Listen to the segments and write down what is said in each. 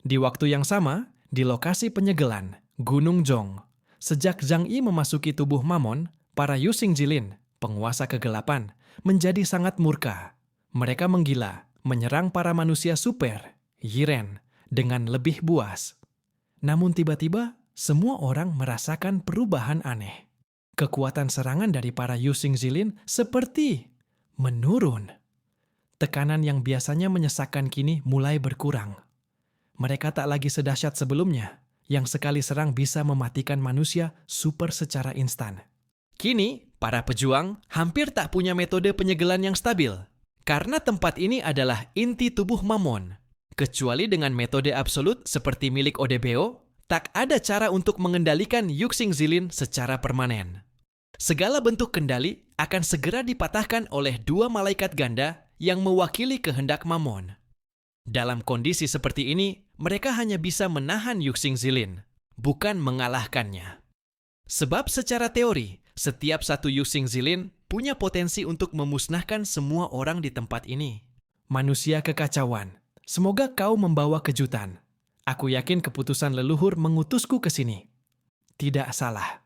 Di waktu yang sama, di lokasi penyegelan, Gunung Zhong, sejak Zhang Yi memasuki tubuh Mamon, para Yusing Jilin, penguasa kegelapan, menjadi sangat murka. Mereka menggila, menyerang para manusia super, Yiren, dengan lebih buas. Namun tiba-tiba, semua orang merasakan perubahan aneh. Kekuatan serangan dari para Yusing Jilin seperti menurun. Tekanan yang biasanya menyesakkan kini mulai berkurang. Mereka tak lagi sedahsyat sebelumnya, yang sekali serang bisa mematikan manusia super secara instan. Kini, para pejuang hampir tak punya metode penyegelan yang stabil, karena tempat ini adalah inti tubuh Mamon. Kecuali dengan metode absolut seperti milik Odebeo, tak ada cara untuk mengendalikan Yuxing Jilin secara permanen. Segala bentuk kendali akan segera dipatahkan oleh dua malaikat ganda yang mewakili kehendak Mamon. Dalam kondisi seperti ini, mereka hanya bisa menahan Yuxing Jilin, bukan mengalahkannya. Sebab secara teori, setiap satu Yuxing Jilin punya potensi untuk memusnahkan semua orang di tempat ini. Manusia kekacauan, semoga kau membawa kejutan. Aku yakin keputusan leluhur mengutusku ke sini. Tidak salah.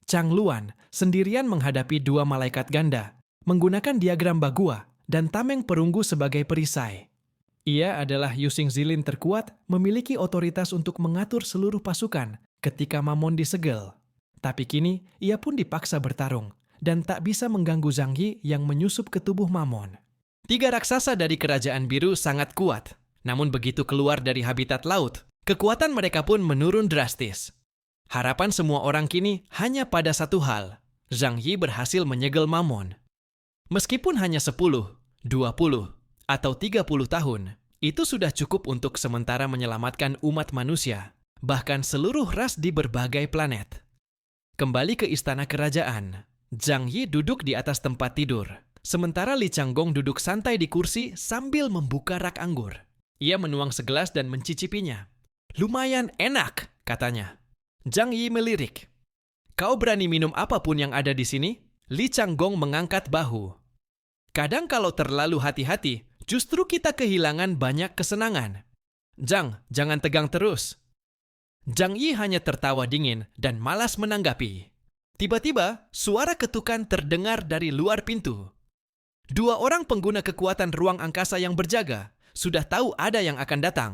Chang Luan sendirian menghadapi dua malaikat ganda, menggunakan diagram Bagua dan tameng perunggu sebagai perisai. Ia adalah Yuxing Jilin terkuat, memiliki otoritas untuk mengatur seluruh pasukan ketika Mamon disegel. Tapi kini, ia pun dipaksa bertarung dan tak bisa mengganggu Zhang Yi yang menyusup ke tubuh Mamon. Tiga raksasa dari Kerajaan Biru sangat kuat, namun begitu keluar dari habitat laut, kekuatan mereka pun menurun drastis. Harapan semua orang kini hanya pada satu hal, Zhang Yi berhasil menyegel Mamon. Meskipun hanya 10, 20, atau 30 tahun, itu sudah cukup untuk sementara menyelamatkan umat manusia, bahkan seluruh ras di berbagai planet. Kembali ke istana kerajaan, Zhang Yi duduk di atas tempat tidur, sementara Li Changgong duduk santai di kursi sambil membuka rak anggur. Ia menuang segelas dan mencicipinya. Lumayan enak, katanya. Zhang Yi melirik. Kau berani minum apapun yang ada di sini? Li Changgong mengangkat bahu. Kadang kalau terlalu hati-hati, justru kita kehilangan banyak kesenangan. Zhang, jangan tegang terus. Zhang Yi hanya tertawa dingin dan malas menanggapi. Tiba-tiba, suara ketukan terdengar dari luar pintu. Dua orang pengguna kekuatan ruang angkasa yang berjaga sudah tahu ada yang akan datang.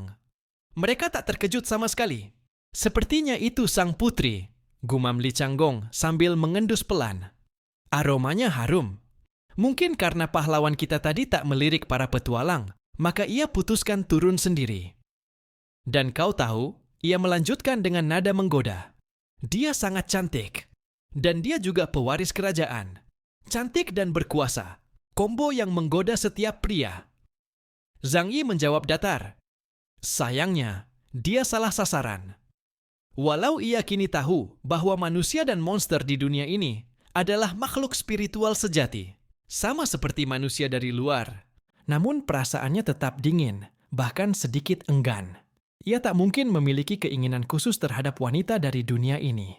Mereka tak terkejut sama sekali. Sepertinya itu sang putri, gumam Li Changgong sambil mengendus pelan. Aromanya harum. Mungkin karena pahlawan kita tadi tak melirik para petualang, maka ia putuskan turun sendiri. Dan kau tahu, ia melanjutkan dengan nada menggoda. Dia sangat cantik. Dan dia juga pewaris kerajaan. Cantik dan berkuasa. Kombo yang menggoda setiap pria. Zhang Yi menjawab datar. Sayangnya, dia salah sasaran. Walau ia kini tahu bahwa manusia dan monster di dunia ini adalah makhluk spiritual sejati, sama seperti manusia dari luar. Namun perasaannya tetap dingin, bahkan sedikit enggan. Ia tak mungkin memiliki keinginan khusus terhadap wanita dari dunia ini.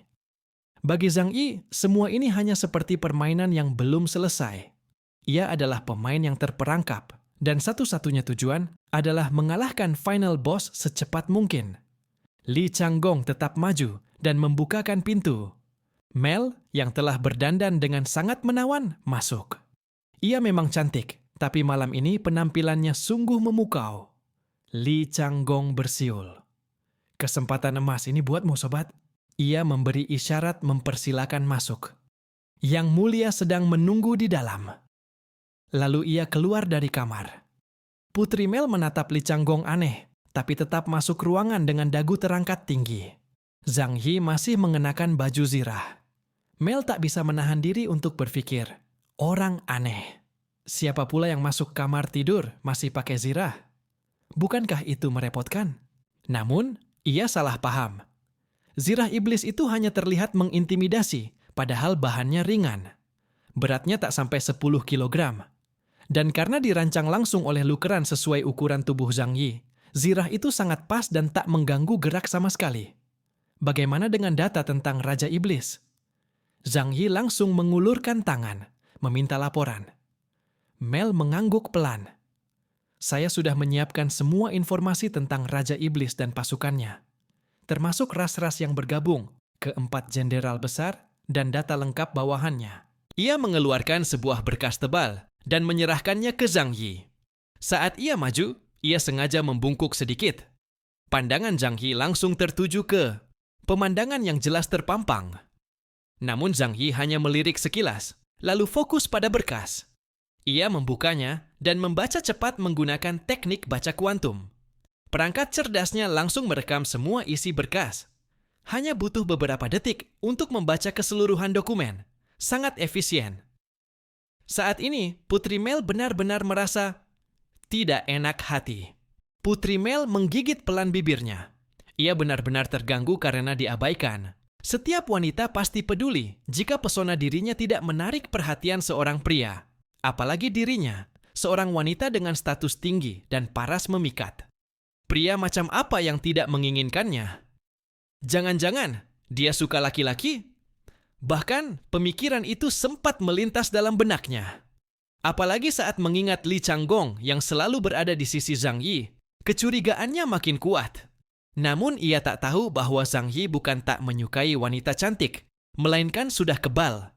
Bagi Zhang Yi, semua ini hanya seperti permainan yang belum selesai. Ia adalah pemain yang terperangkap, dan satu-satunya tujuan adalah mengalahkan final boss secepat mungkin. Li Changgong tetap maju dan membukakan pintu. Mel, yang telah berdandan dengan sangat menawan, masuk. Ia memang cantik, tapi malam ini penampilannya sungguh memukau. Li Changgong bersiul. Kesempatan emas ini buatmu, sobat. Ia memberi isyarat mempersilakan masuk. Yang mulia sedang menunggu di dalam. Lalu ia keluar dari kamar. Putri Mel menatap Li Changgong aneh, tapi tetap masuk ruangan dengan dagu terangkat tinggi. Zhang Yi masih mengenakan baju zirah. Mel tak bisa menahan diri untuk berpikir, orang aneh. Siapa pula yang masuk kamar tidur masih pakai zirah? Bukankah itu merepotkan? Namun, ia salah paham. Zirah iblis itu hanya terlihat mengintimidasi, padahal bahannya ringan. Beratnya tak sampai 10 kilogram. Dan karena dirancang langsung oleh lukeran sesuai ukuran tubuh Zhang Yi, zirah itu sangat pas dan tak mengganggu gerak sama sekali. Bagaimana dengan data tentang Raja Iblis? Zhang Yi langsung mengulurkan tangan, meminta laporan. Mel mengangguk pelan. Saya sudah menyiapkan semua informasi tentang Raja Iblis dan pasukannya, termasuk ras-ras yang bergabung, keempat jenderal besar, dan data lengkap bawahannya. Ia mengeluarkan sebuah berkas tebal dan menyerahkannya ke Zhang Yi. Saat ia maju, ia sengaja membungkuk sedikit. Pandangan Zhang Yi langsung tertuju ke pemandangan yang jelas terpampang. Namun Zhang Yi hanya melirik sekilas, lalu fokus pada berkas. Ia membukanya dan membaca cepat menggunakan teknik baca kuantum. Perangkat cerdasnya langsung merekam semua isi berkas. Hanya butuh beberapa detik untuk membaca keseluruhan dokumen. Sangat efisien. Saat ini, Putri Mel benar-benar merasa tidak enak hati. Putri Mel menggigit pelan bibirnya. Ia benar-benar terganggu karena diabaikan. Setiap wanita pasti peduli jika pesona dirinya tidak menarik perhatian seorang pria. Apalagi dirinya, seorang wanita dengan status tinggi dan paras memikat. Pria macam apa yang tidak menginginkannya? Jangan-jangan dia suka laki-laki? Bahkan pemikiran itu sempat melintas dalam benaknya. Apalagi saat mengingat Li Changgong yang selalu berada di sisi Zhang Yi, kecurigaannya makin kuat. Namun ia tak tahu bahwa Zhang Yi bukan tak menyukai wanita cantik, melainkan sudah kebal.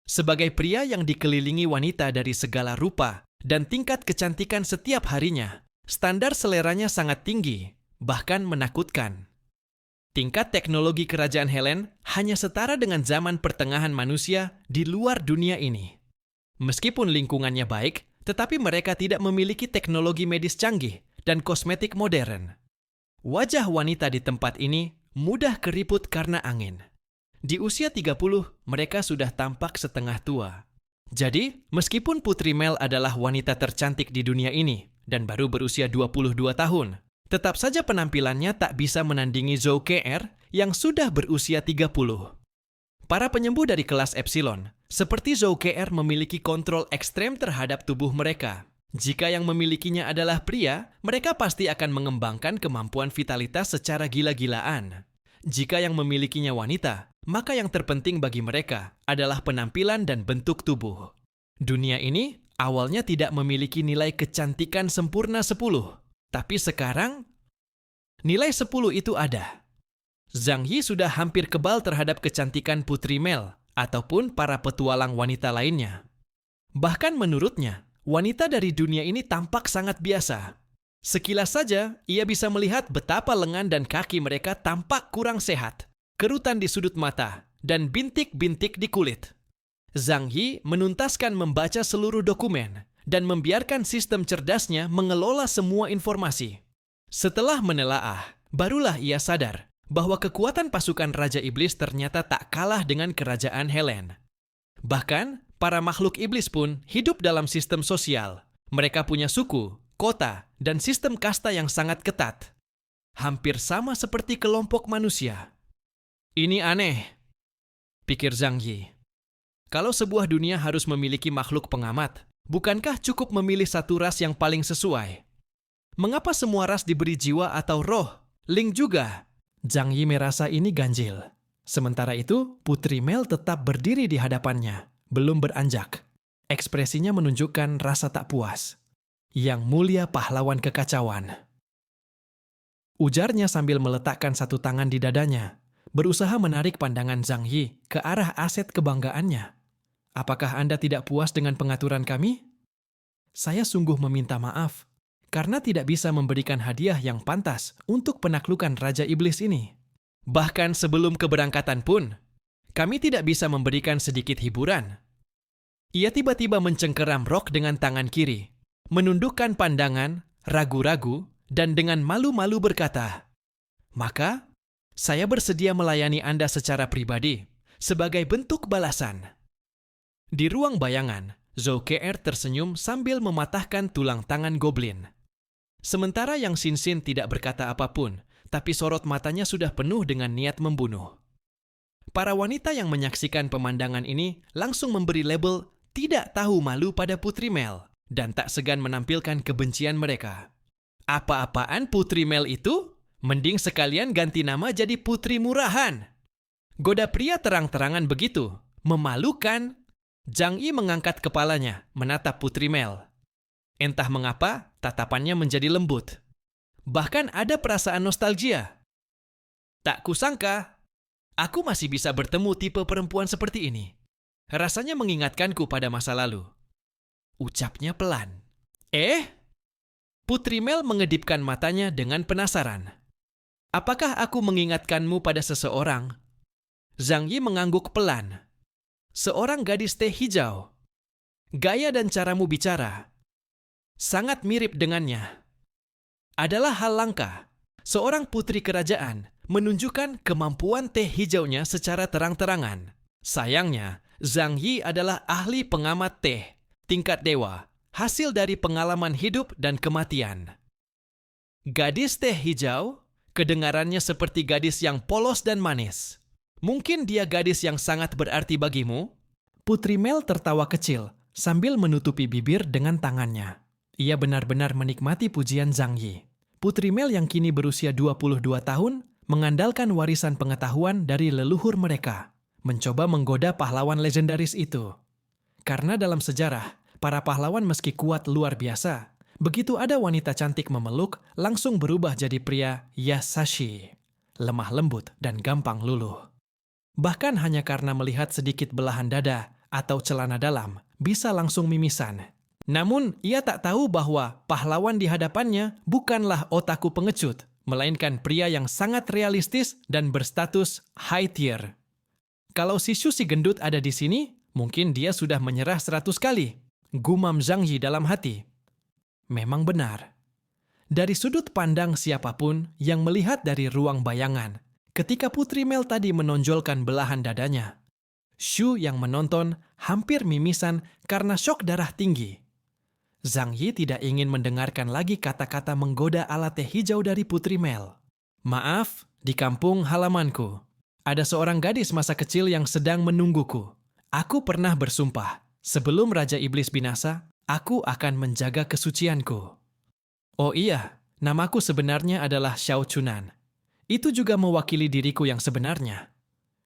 Sebagai pria yang dikelilingi wanita dari segala rupa dan tingkat kecantikan setiap harinya, standar seleranya sangat tinggi, bahkan menakutkan. Tingkat teknologi kerajaan Helen hanya setara dengan zaman pertengahan manusia di luar dunia ini. Meskipun lingkungannya baik, tetapi mereka tidak memiliki teknologi medis canggih dan kosmetik modern. Wajah wanita di tempat ini mudah keriput karena angin. Di usia 30, mereka sudah tampak setengah tua. Jadi, meskipun Putri Mel adalah wanita tercantik di dunia ini dan baru berusia 22 tahun, tetap saja penampilannya tak bisa menandingi Zhou KR yang sudah berusia 30. Para penyembuh dari kelas Epsilon, seperti Zhou KR memiliki kontrol ekstrem terhadap tubuh mereka. Jika yang memilikinya adalah pria, mereka pasti akan mengembangkan kemampuan vitalitas secara gila-gilaan. Jika yang memilikinya wanita, maka yang terpenting bagi mereka adalah penampilan dan bentuk tubuh. Dunia ini awalnya tidak memiliki nilai kecantikan sempurna 10, tapi sekarang nilai 10 itu ada. Zhang Yi sudah hampir kebal terhadap kecantikan Putri Mel ataupun para petualang wanita lainnya. Bahkan menurutnya, wanita dari dunia ini tampak sangat biasa. Sekilas saja, ia bisa melihat betapa lengan dan kaki mereka tampak kurang sehat, kerutan di sudut mata, dan bintik-bintik di kulit. Zhang Yi menuntaskan membaca seluruh dokumen dan membiarkan sistem cerdasnya mengelola semua informasi. Setelah menelaah, barulah ia sadar bahwa kekuatan pasukan Raja Iblis ternyata tak kalah dengan kerajaan Helen. Bahkan, para makhluk iblis pun hidup dalam sistem sosial. Mereka punya suku, kota, dan sistem kasta yang sangat ketat. Hampir sama seperti kelompok manusia. Ini aneh, pikir Zhang Yi. Kalau sebuah dunia harus memiliki makhluk pengamat, bukankah cukup memilih satu ras yang paling sesuai? Mengapa semua ras diberi jiwa atau roh? Ling juga. Zhang Yi merasa ini ganjil. Sementara itu, Putri Mel tetap berdiri di hadapannya, belum beranjak. Ekspresinya menunjukkan rasa tak puas. Yang mulia pahlawan kekacauan. Ujarnya sambil meletakkan satu tangan di dadanya, berusaha menarik pandangan Zhang Yi ke arah aset kebanggaannya. Apakah Anda tidak puas dengan pengaturan kami? Saya sungguh meminta maaf, karena tidak bisa memberikan hadiah yang pantas untuk penaklukan Raja Iblis ini. Bahkan sebelum keberangkatan pun, kami tidak bisa memberikan sedikit hiburan. Ia tiba-tiba mencengkeram rok dengan tangan kiri, menundukkan pandangan, ragu-ragu, dan dengan malu-malu berkata, "Maka, saya bersedia melayani Anda secara pribadi, sebagai bentuk balasan." Di ruang bayangan, Zhou KR tersenyum sambil mematahkan tulang tangan goblin. Sementara yang Xin tidak berkata apapun, tapi sorot matanya sudah penuh dengan niat membunuh. Para wanita yang menyaksikan pemandangan ini langsung memberi label tidak tahu malu pada Putri Mel dan tak segan menampilkan kebencian mereka. Apa-apaan Putri Mel itu? Mending sekalian ganti nama jadi Putri Murahan. Goda pria terang-terangan begitu, memalukan. Zhang Yi mengangkat kepalanya, menatap Putri Mel. Entah mengapa, tatapannya menjadi lembut. Bahkan ada perasaan nostalgia. Tak kusangka, aku masih bisa bertemu tipe perempuan seperti ini. Rasanya mengingatkanku pada masa lalu. Ucapnya pelan. Putri Mel mengedipkan matanya dengan penasaran. Apakah aku mengingatkanmu pada seseorang? Zhang Yi mengangguk pelan. Seorang gadis teh hijau. Gaya dan caramu bicara sangat mirip dengannya. Adalah hal langka. Seorang putri kerajaan menunjukkan kemampuan teh hijaunya secara terang-terangan. Sayangnya, Zhang Yi adalah ahli pengamat teh, tingkat dewa, hasil dari pengalaman hidup dan kematian. Gadis teh hijau, kedengarannya seperti gadis yang polos dan manis. Mungkin dia gadis yang sangat berarti bagimu? Putri Mel tertawa kecil sambil menutupi bibir dengan tangannya. Ia benar-benar menikmati pujian Zhang Yi. Putri Mel yang kini berusia 22 tahun mengandalkan warisan pengetahuan dari leluhur mereka, mencoba menggoda pahlawan legendaris itu. Karena dalam sejarah, para pahlawan meski kuat luar biasa, begitu ada wanita cantik memeluk, langsung berubah jadi pria yasashi, lemah lembut dan gampang luluh. Bahkan hanya karena melihat sedikit belahan dada atau celana dalam, bisa langsung mimisan. Namun, ia tak tahu bahwa pahlawan di hadapannya bukanlah otaku pengecut, melainkan pria yang sangat realistis dan berstatus high tier. Kalau si Shu si gendut ada di sini, mungkin dia sudah menyerah 100 kali. Gumam Zhang Yi dalam hati. Memang benar. Dari sudut pandang siapapun yang melihat dari ruang bayangan, ketika Putri Mel tadi menonjolkan belahan dadanya, Shu yang menonton hampir mimisan karena syok darah tinggi. Zhang Yi tidak ingin mendengarkan lagi kata-kata menggoda ala teh hijau dari Putri Mel. Maaf, di kampung halamanku, ada seorang gadis masa kecil yang sedang menungguku. Aku pernah bersumpah, sebelum Raja Iblis binasa, aku akan menjaga kesucianku. Oh iya, namaku sebenarnya adalah Xiao Chunan. Itu juga mewakili diriku yang sebenarnya.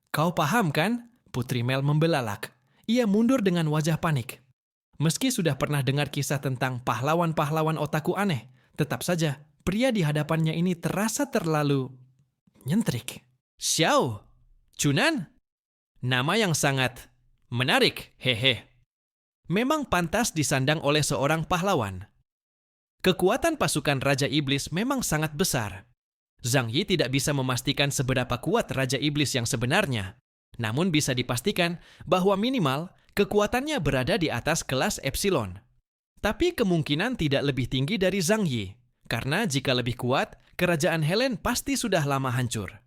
Kau paham kan? Putri Mel membelalak. Ia mundur dengan wajah panik. Meski sudah pernah dengar kisah tentang pahlawan-pahlawan otaku aneh, tetap saja pria di hadapannya ini terasa terlalu nyentrik. Xiao Chunan? Nama yang sangat menarik, hehe. Memang pantas disandang oleh seorang pahlawan. Kekuatan pasukan Raja Iblis memang sangat besar. Zhang Yi tidak bisa memastikan seberapa kuat Raja Iblis yang sebenarnya. Namun bisa dipastikan bahwa minimal kekuatannya berada di atas kelas Epsilon. Tapi kemungkinan tidak lebih tinggi dari Zhang Yi. Karena jika lebih kuat, kerajaan Helen pasti sudah lama hancur.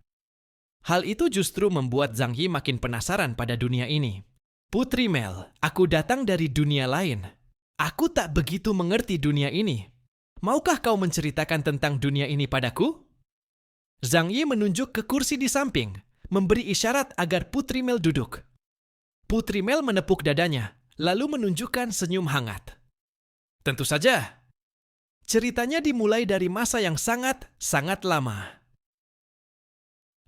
Hal itu justru membuat Zhang Yi makin penasaran pada dunia ini. Putri Mel, aku datang dari dunia lain. Aku tak begitu mengerti dunia ini. Maukah kau menceritakan tentang dunia ini padaku? Zhang Yi menunjuk ke kursi di samping, memberi isyarat agar Putri Mel duduk. Putri Mel menepuk dadanya, lalu menunjukkan senyum hangat. Tentu saja. Ceritanya dimulai dari masa yang sangat lama.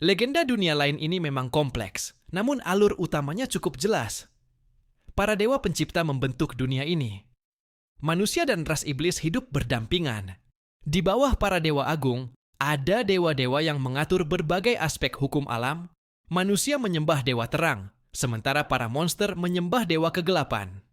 Legenda dunia lain ini memang kompleks, namun alur utamanya cukup jelas. Para dewa pencipta membentuk dunia ini. Manusia dan ras iblis hidup berdampingan. Di bawah para dewa agung, ada dewa-dewa yang mengatur berbagai aspek hukum alam. Manusia menyembah dewa terang, sementara para monster menyembah dewa kegelapan.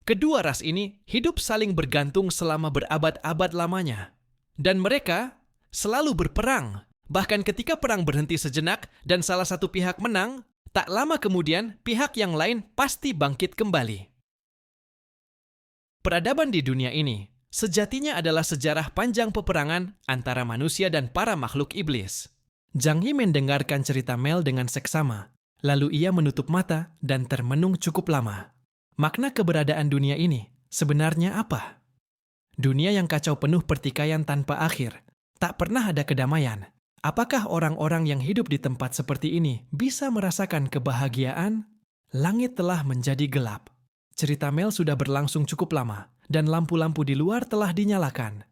Kedua ras ini hidup saling bergantung selama berabad-abad lamanya. Dan mereka selalu berperang. Bahkan ketika perang berhenti sejenak dan salah satu pihak menang, tak lama kemudian pihak yang lain pasti bangkit kembali. Peradaban di dunia ini sejatinya adalah sejarah panjang peperangan antara manusia dan para makhluk iblis. Zhang Yi mendengarkan cerita Mel dengan seksama. Lalu ia menutup mata dan termenung cukup lama. Makna keberadaan dunia ini sebenarnya apa? Dunia yang kacau penuh pertikaian tanpa akhir. Tak pernah ada kedamaian. Apakah orang-orang yang hidup di tempat seperti ini bisa merasakan kebahagiaan? Langit telah menjadi gelap. Cerita Mel sudah berlangsung cukup lama dan lampu-lampu di luar telah dinyalakan.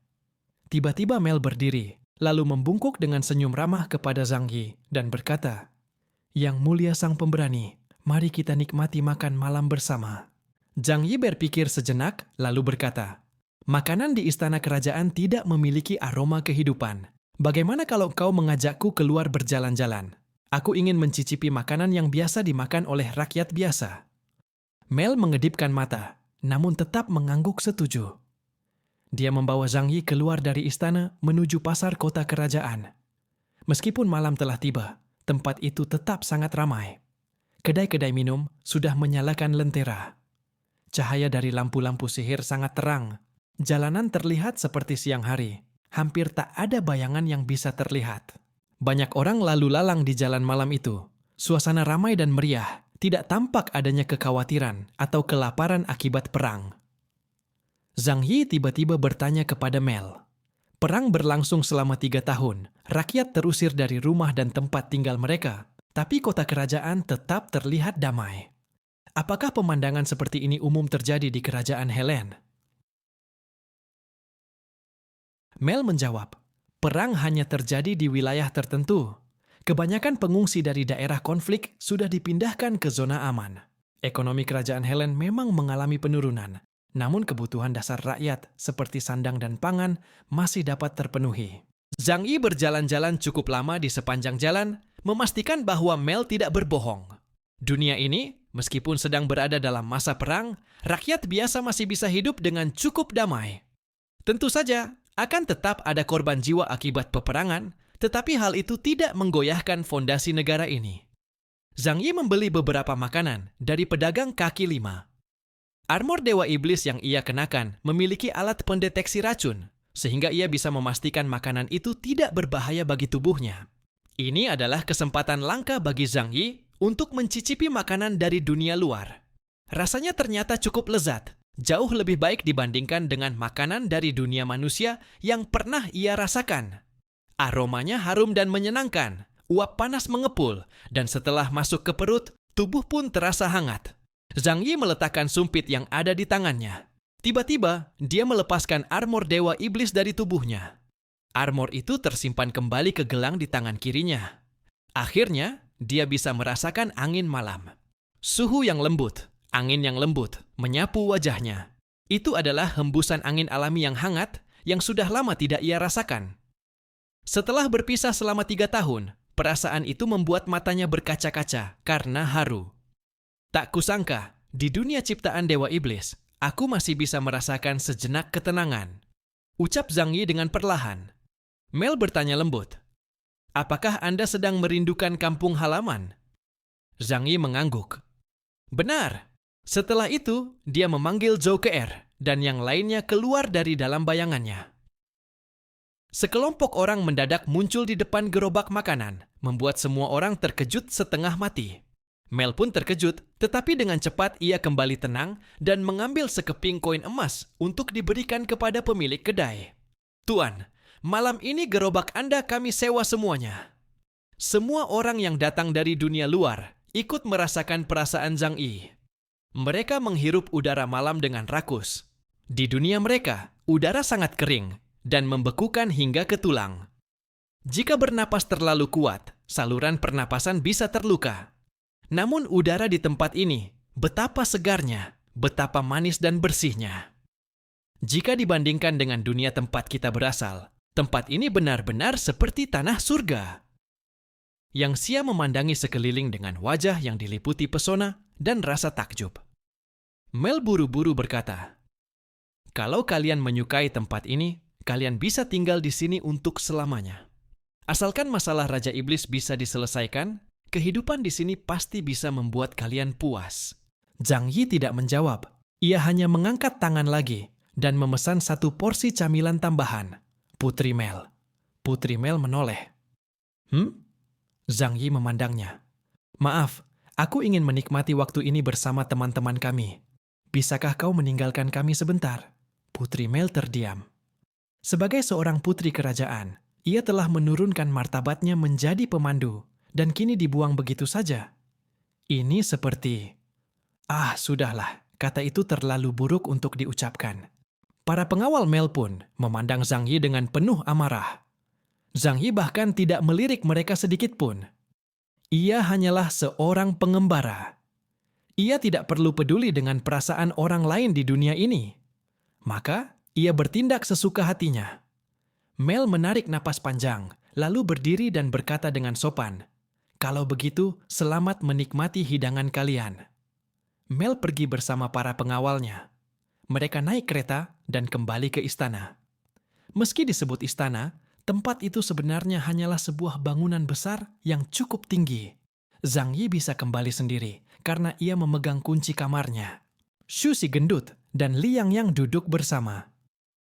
Tiba-tiba Mel berdiri, lalu membungkuk dengan senyum ramah kepada Zhang Yi dan berkata, Yang mulia sang pemberani, mari kita nikmati makan malam bersama. Zhang Yi berpikir sejenak, lalu berkata, Makanan di istana kerajaan tidak memiliki aroma kehidupan. Bagaimana kalau kau mengajakku keluar berjalan-jalan? Aku ingin mencicipi makanan yang biasa dimakan oleh rakyat biasa. Mel mengedipkan mata, namun tetap mengangguk setuju. Dia membawa Zhang Yi keluar dari istana menuju pasar kota kerajaan. Meskipun malam telah tiba, tempat itu tetap sangat ramai. Kedai-kedai minum sudah menyalakan lentera. Cahaya dari lampu-lampu sihir sangat terang. Jalanan terlihat seperti siang hari. Hampir tak ada bayangan yang bisa terlihat. Banyak orang lalu lalang di jalan malam itu. Suasana ramai dan meriah. Tidak tampak adanya kekhawatiran atau kelaparan akibat perang. Zhang Yi tiba-tiba bertanya kepada Mel. Perang berlangsung selama 3 tahun. Rakyat terusir dari rumah dan tempat tinggal mereka. Tapi kota kerajaan tetap terlihat damai. Apakah pemandangan seperti ini umum terjadi di kerajaan Helen? Mel menjawab, perang hanya terjadi di wilayah tertentu. Kebanyakan pengungsi dari daerah konflik sudah dipindahkan ke zona aman. Ekonomi kerajaan Helen memang mengalami penurunan, namun kebutuhan dasar rakyat seperti sandang dan pangan masih dapat terpenuhi. Zhang Yi berjalan-jalan cukup lama di sepanjang jalan, memastikan bahwa Mel tidak berbohong. Dunia ini, meskipun sedang berada dalam masa perang, rakyat biasa masih bisa hidup dengan cukup damai. Tentu saja, akan tetap ada korban jiwa akibat peperangan, tetapi hal itu tidak menggoyahkan fondasi negara ini. Zhang Yi membeli beberapa makanan dari pedagang kaki lima. Armor Dewa Iblis yang ia kenakan memiliki alat pendeteksi racun, sehingga ia bisa memastikan makanan itu tidak berbahaya bagi tubuhnya. Ini adalah kesempatan langka bagi Zhang Yi untuk mencicipi makanan dari dunia luar. Rasanya ternyata cukup lezat, jauh lebih baik dibandingkan dengan makanan dari dunia manusia yang pernah ia rasakan. Aromanya harum dan menyenangkan, uap panas mengepul, dan setelah masuk ke perut, tubuh pun terasa hangat. Zhang Yi meletakkan sumpit yang ada di tangannya. Tiba-tiba, dia melepaskan armor Dewa Iblis dari tubuhnya. Armor itu tersimpan kembali ke gelang di tangan kirinya. Akhirnya, dia bisa merasakan angin malam. Suhu yang lembut, angin yang lembut, menyapu wajahnya. Itu adalah hembusan angin alami yang hangat yang sudah lama tidak ia rasakan. Setelah berpisah selama 3 tahun, perasaan itu membuat matanya berkaca-kaca karena haru. Tak kusangka, di dunia ciptaan Dewa Iblis, aku masih bisa merasakan sejenak ketenangan. Ucap Zhang Yi dengan perlahan. Mel bertanya lembut, apakah Anda sedang merindukan kampung halaman? Zhang Yi mengangguk. Benar. Setelah itu, dia memanggil Zhou Ke'er dan yang lainnya keluar dari dalam bayangannya. Sekelompok orang mendadak muncul di depan gerobak makanan, membuat semua orang terkejut setengah mati. Mel pun terkejut, tetapi dengan cepat ia kembali tenang dan mengambil sekeping koin emas untuk diberikan kepada pemilik kedai. Tuan, malam ini gerobak Anda kami sewa semuanya. Semua orang yang datang dari dunia luar ikut merasakan perasaan Zhang Yi. Mereka menghirup udara malam dengan rakus. Di dunia mereka, udara sangat kering dan membekukan hingga ke tulang. Jika bernapas terlalu kuat, saluran pernapasan bisa terluka. Namun udara di tempat ini, betapa segarnya, betapa manis dan bersihnya. Jika dibandingkan dengan dunia tempat kita berasal, tempat ini benar-benar seperti tanah surga. Yang Xia memandangi sekeliling dengan wajah yang diliputi pesona dan rasa takjub. Mel buru-buru berkata, kalau kalian menyukai tempat ini, kalian bisa tinggal di sini untuk selamanya. Asalkan masalah Raja Iblis bisa diselesaikan, kehidupan di sini pasti bisa membuat kalian puas. Zhang Yi tidak menjawab. Ia hanya mengangkat tangan lagi dan memesan 1 porsi camilan tambahan. Putri Mel. Putri Mel menoleh. Zhang Yi memandangnya. Maaf, aku ingin menikmati waktu ini bersama teman-teman kami. Bisakah kau meninggalkan kami sebentar? Putri Mel terdiam. Sebagai seorang putri kerajaan, ia telah menurunkan martabatnya menjadi pemandu dan kini dibuang begitu saja. Ini seperti... sudahlah, kata itu terlalu buruk untuk diucapkan. Para pengawal Mel pun memandang Zhang Yi dengan penuh amarah. Zhang Yi bahkan tidak melirik mereka sedikit pun. Ia hanyalah seorang pengembara. Ia tidak perlu peduli dengan perasaan orang lain di dunia ini. Maka, Ia bertindak sesuka hatinya. Mel menarik napas panjang, lalu berdiri dan berkata dengan sopan, "Kalau begitu, selamat menikmati hidangan kalian." Mel pergi bersama para pengawalnya. Mereka naik kereta dan kembali ke istana. Meski disebut istana, tempat itu sebenarnya hanyalah sebuah bangunan besar yang cukup tinggi. Zhang Yi bisa kembali sendiri karena ia memegang kunci kamarnya. Shu si gendut dan Li Yangyang duduk bersama.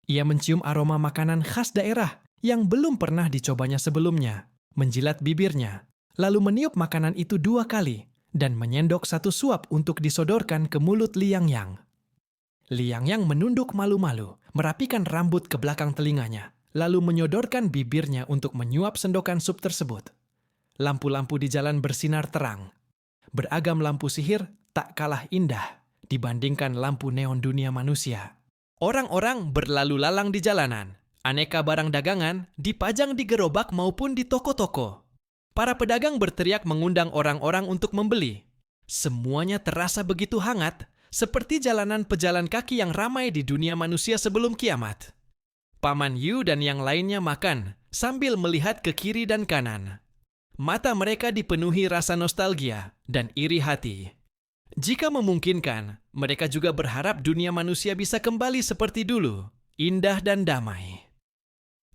Ia mencium aroma makanan khas daerah yang belum pernah dicobanya sebelumnya, menjilat bibirnya, lalu meniup makanan itu 2 kali dan menyendok 1 suap untuk disodorkan ke mulut Li Yangyang. Li Yangyang menunduk malu-malu, merapikan rambut ke belakang telinganya, lalu menyodorkan bibirnya untuk menyuap sendokan sup tersebut. Lampu-lampu di jalan bersinar terang. Beragam lampu sihir tak kalah indah dibandingkan lampu neon dunia manusia. Orang-orang berlalu lalang di jalanan. Aneka barang dagangan dipajang di gerobak maupun di toko-toko. Para pedagang berteriak mengundang orang-orang untuk membeli. Semuanya terasa begitu hangat, seperti jalanan pejalan kaki yang ramai di dunia manusia sebelum kiamat. Paman Yu dan yang lainnya makan sambil melihat ke kiri dan kanan. Mata mereka dipenuhi rasa nostalgia dan iri hati. Jika memungkinkan, mereka juga berharap dunia manusia bisa kembali seperti dulu, indah dan damai.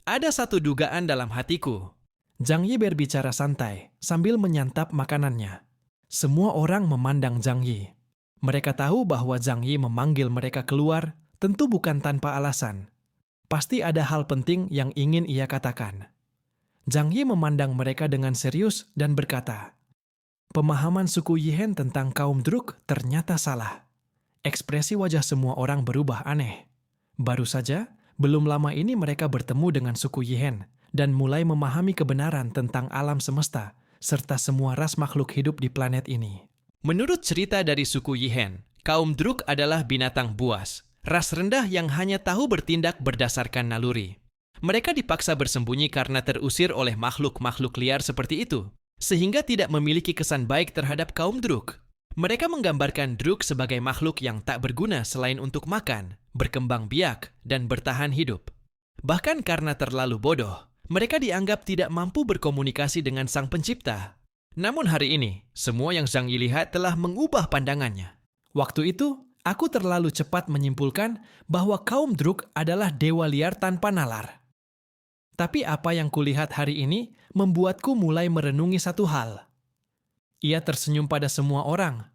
Ada satu dugaan dalam hatiku. Zhang Yi berbicara santai sambil menyantap makanannya. Semua orang memandang Zhang Yi. Mereka tahu bahwa Zhang Yi memanggil mereka keluar tentu bukan tanpa alasan. Pasti ada hal penting yang ingin ia katakan. Zhang Yi memandang mereka dengan serius dan berkata, "Pemahaman suku Yihen tentang kaum Druk ternyata salah." Ekspresi wajah semua orang berubah aneh. Baru saja, belum lama ini mereka bertemu dengan suku Yihen dan mulai memahami kebenaran tentang alam semesta serta semua ras makhluk hidup di planet ini. Menurut cerita dari suku Yihen, kaum Druk adalah binatang buas, ras rendah yang hanya tahu bertindak berdasarkan naluri. Mereka dipaksa bersembunyi karena terusir oleh makhluk-makhluk liar seperti itu, sehingga tidak memiliki kesan baik terhadap kaum Druk. Mereka menggambarkan Druk sebagai makhluk yang tak berguna selain untuk makan, berkembang biak, dan bertahan hidup. Bahkan karena terlalu bodoh, mereka dianggap tidak mampu berkomunikasi dengan Sang Pencipta. Namun hari ini, semua yang Zhang Yi lihat telah mengubah pandangannya. Waktu itu, aku terlalu cepat menyimpulkan bahwa kaum Druk adalah dewa liar tanpa nalar. Tapi apa yang kulihat hari ini membuatku mulai merenungi satu hal. Ia tersenyum pada semua orang.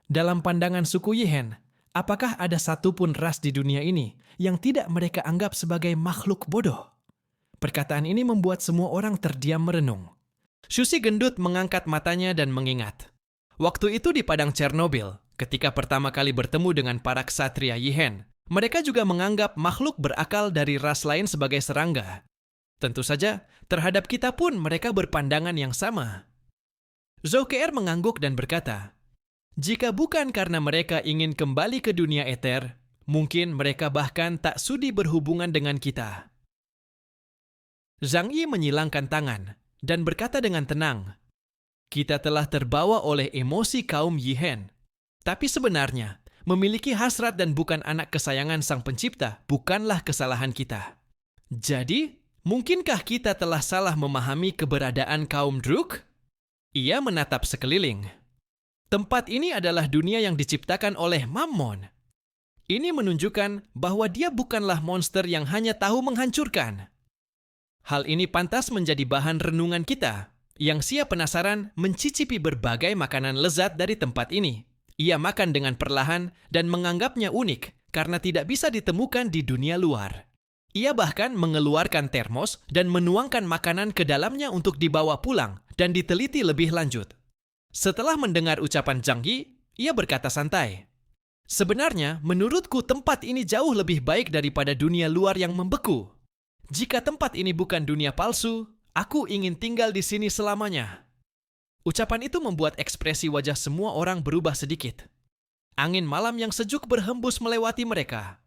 Dalam pandangan suku Yihen, apakah ada satu pun ras di dunia ini yang tidak mereka anggap sebagai makhluk bodoh? Perkataan ini membuat semua orang terdiam merenung. Susi gendut mengangkat matanya dan mengingat. Waktu itu di padang Chernobyl, ketika pertama kali bertemu dengan para ksatria Yihen, mereka juga menganggap makhluk berakal dari ras lain sebagai serangga. Tentu saja, terhadap kita pun mereka berpandangan yang sama. Zhou Ke'er mengangguk dan berkata, "Jika bukan karena mereka ingin kembali ke dunia eter, mungkin mereka bahkan tak sudi berhubungan dengan kita." Zhang Yi menyilangkan tangan dan berkata dengan tenang, "Kita telah terbawa oleh emosi kaum Yihen. Tapi sebenarnya, memiliki hasrat dan bukan anak kesayangan Sang Pencipta bukanlah kesalahan kita. Jadi, mungkinkah kita telah salah memahami keberadaan kaum Druk?" Ia menatap sekeliling. Tempat ini adalah dunia yang diciptakan oleh Mammon. Ini menunjukkan bahwa dia bukanlah monster yang hanya tahu menghancurkan. Hal ini pantas menjadi bahan renungan kita, yang siap penasaran mencicipi berbagai makanan lezat dari tempat ini. Ia makan dengan perlahan dan menganggapnya unik karena tidak bisa ditemukan di dunia luar. Ia bahkan mengeluarkan termos dan menuangkan makanan ke dalamnya untuk dibawa pulang dan diteliti lebih lanjut. Setelah mendengar ucapan Zhang Yi, ia berkata santai, "Sebenarnya, menurutku tempat ini jauh lebih baik daripada dunia luar yang membeku. Jika tempat ini bukan dunia palsu, aku ingin tinggal di sini selamanya." Ucapan itu membuat ekspresi wajah semua orang berubah sedikit. Angin malam yang sejuk berhembus melewati mereka.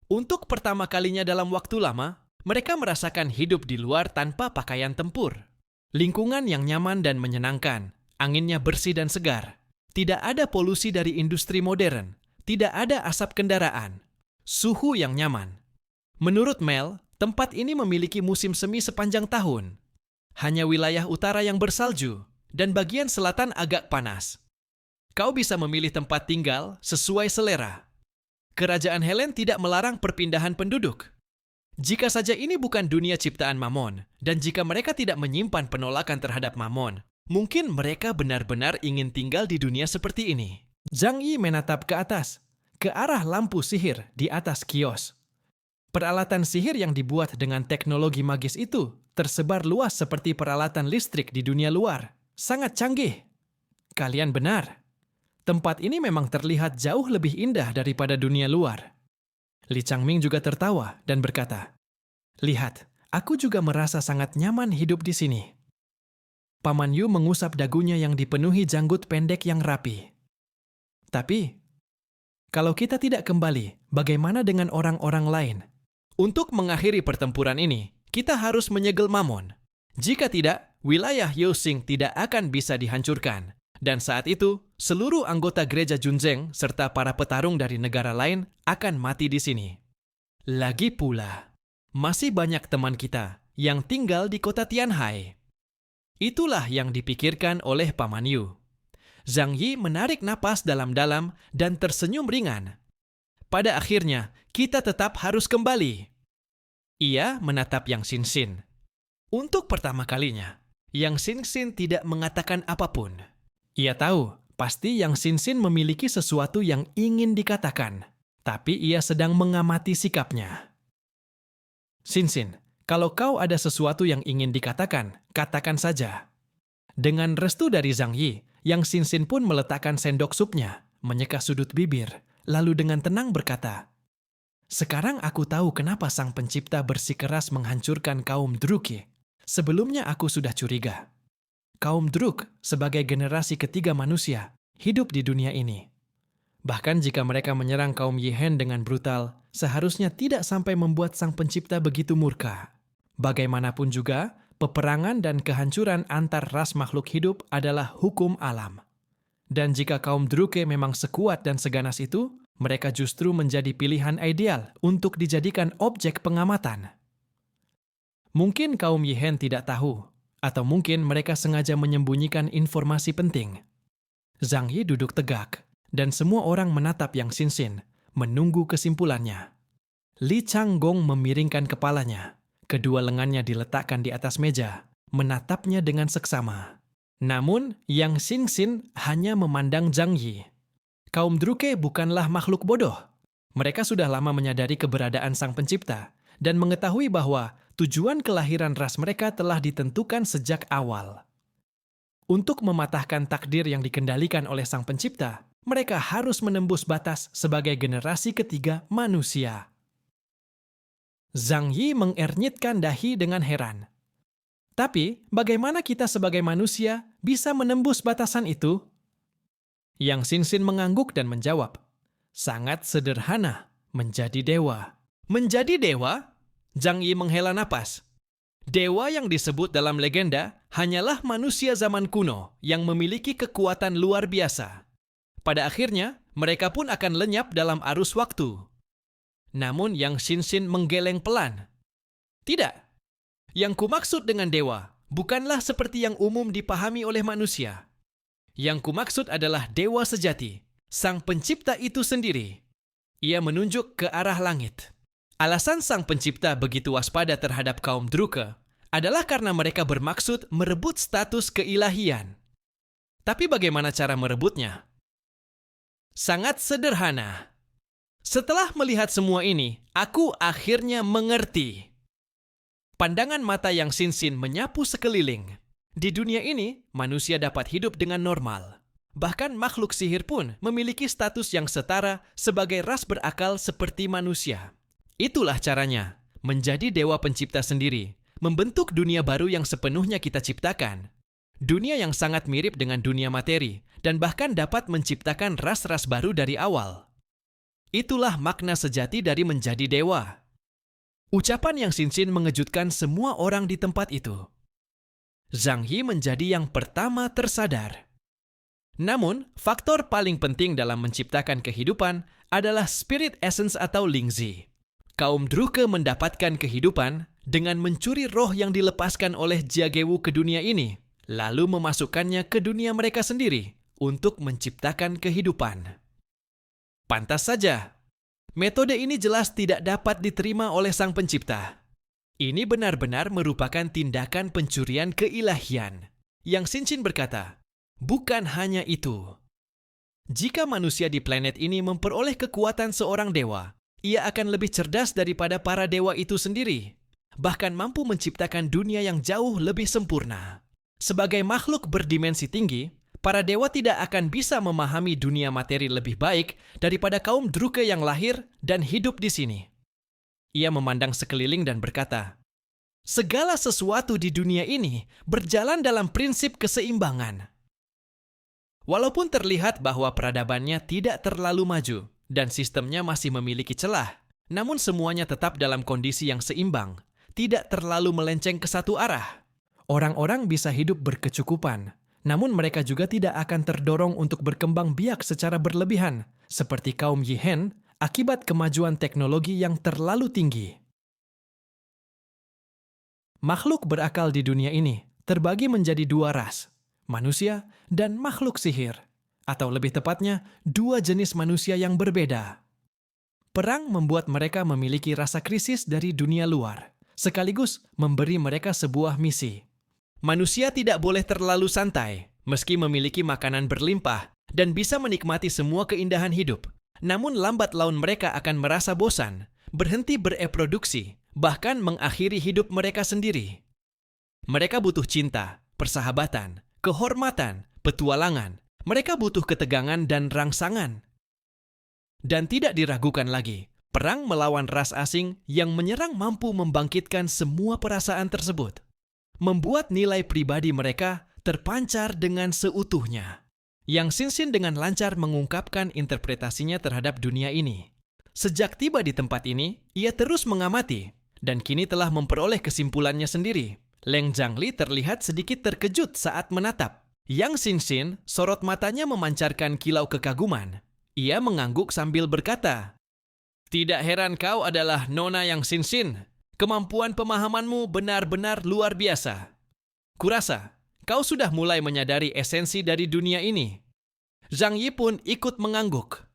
Untuk pertama kalinya dalam waktu lama, mereka merasakan hidup di luar tanpa pakaian tempur. Lingkungan yang nyaman dan menyenangkan, anginnya bersih dan segar. Tidak ada polusi dari industri modern, tidak ada asap kendaraan. Suhu yang nyaman. Menurut Mel, tempat ini memiliki musim semi sepanjang tahun. Hanya wilayah utara yang bersalju, dan bagian selatan agak panas. Kau bisa memilih tempat tinggal sesuai selera. Kerajaan Helen tidak melarang perpindahan penduduk. Jika saja ini bukan dunia ciptaan Mammon, dan jika mereka tidak menyimpan penolakan terhadap Mammon, mungkin mereka benar-benar ingin tinggal di dunia seperti ini. Zhang Yi menatap ke atas, ke arah lampu sihir di atas kios. Peralatan sihir yang dibuat dengan teknologi magis itu tersebar luas seperti peralatan listrik di dunia luar. Sangat canggih. Kalian benar. Tempat ini memang terlihat jauh lebih indah daripada dunia luar. Li Changming juga tertawa dan berkata, "Lihat, aku juga merasa sangat nyaman hidup di sini." Paman Yu mengusap dagunya yang dipenuhi janggut pendek yang rapi. Tapi, kalau kita tidak kembali, bagaimana dengan orang-orang lain? Untuk mengakhiri pertempuran ini, kita harus menyegel Mammon. Jika tidak, wilayah Yoxing tidak akan bisa dihancurkan. Dan saat itu, seluruh anggota gereja Junzeng serta para petarung dari negara lain akan mati di sini. Lagi pula, masih banyak teman kita yang tinggal di kota Tianhai. Itulah yang dipikirkan oleh Paman Yu. Zhang Yi menarik napas dalam-dalam dan tersenyum ringan. Pada akhirnya, kita tetap harus kembali. Ia menatap Yang Xinxin. Untuk pertama kalinya, Yang Xinxin tidak mengatakan apapun. Ia tahu, pasti Yang Xinxin memiliki sesuatu yang ingin dikatakan, tapi ia sedang mengamati sikapnya. Xinxin, kalau kau ada sesuatu yang ingin dikatakan, katakan saja. Dengan restu dari Zhang Yi, Yang Xinxin pun meletakkan sendok supnya, menyeka sudut bibir, lalu dengan tenang berkata, "Sekarang aku tahu kenapa Sang Pencipta bersikeras menghancurkan kaum Druki. Sebelumnya aku sudah curiga. Kaum Druk sebagai generasi ketiga manusia hidup di dunia ini. Bahkan jika mereka menyerang kaum Yihen dengan brutal, seharusnya tidak sampai membuat Sang Pencipta begitu murka. Bagaimanapun juga, peperangan dan kehancuran antar ras makhluk hidup adalah hukum alam. Dan jika kaum Druke memang sekuat dan seganas itu, mereka justru menjadi pilihan ideal untuk dijadikan objek pengamatan. Mungkin kaum Yihen tidak tahu, atau mungkin mereka sengaja menyembunyikan informasi penting." Zhang Yi duduk tegak, dan semua orang menatap Yang Xinxin, menunggu kesimpulannya. Li Changgong memiringkan kepalanya. Kedua lengannya diletakkan di atas meja, menatapnya dengan seksama. Namun, Yang Xinxin hanya memandang Zhang Yi. Kaum Druke bukanlah makhluk bodoh. Mereka sudah lama menyadari keberadaan Sang Pencipta, dan mengetahui bahwa tujuan kelahiran ras mereka telah ditentukan sejak awal. Untuk mematahkan takdir yang dikendalikan oleh Sang Pencipta, mereka harus menembus batas sebagai generasi ketiga manusia. Zhang Yi mengernyitkan dahi dengan heran. Tapi, bagaimana kita sebagai manusia bisa menembus batasan itu? Yang Xinxin mengangguk dan menjawab, "Sangat sederhana, menjadi dewa." Menjadi dewa? Zhang Yi menghela napas. Dewa yang disebut dalam legenda hanyalah manusia zaman kuno yang memiliki kekuatan luar biasa. Pada akhirnya, mereka pun akan lenyap dalam arus waktu. Namun Yang Xinxin menggeleng pelan. Tidak. Yang kumaksud dengan dewa bukanlah seperti yang umum dipahami oleh manusia. Yang kumaksud adalah dewa sejati, Sang Pencipta itu sendiri. Ia menunjuk ke arah langit. Alasan Sang Pencipta begitu waspada terhadap kaum Druke adalah karena mereka bermaksud merebut status keilahian. Tapi bagaimana cara merebutnya? Sangat sederhana. Setelah melihat semua ini, aku akhirnya mengerti. Pandangan mata Yang Xinxin menyapu sekeliling. Di dunia ini, manusia dapat hidup dengan normal. Bahkan makhluk sihir pun memiliki status yang setara sebagai ras berakal seperti manusia. Itulah caranya, menjadi dewa pencipta sendiri, membentuk dunia baru yang sepenuhnya kita ciptakan. Dunia yang sangat mirip dengan dunia materi, dan bahkan dapat menciptakan ras-ras baru dari awal. Itulah makna sejati dari menjadi dewa. Ucapan Yang Xinxin mengejutkan semua orang di tempat itu. Zhang Yi menjadi yang pertama tersadar. Namun, faktor paling penting dalam menciptakan kehidupan adalah spirit essence atau Lingzi. Kaum Druke mendapatkan kehidupan dengan mencuri roh yang dilepaskan oleh Jagewu ke dunia ini, lalu memasukkannya ke dunia mereka sendiri untuk menciptakan kehidupan. Pantas saja, metode ini jelas tidak dapat diterima oleh Sang Pencipta. Ini benar-benar merupakan tindakan pencurian keilahian. Yang Shinshin berkata, bukan hanya itu. Jika manusia di planet ini memperoleh kekuatan seorang dewa, ia akan lebih cerdas daripada para dewa itu sendiri, bahkan mampu menciptakan dunia yang jauh lebih sempurna. Sebagai makhluk berdimensi tinggi, para dewa tidak akan bisa memahami dunia materi lebih baik daripada kaum Druke yang lahir dan hidup di sini. Ia memandang sekeliling dan berkata, segala sesuatu di dunia ini berjalan dalam prinsip keseimbangan. Walaupun terlihat bahwa peradabannya tidak terlalu maju dan sistemnya masih memiliki celah, namun semuanya tetap dalam kondisi yang seimbang, tidak terlalu melenceng ke satu arah. Orang-orang bisa hidup berkecukupan, namun mereka juga tidak akan terdorong untuk berkembang biak secara berlebihan, seperti kaum Yihen, akibat kemajuan teknologi yang terlalu tinggi. Makhluk berakal di dunia ini terbagi menjadi dua ras, manusia dan makhluk sihir, atau lebih tepatnya, dua jenis manusia yang berbeda. Perang membuat mereka memiliki rasa krisis dari dunia luar, sekaligus memberi mereka sebuah misi. Manusia tidak boleh terlalu santai, meski memiliki makanan berlimpah dan bisa menikmati semua keindahan hidup. Namun lambat laun mereka akan merasa bosan, berhenti bereproduksi, bahkan mengakhiri hidup mereka sendiri. Mereka butuh cinta, persahabatan, kehormatan, petualangan. Mereka butuh ketegangan dan rangsangan. Dan tidak diragukan lagi, perang melawan ras asing yang menyerang mampu membangkitkan semua perasaan tersebut, membuat nilai pribadi mereka terpancar dengan seutuhnya. Yang Shinshin dengan lancar mengungkapkan interpretasinya terhadap dunia ini. Sejak tiba di tempat ini, ia terus mengamati, dan kini telah memperoleh kesimpulannya sendiri. Leng Zhangli terlihat sedikit terkejut saat menatap. Yang Shinshin, sorot matanya memancarkan kilau kekaguman. Ia mengangguk sambil berkata, tidak heran kau adalah Nona Yang Shinshin. Kemampuan pemahamanmu benar-benar luar biasa. Kurasa, kau sudah mulai menyadari esensi dari dunia ini. Zhang Yi pun ikut mengangguk.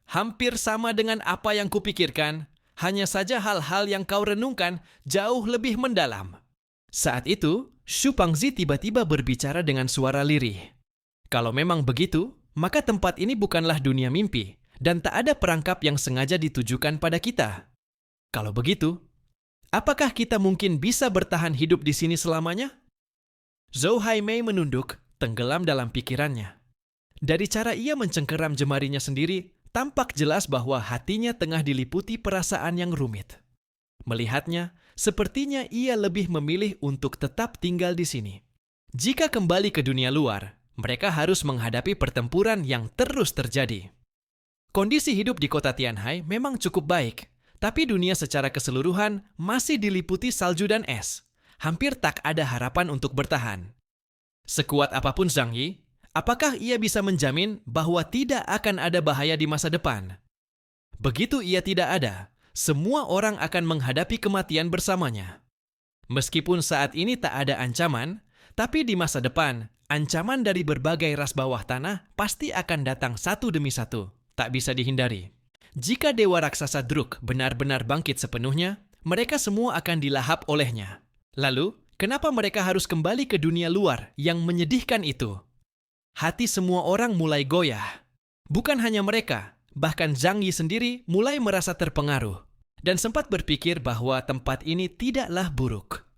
Hampir sama dengan apa yang kupikirkan, hanya saja hal-hal yang kau renungkan jauh lebih mendalam. Saat itu, Xu Pangzi tiba-tiba berbicara dengan suara lirih. Kalau memang begitu, maka tempat ini bukanlah dunia mimpi, dan tak ada perangkap yang sengaja ditujukan pada kita. Kalau begitu, apakah kita mungkin bisa bertahan hidup di sini selamanya? Zhou Haimei menunduk, tenggelam dalam pikirannya. Dari cara ia mencengkeram jemarinya sendiri, tampak jelas bahwa hatinya tengah diliputi perasaan yang rumit. Melihatnya, sepertinya ia lebih memilih untuk tetap tinggal di sini. Jika kembali ke dunia luar, mereka harus menghadapi pertempuran yang terus terjadi. Kondisi hidup di kota Tianhai memang cukup baik, tapi dunia secara keseluruhan masih diliputi salju dan es. Hampir tak ada harapan untuk bertahan. Sekuat apapun Zhang Yi, apakah ia bisa menjamin bahwa tidak akan ada bahaya di masa depan? Begitu ia tidak ada, semua orang akan menghadapi kematian bersamanya. Meskipun saat ini tak ada ancaman, tapi di masa depan, ancaman dari berbagai ras bawah tanah pasti akan datang satu demi satu, tak bisa dihindari. Jika Dewa Raksasa Druk benar-benar bangkit sepenuhnya, mereka semua akan dilahap olehnya. Lalu, kenapa mereka harus kembali ke dunia luar yang menyedihkan itu? Hati semua orang mulai goyah. Bukan hanya mereka, bahkan Zhang Yi sendiri mulai merasa terpengaruh dan sempat berpikir bahwa tempat ini tidaklah buruk.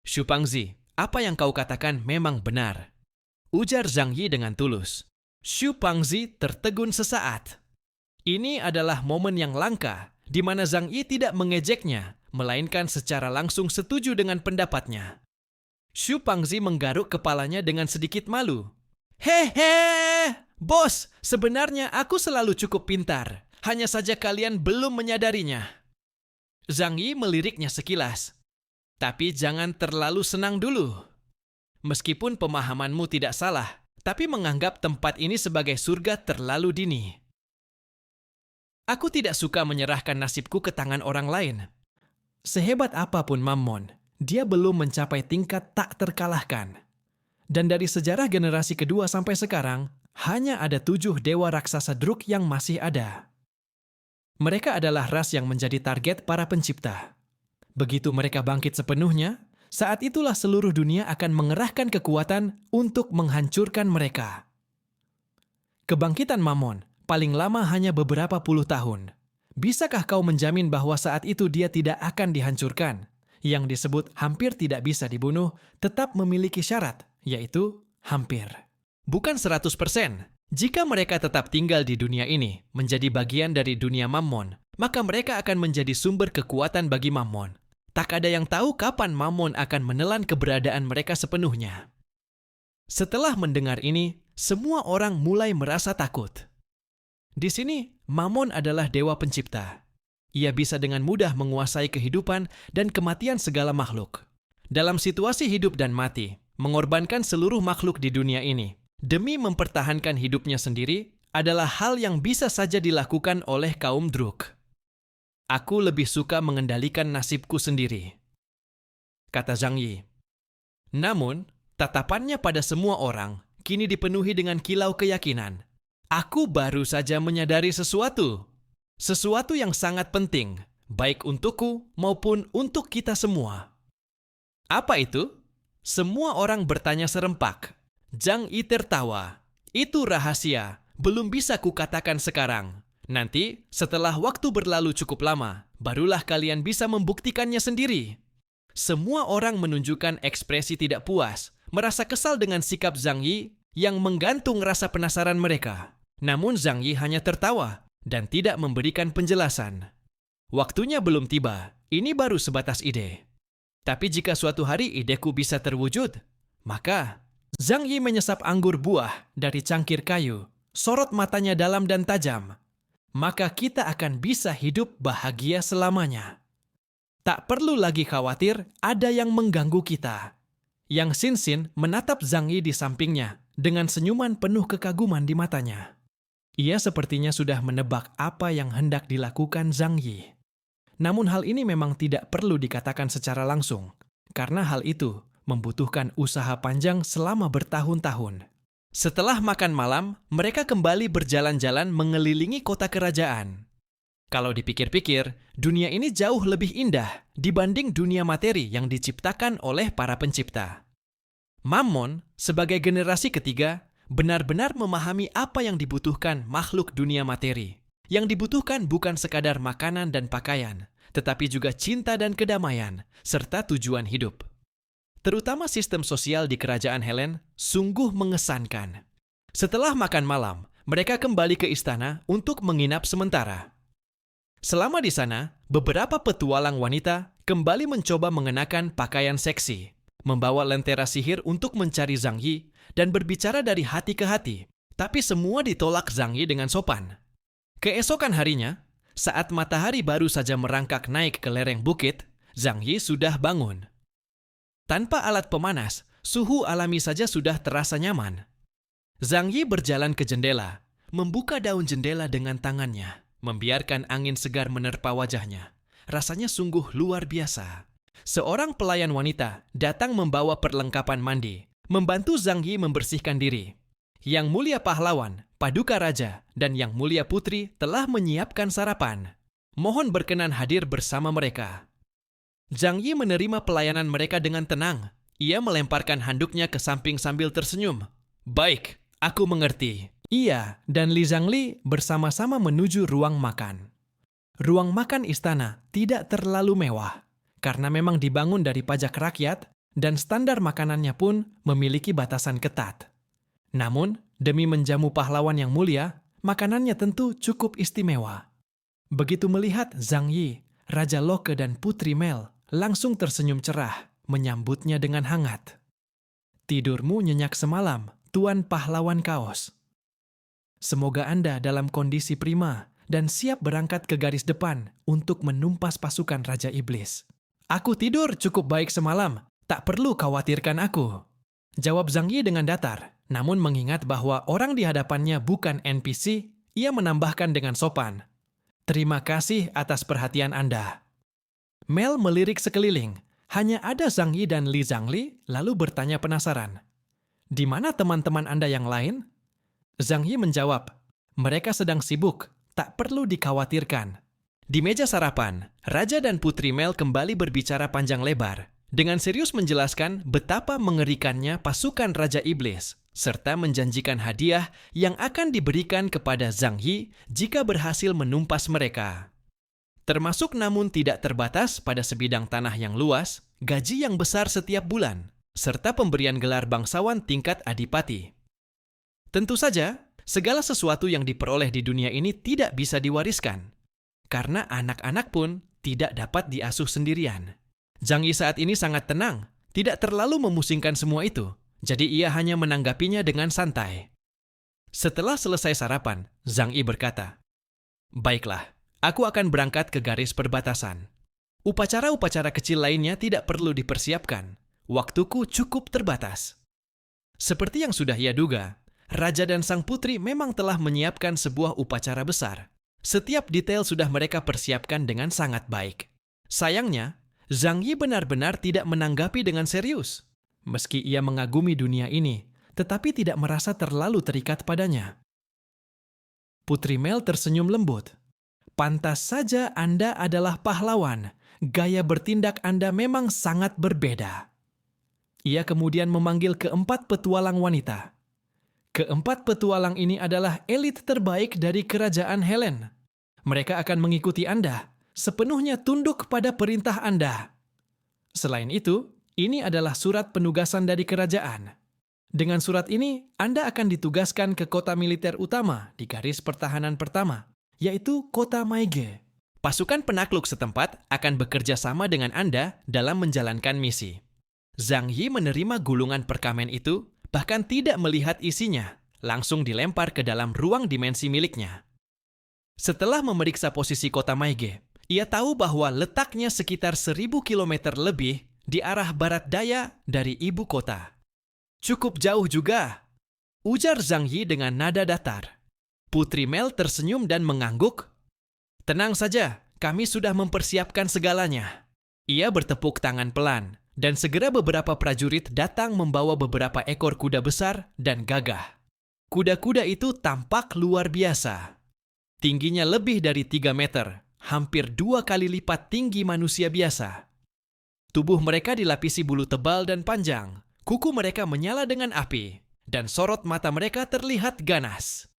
Xu Pangzi, apa yang kau katakan memang benar, ujar Zhang Yi dengan tulus. Xu Pangzi tertegun sesaat. Ini adalah momen yang langka di mana Zhang Yi tidak mengejeknya, melainkan secara langsung setuju dengan pendapatnya. Xu Pangzi menggaruk kepalanya dengan sedikit malu. Hehe, bos, sebenarnya aku selalu cukup pintar. Hanya saja kalian belum menyadarinya. Zhang Yi meliriknya sekilas. Tapi jangan terlalu senang dulu. Meskipun pemahamanmu tidak salah, tapi menganggap tempat ini sebagai surga terlalu dini. Aku tidak suka menyerahkan nasibku ke tangan orang lain. Sehebat apapun Mammon, dia belum mencapai tingkat tak terkalahkan. Dan dari sejarah generasi kedua sampai sekarang, hanya ada 7 dewa raksasa Druk yang masih ada. Mereka adalah ras yang menjadi target para pencipta. Begitu mereka bangkit sepenuhnya, saat itulah seluruh dunia akan mengerahkan kekuatan untuk menghancurkan mereka. Kebangkitan Mammon paling lama hanya beberapa puluh tahun. Bisakah kau menjamin bahwa saat itu dia tidak akan dihancurkan? Yang disebut hampir tidak bisa dibunuh tetap memiliki syarat, yaitu hampir. Bukan 100%. Jika mereka tetap tinggal di dunia ini, menjadi bagian dari dunia Mammon, maka mereka akan menjadi sumber kekuatan bagi Mammon. Tak ada yang tahu kapan Mammon akan menelan keberadaan mereka sepenuhnya. Setelah mendengar ini, semua orang mulai merasa takut. Di sini, Mammon adalah dewa pencipta. Ia bisa dengan mudah menguasai kehidupan dan kematian segala makhluk. Dalam situasi hidup dan mati, mengorbankan seluruh makhluk di dunia ini demi mempertahankan hidupnya sendiri adalah hal yang bisa saja dilakukan oleh kaum Druk. Aku lebih suka mengendalikan nasibku sendiri, kata Zhang Yi. Namun, tatapannya pada semua orang kini dipenuhi dengan kilau keyakinan. Aku baru saja menyadari sesuatu yang sangat penting, baik untukku maupun untuk kita semua. Apa itu? Semua orang bertanya serempak. Zhang Yi tertawa. Itu rahasia, belum bisa kukatakan sekarang. Nanti, setelah waktu berlalu cukup lama, barulah kalian bisa membuktikannya sendiri. Semua orang menunjukkan ekspresi tidak puas, merasa kesal dengan sikap Zhang Yi yang menggantung rasa penasaran mereka. Namun Zhang Yi hanya tertawa dan tidak memberikan penjelasan. Waktunya belum tiba, ini baru sebatas ide. Tapi jika suatu hari ideku bisa terwujud, maka Zhang Yi menyesap anggur buah dari cangkir kayu, sorot matanya dalam dan tajam. Maka kita akan bisa hidup bahagia selamanya. Tak perlu lagi khawatir ada yang mengganggu kita. Yang Xin menatap Zhang Yi di sampingnya dengan senyuman penuh kekaguman di matanya. Ia sepertinya sudah menebak apa yang hendak dilakukan Zhang Yi. Namun hal ini memang tidak perlu dikatakan secara langsung, karena hal itu membutuhkan usaha panjang selama bertahun-tahun. Setelah makan malam, mereka kembali berjalan-jalan mengelilingi kota kerajaan. Kalau dipikir-pikir, dunia ini jauh lebih indah dibanding dunia materi yang diciptakan oleh para pencipta. Mammon, sebagai generasi ketiga, benar-benar memahami apa yang dibutuhkan makhluk dunia materi. Yang dibutuhkan bukan sekadar makanan dan pakaian, tetapi juga cinta dan kedamaian, serta tujuan hidup. Terutama sistem sosial di kerajaan Helen sungguh mengesankan. Setelah makan malam, mereka kembali ke istana untuk menginap sementara. Selama di sana, beberapa petualang wanita kembali mencoba mengenakan pakaian seksi, membawa lentera sihir untuk mencari Zhang Yi, dan berbicara dari hati ke hati, tapi semua ditolak Zhang Yi dengan sopan. Keesokan harinya, saat matahari baru saja merangkak naik ke lereng bukit, Zhang Yi sudah bangun. Tanpa alat pemanas, suhu alami saja sudah terasa nyaman. Zhang Yi berjalan ke jendela, membuka daun jendela dengan tangannya, membiarkan angin segar menerpa wajahnya. Rasanya sungguh luar biasa. Seorang pelayan wanita datang membawa perlengkapan mandi, membantu Zhang Yi membersihkan diri. Yang Mulia Pahlawan, Paduka Raja, dan Yang Mulia Putri telah menyiapkan sarapan. Mohon berkenan hadir bersama mereka. Zhang Yi menerima pelayanan mereka dengan tenang. Ia melemparkan handuknya ke samping sambil tersenyum. Baik, aku mengerti. Ia dan Li Zhangli bersama-sama menuju ruang makan. Ruang makan istana tidak terlalu mewah, karena memang dibangun dari pajak rakyat dan standar makanannya pun memiliki batasan ketat. Namun, demi menjamu pahlawan yang mulia, makanannya tentu cukup istimewa. Begitu melihat Zhang Yi, Raja Loke dan Putri Mel langsung tersenyum cerah, menyambutnya dengan hangat. Tidurmu nyenyak semalam, Tuan Pahlawan Kaos. Semoga Anda dalam kondisi prima dan siap berangkat ke garis depan untuk menumpas pasukan Raja Iblis. Aku tidur cukup baik semalam, tak perlu khawatirkan aku. Jawab Zhang Yi dengan datar, namun mengingat bahwa orang di hadapannya bukan NPC, ia menambahkan dengan sopan. Terima kasih atas perhatian Anda. Mel melirik sekeliling. Hanya ada Zhang Yi dan Li Zhangli, lalu bertanya penasaran. Di mana teman-teman Anda yang lain? Zhang Yi menjawab, mereka sedang sibuk, tak perlu dikhawatirkan. Di meja sarapan, Raja dan Putri Mel kembali berbicara panjang lebar, dengan serius menjelaskan betapa mengerikannya pasukan Raja Iblis, serta menjanjikan hadiah yang akan diberikan kepada Zhang Yi jika berhasil menumpas mereka. Termasuk namun tidak terbatas pada sebidang tanah yang luas, gaji yang besar setiap bulan, serta pemberian gelar bangsawan tingkat adipati. Tentu saja, segala sesuatu yang diperoleh di dunia ini tidak bisa diwariskan, karena anak-anak pun tidak dapat diasuh sendirian. Zhang Yi saat ini sangat tenang, tidak terlalu memusingkan semua itu, jadi ia hanya menanggapinya dengan santai. Setelah selesai sarapan, Zhang Yi berkata, "Baiklah, aku akan berangkat ke garis perbatasan. Upacara-upacara kecil lainnya tidak perlu dipersiapkan. Waktuku cukup terbatas." Seperti yang sudah ia duga, Raja dan sang putri memang telah menyiapkan sebuah upacara besar. Setiap detail sudah mereka persiapkan dengan sangat baik. Sayangnya, Zhang Yi benar-benar tidak menanggapi dengan serius. Meski ia mengagumi dunia ini, tetapi tidak merasa terlalu terikat padanya. Putri Mel tersenyum lembut. Pantas saja Anda adalah pahlawan. Gaya bertindak Anda memang sangat berbeda. Ia kemudian memanggil keempat petualang wanita. Keempat petualang ini adalah elit terbaik dari kerajaan Helen. Mereka akan mengikuti Anda, sepenuhnya tunduk pada perintah Anda. Selain itu, ini adalah surat penugasan dari kerajaan. Dengan surat ini, Anda akan ditugaskan ke kota militer utama di garis pertahanan pertama, yaitu kota Maige. Pasukan penakluk setempat akan bekerja sama dengan Anda dalam menjalankan misi. Zhang Yi menerima gulungan perkamen itu, bahkan tidak melihat isinya, langsung dilempar ke dalam ruang dimensi miliknya. Setelah memeriksa posisi kota Maige, ia tahu bahwa letaknya sekitar 1000 km lebih di arah barat daya dari ibu kota. Cukup jauh juga, ujar Zhang Yi dengan nada datar. Putri Mel tersenyum dan mengangguk. Tenang saja, kami sudah mempersiapkan segalanya. Ia bertepuk tangan pelan, dan segera beberapa prajurit datang membawa beberapa ekor kuda besar dan gagah. Kuda-kuda itu tampak luar biasa. Tingginya lebih dari 3 meter, hampir 2 kali lipat tinggi manusia biasa. Tubuh mereka dilapisi bulu tebal dan panjang, kuku mereka menyala dengan api, dan sorot mata mereka terlihat ganas.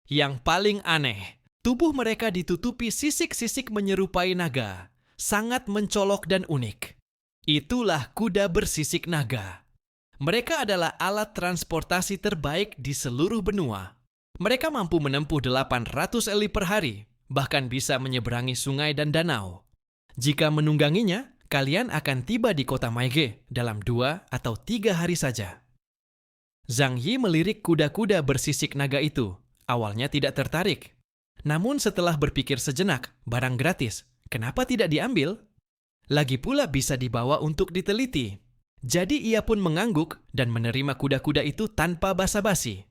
Yang paling aneh, tubuh mereka ditutupi sisik-sisik menyerupai naga, sangat mencolok dan unik. Itulah kuda bersisik naga. Mereka adalah alat transportasi terbaik di seluruh benua. Mereka mampu menempuh 800 eli per hari, bahkan bisa menyeberangi sungai dan danau. Jika menungganginya, kalian akan tiba di kota Maige dalam 2 atau 3 hari saja. Zhang Yi melirik kuda-kuda bersisik naga itu. Awalnya tidak tertarik. Namun setelah berpikir sejenak, barang gratis, kenapa tidak diambil? Lagi pula bisa dibawa untuk diteliti. Jadi ia pun mengangguk dan menerima kuda-kuda itu tanpa basa-basi.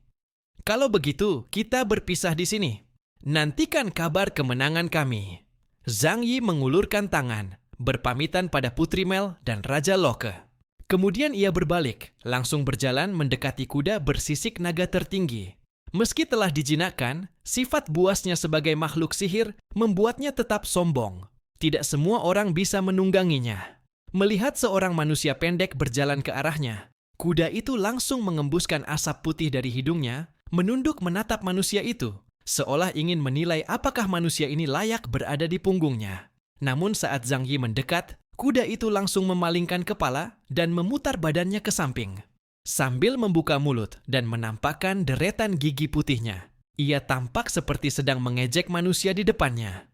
Kalau begitu, kita berpisah di sini. Nantikan kabar kemenangan kami. Zhang Yi mengulurkan tangan, berpamitan pada Putri Mel dan Raja Locke. Kemudian ia berbalik, langsung berjalan mendekati kuda bersisik naga tertinggi. Meski telah dijinakkan, sifat buasnya sebagai makhluk sihir membuatnya tetap sombong. Tidak semua orang bisa menungganginya. Melihat seorang manusia pendek berjalan ke arahnya, kuda itu langsung mengembuskan asap putih dari hidungnya, menunduk menatap manusia itu, seolah ingin menilai apakah manusia ini layak berada di punggungnya. Namun saat Zhang Yi mendekat, kuda itu langsung memalingkan kepala dan memutar badannya ke samping. Sambil membuka mulut dan menampakkan deretan gigi putihnya, ia tampak seperti sedang mengejek manusia di depannya.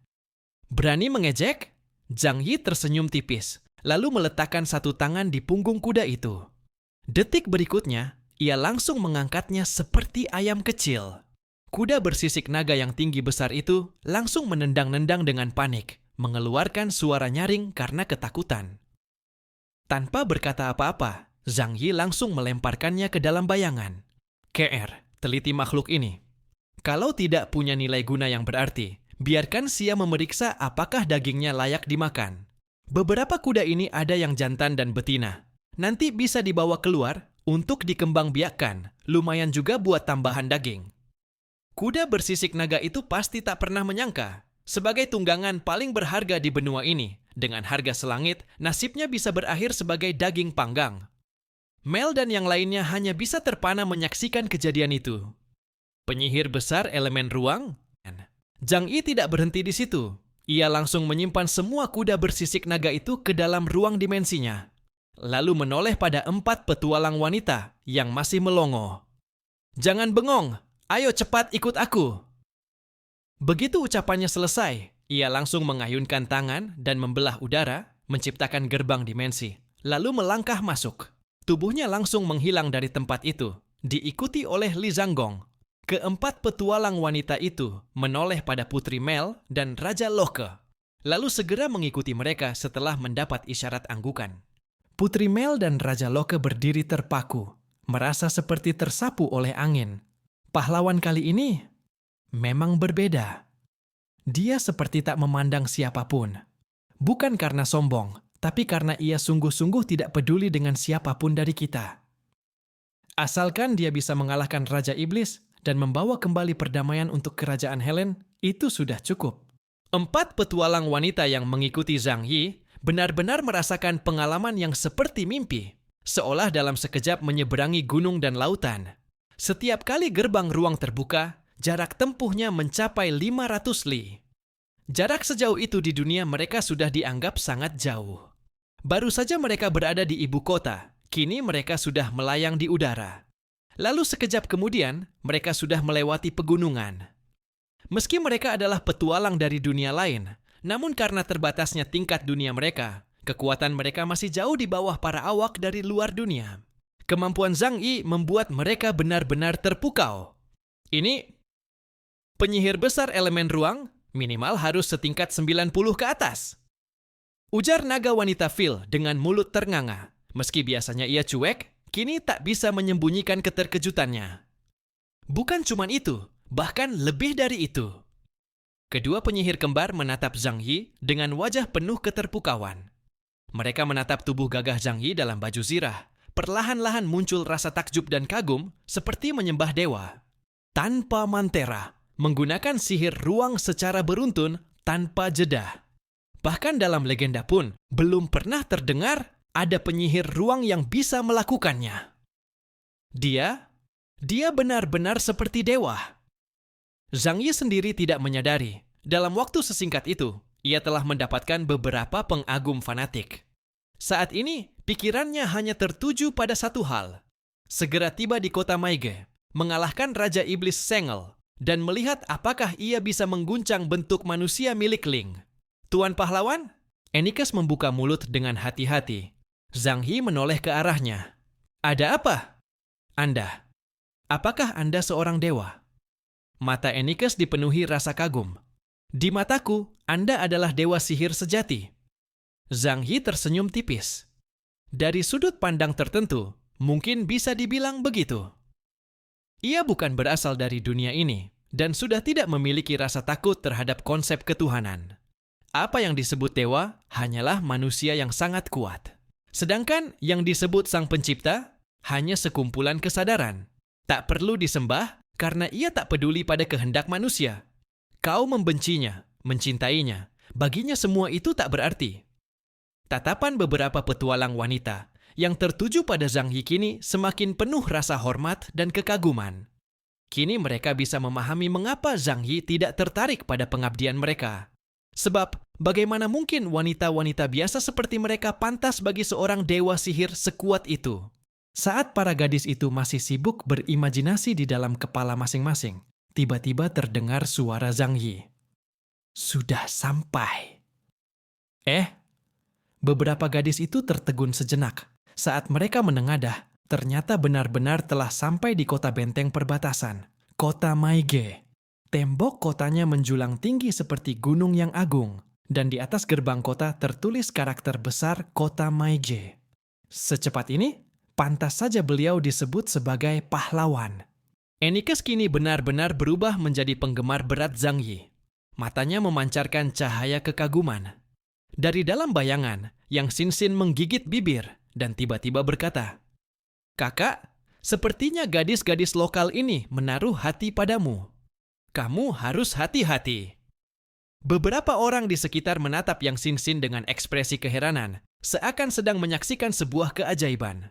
Berani mengejek? Zhang Yi tersenyum tipis, lalu meletakkan satu tangan di punggung kuda itu. Detik berikutnya, ia langsung mengangkatnya seperti ayam kecil. Kuda bersisik naga yang tinggi besar itu langsung menendang-nendang dengan panik, mengeluarkan suara nyaring karena ketakutan. Tanpa berkata apa-apa, Zhang Yi langsung melemparkannya ke dalam bayangan. KR, teliti makhluk ini. Kalau tidak punya nilai guna yang berarti, Biarkan Xia memeriksa apakah dagingnya layak dimakan. Beberapa kuda ini ada yang jantan dan betina. Nanti bisa dibawa keluar untuk dikembangbiakkan, lumayan juga buat tambahan daging. Kuda bersisik naga itu pasti tak pernah menyangka, sebagai tunggangan paling berharga di benua ini, dengan harga selangit, nasibnya bisa berakhir sebagai daging panggang. Mel dan yang lainnya hanya bisa terpana menyaksikan kejadian itu. Penyihir besar elemen ruang, Zhang Yi tidak berhenti di situ. Ia langsung menyimpan semua kuda bersisik naga itu ke dalam ruang dimensinya. Lalu menoleh pada 4 petualang wanita yang masih melongo. "Jangan bengong, ayo cepat ikut aku." Begitu ucapannya selesai, ia langsung mengayunkan tangan dan membelah udara, menciptakan gerbang dimensi, lalu melangkah masuk. Tubuhnya langsung menghilang dari tempat itu, diikuti oleh Li Zhanggong. Keempat petualang wanita itu menoleh pada Putri Mel dan Raja Locke, lalu segera mengikuti mereka setelah mendapat isyarat anggukan. Putri Mel dan Raja Locke berdiri terpaku, merasa seperti tersapu oleh angin. Pahlawan kali ini memang berbeda. Dia seperti tak memandang siapapun. Bukan karena sombong, tapi karena ia sungguh-sungguh tidak peduli dengan siapapun dari kita. Asalkan dia bisa mengalahkan Raja Iblis dan membawa kembali perdamaian untuk kerajaan Helen, itu sudah cukup. 4 petualang wanita yang mengikuti Zhang Yi benar-benar merasakan pengalaman yang seperti mimpi, seolah dalam sekejap menyeberangi gunung dan lautan. Setiap kali gerbang ruang terbuka, jarak tempuhnya mencapai 500 li. Jarak sejauh itu di dunia mereka sudah dianggap sangat jauh. Baru saja mereka berada di ibu kota, kini mereka sudah melayang di udara. Lalu sekejap kemudian, mereka sudah melewati pegunungan. Meski mereka adalah petualang dari dunia lain, namun karena terbatasnya tingkat dunia mereka, kekuatan mereka masih jauh di bawah para awak dari luar dunia. Kemampuan Zhang Yi membuat mereka benar-benar terpukau. Ini penyihir besar elemen ruang, minimal harus setingkat 90 ke atas. Ujar naga wanita Phil dengan mulut ternganga. Meski biasanya ia cuek, kini tak bisa menyembunyikan keterkejutannya. Bukan cuma itu, bahkan lebih dari itu. Kedua penyihir kembar menatap Zhang Yi dengan wajah penuh keterpukauan. Mereka menatap tubuh gagah Zhang Yi dalam baju zirah. Perlahan-lahan muncul rasa takjub dan kagum seperti menyembah dewa. Tanpa mantera, menggunakan sihir ruang secara beruntun tanpa jeda. Bahkan dalam legenda pun belum pernah terdengar ada penyihir ruang yang bisa melakukannya. Dia benar-benar seperti dewa. Zhang Yi sendiri tidak menyadari, dalam waktu sesingkat itu, ia telah mendapatkan beberapa pengagum fanatik. Saat ini, pikirannya hanya tertuju pada satu hal. Segera tiba di kota Maige, mengalahkan Raja Iblis Sengel, dan melihat apakah ia bisa mengguncang bentuk manusia milik Ling. Tuan pahlawan? Enikas membuka mulut dengan hati-hati. Zhang Yi menoleh ke arahnya. "Ada apa? Anda? Apakah Anda seorang dewa?" Mata Enikas dipenuhi rasa kagum. "Di mataku, Anda adalah dewa sihir sejati." Zhang Yi tersenyum tipis. Dari sudut pandang tertentu, mungkin bisa dibilang begitu. Ia bukan berasal dari dunia ini, dan sudah tidak memiliki rasa takut terhadap konsep ketuhanan. Apa yang disebut dewa hanyalah manusia yang sangat kuat. Sedangkan yang disebut Sang Pencipta hanya sekumpulan kesadaran. Tak perlu disembah karena ia tak peduli pada kehendak manusia. Kau membencinya, mencintainya, baginya semua itu tak berarti. Tatapan beberapa petualang wanita yang tertuju pada Zhang Yi kini semakin penuh rasa hormat dan kekaguman. Kini mereka bisa memahami mengapa Zhang Yi tidak tertarik pada pengabdian mereka. Sebab, bagaimana mungkin wanita-wanita biasa seperti mereka pantas bagi seorang dewa sihir sekuat itu? Saat para gadis itu masih sibuk berimajinasi di dalam kepala masing-masing, tiba-tiba terdengar suara Zhang Yi. "Sudah sampai." Beberapa gadis itu tertegun sejenak. Saat mereka menengadah, ternyata benar-benar telah sampai di kota benteng perbatasan, kota Maige. Tembok kotanya menjulang tinggi seperti gunung yang agung, dan di atas gerbang kota tertulis karakter besar kota Maige. Secepat ini, pantas saja beliau disebut sebagai pahlawan. Enikas kini benar-benar berubah menjadi penggemar berat Zhang Yi. Matanya memancarkan cahaya kekaguman. Dari dalam bayangan, Yang Sinsin menggigit bibir dan tiba-tiba berkata, "Kakak, sepertinya gadis-gadis lokal ini menaruh hati padamu. Kamu harus hati-hati." Beberapa orang di sekitar menatap Yang Sinsin dengan ekspresi keheranan, seakan sedang menyaksikan sebuah keajaiban.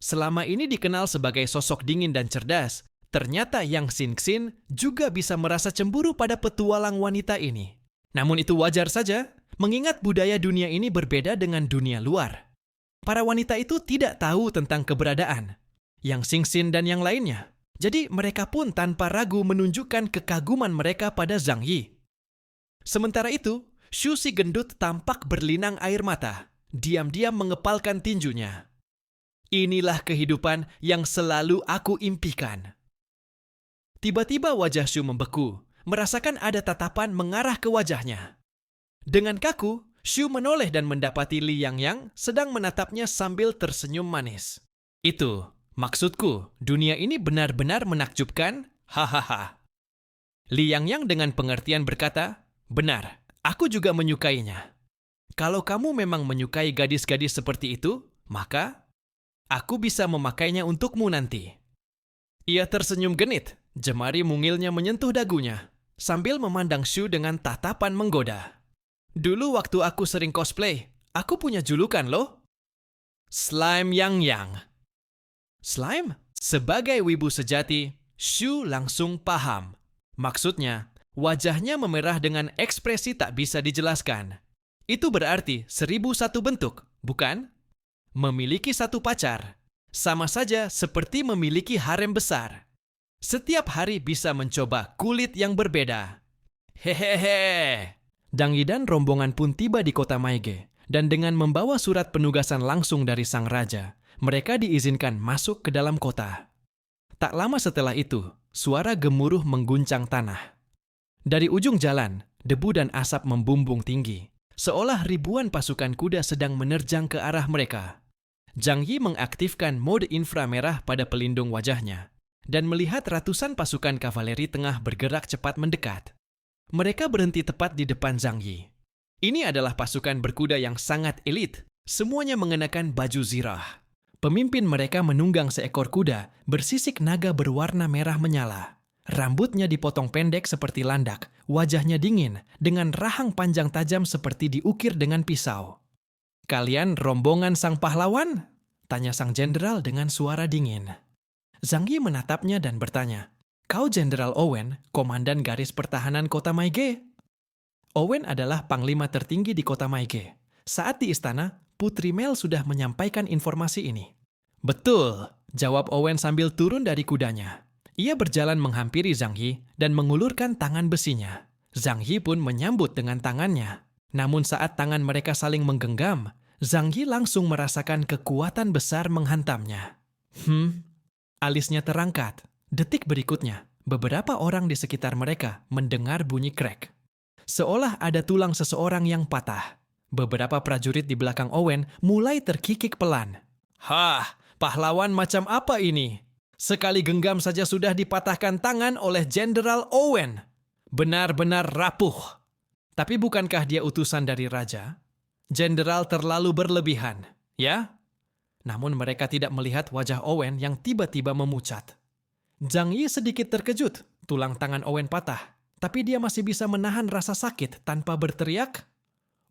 Selama ini dikenal sebagai sosok dingin dan cerdas, ternyata Yang Sinsin juga bisa merasa cemburu pada petualang wanita ini. Namun itu wajar saja, mengingat budaya dunia ini berbeda dengan dunia luar. Para wanita itu tidak tahu tentang keberadaan Yang Sinsin dan yang lainnya. Jadi mereka pun tanpa ragu menunjukkan kekaguman mereka pada Zhang Yi. Sementara itu, Shu si gendut tampak berlinang air mata, diam-diam mengepalkan tinjunya. Inilah kehidupan yang selalu aku impikan. Tiba-tiba wajah Shu membeku, merasakan ada tatapan mengarah ke wajahnya. Dengan kaku, Shu menoleh dan mendapati Li Yangyang sedang menatapnya sambil tersenyum manis. "Itu, maksudku, dunia ini benar-benar menakjubkan, hahaha." Li Yangyang dengan pengertian berkata, "Benar, aku juga menyukainya. Kalau kamu memang menyukai gadis-gadis seperti itu, maka aku bisa memakainya untukmu nanti." Ia tersenyum genit, jemari mungilnya menyentuh dagunya, sambil memandang Shu dengan tatapan menggoda. "Dulu waktu aku sering cosplay, aku punya julukan loh. Slime Yangyang." Slime? Sebagai wibu sejati, Shu langsung paham. Maksudnya, wajahnya memerah dengan ekspresi tak bisa dijelaskan. Itu berarti 1001 bentuk, bukan? Memiliki satu pacar. Sama saja seperti memiliki harem besar. Setiap hari bisa mencoba kulit yang berbeda. Hehehe. Dang Yi dan rombongan pun tiba di kota Maige, dan dengan membawa surat penugasan langsung dari sang raja, mereka diizinkan masuk ke dalam kota. Tak lama setelah itu, suara gemuruh mengguncang tanah. Dari ujung jalan, debu dan asap membumbung tinggi, seolah ribuan pasukan kuda sedang menerjang ke arah mereka. Zhang Yi mengaktifkan mode inframerah pada pelindung wajahnya, dan melihat ratusan pasukan kavaleri tengah bergerak cepat mendekat. Mereka berhenti tepat di depan Zhang Yi. Ini adalah pasukan berkuda yang sangat elit, semuanya mengenakan baju zirah. Pemimpin mereka menunggang seekor kuda bersisik naga berwarna merah menyala. Rambutnya dipotong pendek seperti landak, wajahnya dingin dengan rahang panjang tajam seperti diukir dengan pisau. "Kalian rombongan sang pahlawan?" tanya sang jenderal dengan suara dingin. Zhang Yi menatapnya dan bertanya, "Kau Jenderal Owen, komandan garis pertahanan kota Maige?" Owen adalah panglima tertinggi di kota Maige. Saat di istana, Putri Mel sudah menyampaikan informasi ini. "Betul," jawab Owen sambil turun dari kudanya. Ia berjalan menghampiri Zhang Yi dan mengulurkan tangan besinya. Zhang Yi pun menyambut dengan tangannya. Namun saat tangan mereka saling menggenggam, Zhang Yi langsung merasakan kekuatan besar menghantamnya. Alisnya terangkat. Detik berikutnya, beberapa orang di sekitar mereka mendengar bunyi krek. Seolah ada tulang seseorang yang patah. Beberapa prajurit di belakang Owen mulai terkikik pelan. "Hah, pahlawan macam apa ini? Sekali genggam saja sudah dipatahkan tangan oleh Jenderal Owen. Benar-benar rapuh. Tapi bukankah dia utusan dari raja? Jenderal terlalu berlebihan, ya?" Namun mereka tidak melihat wajah Owen yang tiba-tiba memucat. Zhang Yi sedikit terkejut, tulang tangan Owen patah, tapi dia masih bisa menahan rasa sakit tanpa berteriak.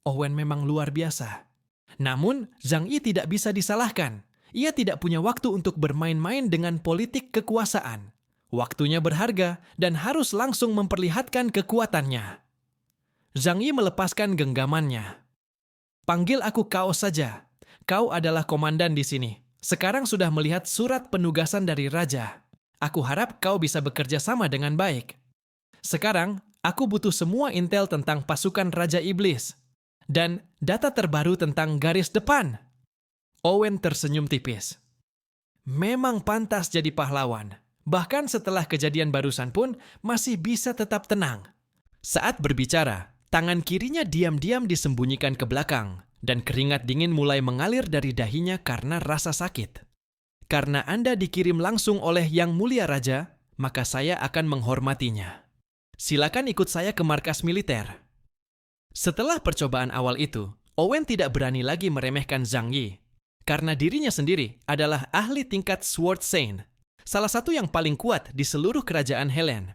Owen memang luar biasa. Namun, Zhang Yi tidak bisa disalahkan. Ia tidak punya waktu untuk bermain-main dengan politik kekuasaan. Waktunya berharga dan harus langsung memperlihatkan kekuatannya. Zhang Yi melepaskan genggamannya. "Panggil aku Kao saja. Kau adalah komandan di sini. Sekarang sudah melihat surat penugasan dari raja. Aku harap kau bisa bekerja sama dengan baik. Sekarang, aku butuh semua intel tentang pasukan Raja Iblis. Dan data terbaru tentang garis depan." Owen tersenyum tipis. Memang pantas jadi pahlawan. Bahkan setelah kejadian barusan pun masih bisa tetap tenang. Saat berbicara, tangan kirinya diam-diam disembunyikan ke belakang, dan keringat dingin mulai mengalir dari dahinya karena rasa sakit. "Karena Anda dikirim langsung oleh Yang Mulia Raja, maka saya akan menghormatinya." Silakan ikut saya ke markas militer. Setelah percobaan awal itu, Owen tidak berani lagi meremehkan Zhang Yi. Karena dirinya sendiri adalah ahli tingkat Sword Saint, salah satu yang paling kuat di seluruh kerajaan Helen.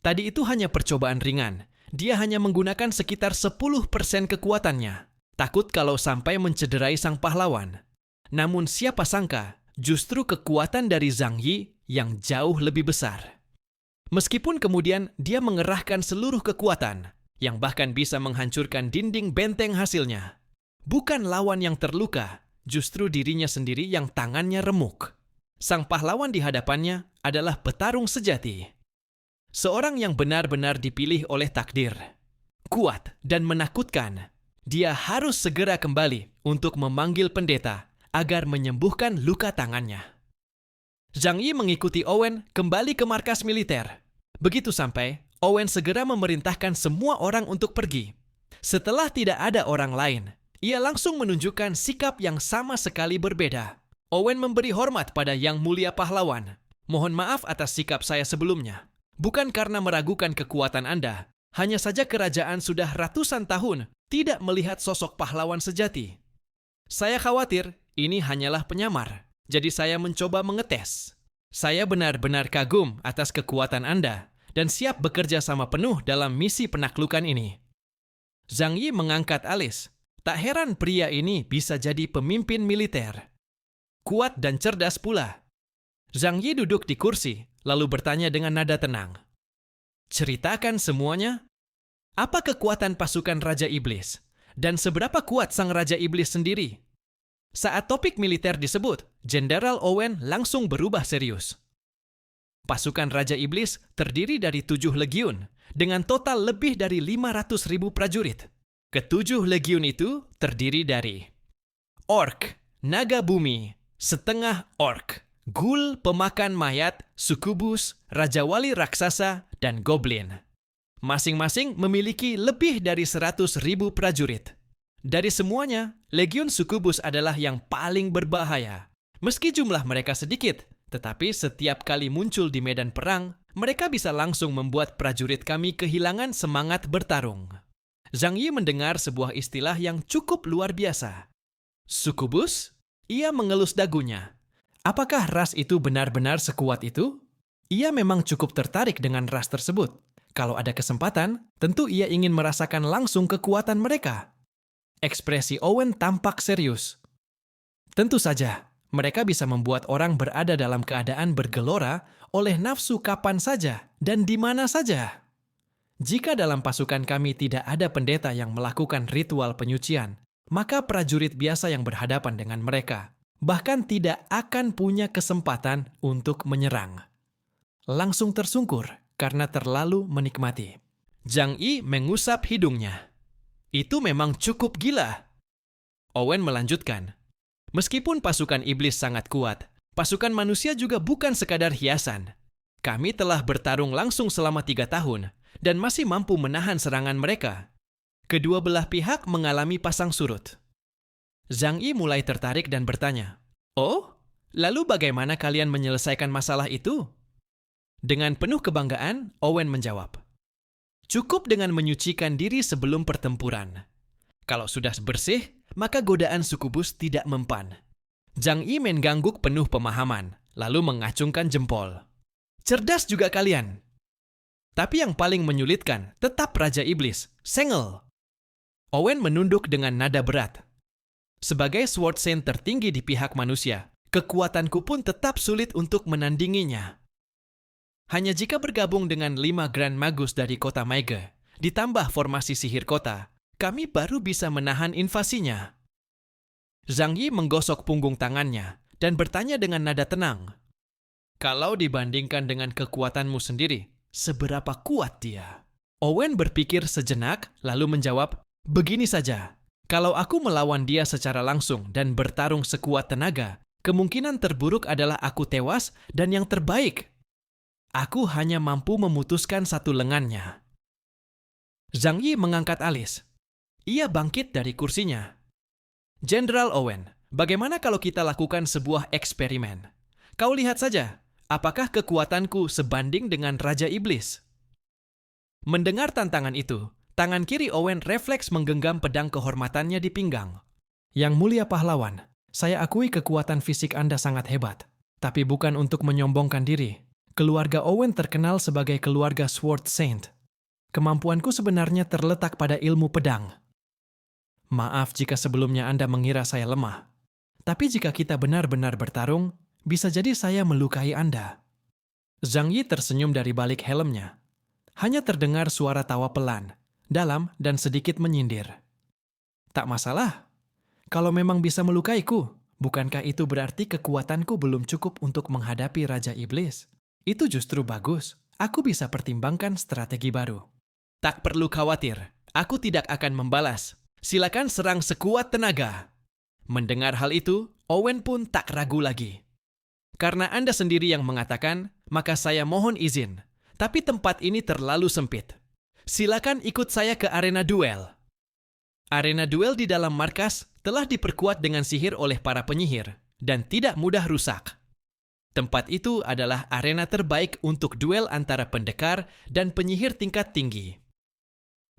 Tadi itu hanya percobaan ringan. Dia hanya menggunakan sekitar 10% kekuatannya. Takut kalau sampai mencederai sang pahlawan. Namun siapa sangka, justru kekuatan dari Zhang Yi yang jauh lebih besar. Meskipun kemudian dia mengerahkan seluruh kekuatan, yang bahkan bisa menghancurkan dinding benteng hasilnya. Bukan lawan yang terluka, justru dirinya sendiri yang tangannya remuk. Sang pahlawan di hadapannya adalah petarung sejati. Seorang yang benar-benar dipilih oleh takdir. Kuat dan menakutkan. Dia harus segera kembali untuk memanggil pendeta agar menyembuhkan luka tangannya. Zhang Yi mengikuti Owen kembali ke markas militer. Begitu sampai, Owen segera memerintahkan semua orang untuk pergi. Setelah tidak ada orang lain, ia langsung menunjukkan sikap yang sama sekali berbeda. Owen memberi hormat pada Yang Mulia Pahlawan. Mohon maaf atas sikap saya sebelumnya. Bukan karena meragukan kekuatan Anda, hanya saja kerajaan sudah ratusan tahun tidak melihat sosok pahlawan sejati. Saya khawatir ini hanyalah penyamar. Jadi saya mencoba mengetes. Saya benar-benar kagum atas kekuatan Anda dan siap bekerja sama penuh dalam misi penaklukan ini. Zhang Yi mengangkat alis. Tak heran pria ini bisa jadi pemimpin militer. Kuat dan cerdas pula. Zhang Yi duduk di kursi, lalu bertanya dengan nada tenang. Ceritakan semuanya. Apa kekuatan pasukan Raja Iblis? Dan seberapa kuat sang Raja Iblis sendiri? Saat topik militer disebut, Jenderal Owen langsung berubah serius. Pasukan Raja Iblis terdiri dari 7 legiun, dengan total lebih dari 500.000 prajurit. Ketujuh legiun itu terdiri dari orc, naga bumi, setengah orc, ghoul pemakan mayat, sukubus, raja wali raksasa, dan goblin. Masing-masing memiliki lebih dari 100.000 prajurit. Dari semuanya, Legiun Sukubus adalah yang paling berbahaya. Meski jumlah mereka sedikit, tetapi setiap kali muncul di medan perang, mereka bisa langsung membuat prajurit kami kehilangan semangat bertarung. Zhang Yi mendengar sebuah istilah yang cukup luar biasa. Sukubus? Ia mengelus dagunya. Apakah ras itu benar-benar sekuat itu? Ia memang cukup tertarik dengan ras tersebut. Kalau ada kesempatan, tentu ia ingin merasakan langsung kekuatan mereka. Ekspresi Owen tampak serius. Tentu saja, mereka bisa membuat orang berada dalam keadaan bergelora oleh nafsu kapan saja dan di mana saja. Jika dalam pasukan kami tidak ada pendeta yang melakukan ritual penyucian, maka prajurit biasa yang berhadapan dengan mereka bahkan tidak akan punya kesempatan untuk menyerang. Langsung tersungkur karena terlalu menikmati. Zhang Yi mengusap hidungnya. Itu memang cukup gila. Owen melanjutkan. Meskipun pasukan iblis sangat kuat, pasukan manusia juga bukan sekadar hiasan. Kami telah bertarung langsung selama 3 tahun dan masih mampu menahan serangan mereka. Kedua belah pihak mengalami pasang surut. Zhang Yi mulai tertarik dan bertanya, "Oh, lalu bagaimana kalian menyelesaikan masalah itu?" Dengan penuh kebanggaan, Owen menjawab, "Cukup dengan menyucikan diri sebelum pertempuran. Kalau sudah bersih, maka godaan sukubus tidak mempan." Zhang Yi mengangguk penuh pemahaman, lalu mengacungkan jempol. "Cerdas juga kalian." Tapi yang paling menyulitkan tetap Raja Iblis, Sengel. Owen menunduk dengan nada berat. Sebagai Sword Saint tertinggi di pihak manusia, kekuatanku pun tetap sulit untuk menandinginya. Hanya jika bergabung dengan 5 Grand Magus dari kota Maige, ditambah formasi sihir kota, kami baru bisa menahan invasinya. Zhang Yi menggosok punggung tangannya dan bertanya dengan nada tenang. Kalau dibandingkan dengan kekuatanmu sendiri, seberapa kuat dia? Owen berpikir sejenak lalu menjawab, "Begini saja, kalau aku melawan dia secara langsung dan bertarung sekuat tenaga, kemungkinan terburuk adalah aku tewas dan yang terbaik, aku hanya mampu memutuskan satu lengannya." Zhang Yi mengangkat alis. Ia bangkit dari kursinya. "Jenderal Owen, bagaimana kalau kita lakukan sebuah eksperimen? Kau lihat saja, apakah kekuatanku sebanding dengan Raja Iblis?" Mendengar tantangan itu, tangan kiri Owen refleks menggenggam pedang kehormatannya di pinggang. Yang mulia pahlawan, saya akui kekuatan fisik Anda sangat hebat. Tapi bukan untuk menyombongkan diri. Keluarga Owen terkenal sebagai keluarga Sword Saint. Kemampuanku sebenarnya terletak pada ilmu pedang. Maaf jika sebelumnya Anda mengira saya lemah. Tapi jika kita benar-benar bertarung, bisa jadi saya melukai Anda. Zhang Yi tersenyum dari balik helmnya. Hanya terdengar suara tawa pelan, dalam dan sedikit menyindir. Tak masalah. Kalau memang bisa melukaiku, bukankah itu berarti kekuatanku belum cukup untuk menghadapi Raja Iblis? Itu justru bagus. Aku bisa pertimbangkan strategi baru. Tak perlu khawatir, aku tidak akan membalas. Silakan serang sekuat tenaga. Mendengar hal itu, Owen pun tak ragu lagi. Karena Anda sendiri yang mengatakan, maka saya mohon izin. Tapi tempat ini terlalu sempit. Silakan ikut saya ke arena duel. Arena duel di dalam markas telah diperkuat dengan sihir oleh para penyihir dan tidak mudah rusak. Tempat itu adalah arena terbaik untuk duel antara pendekar dan penyihir tingkat tinggi.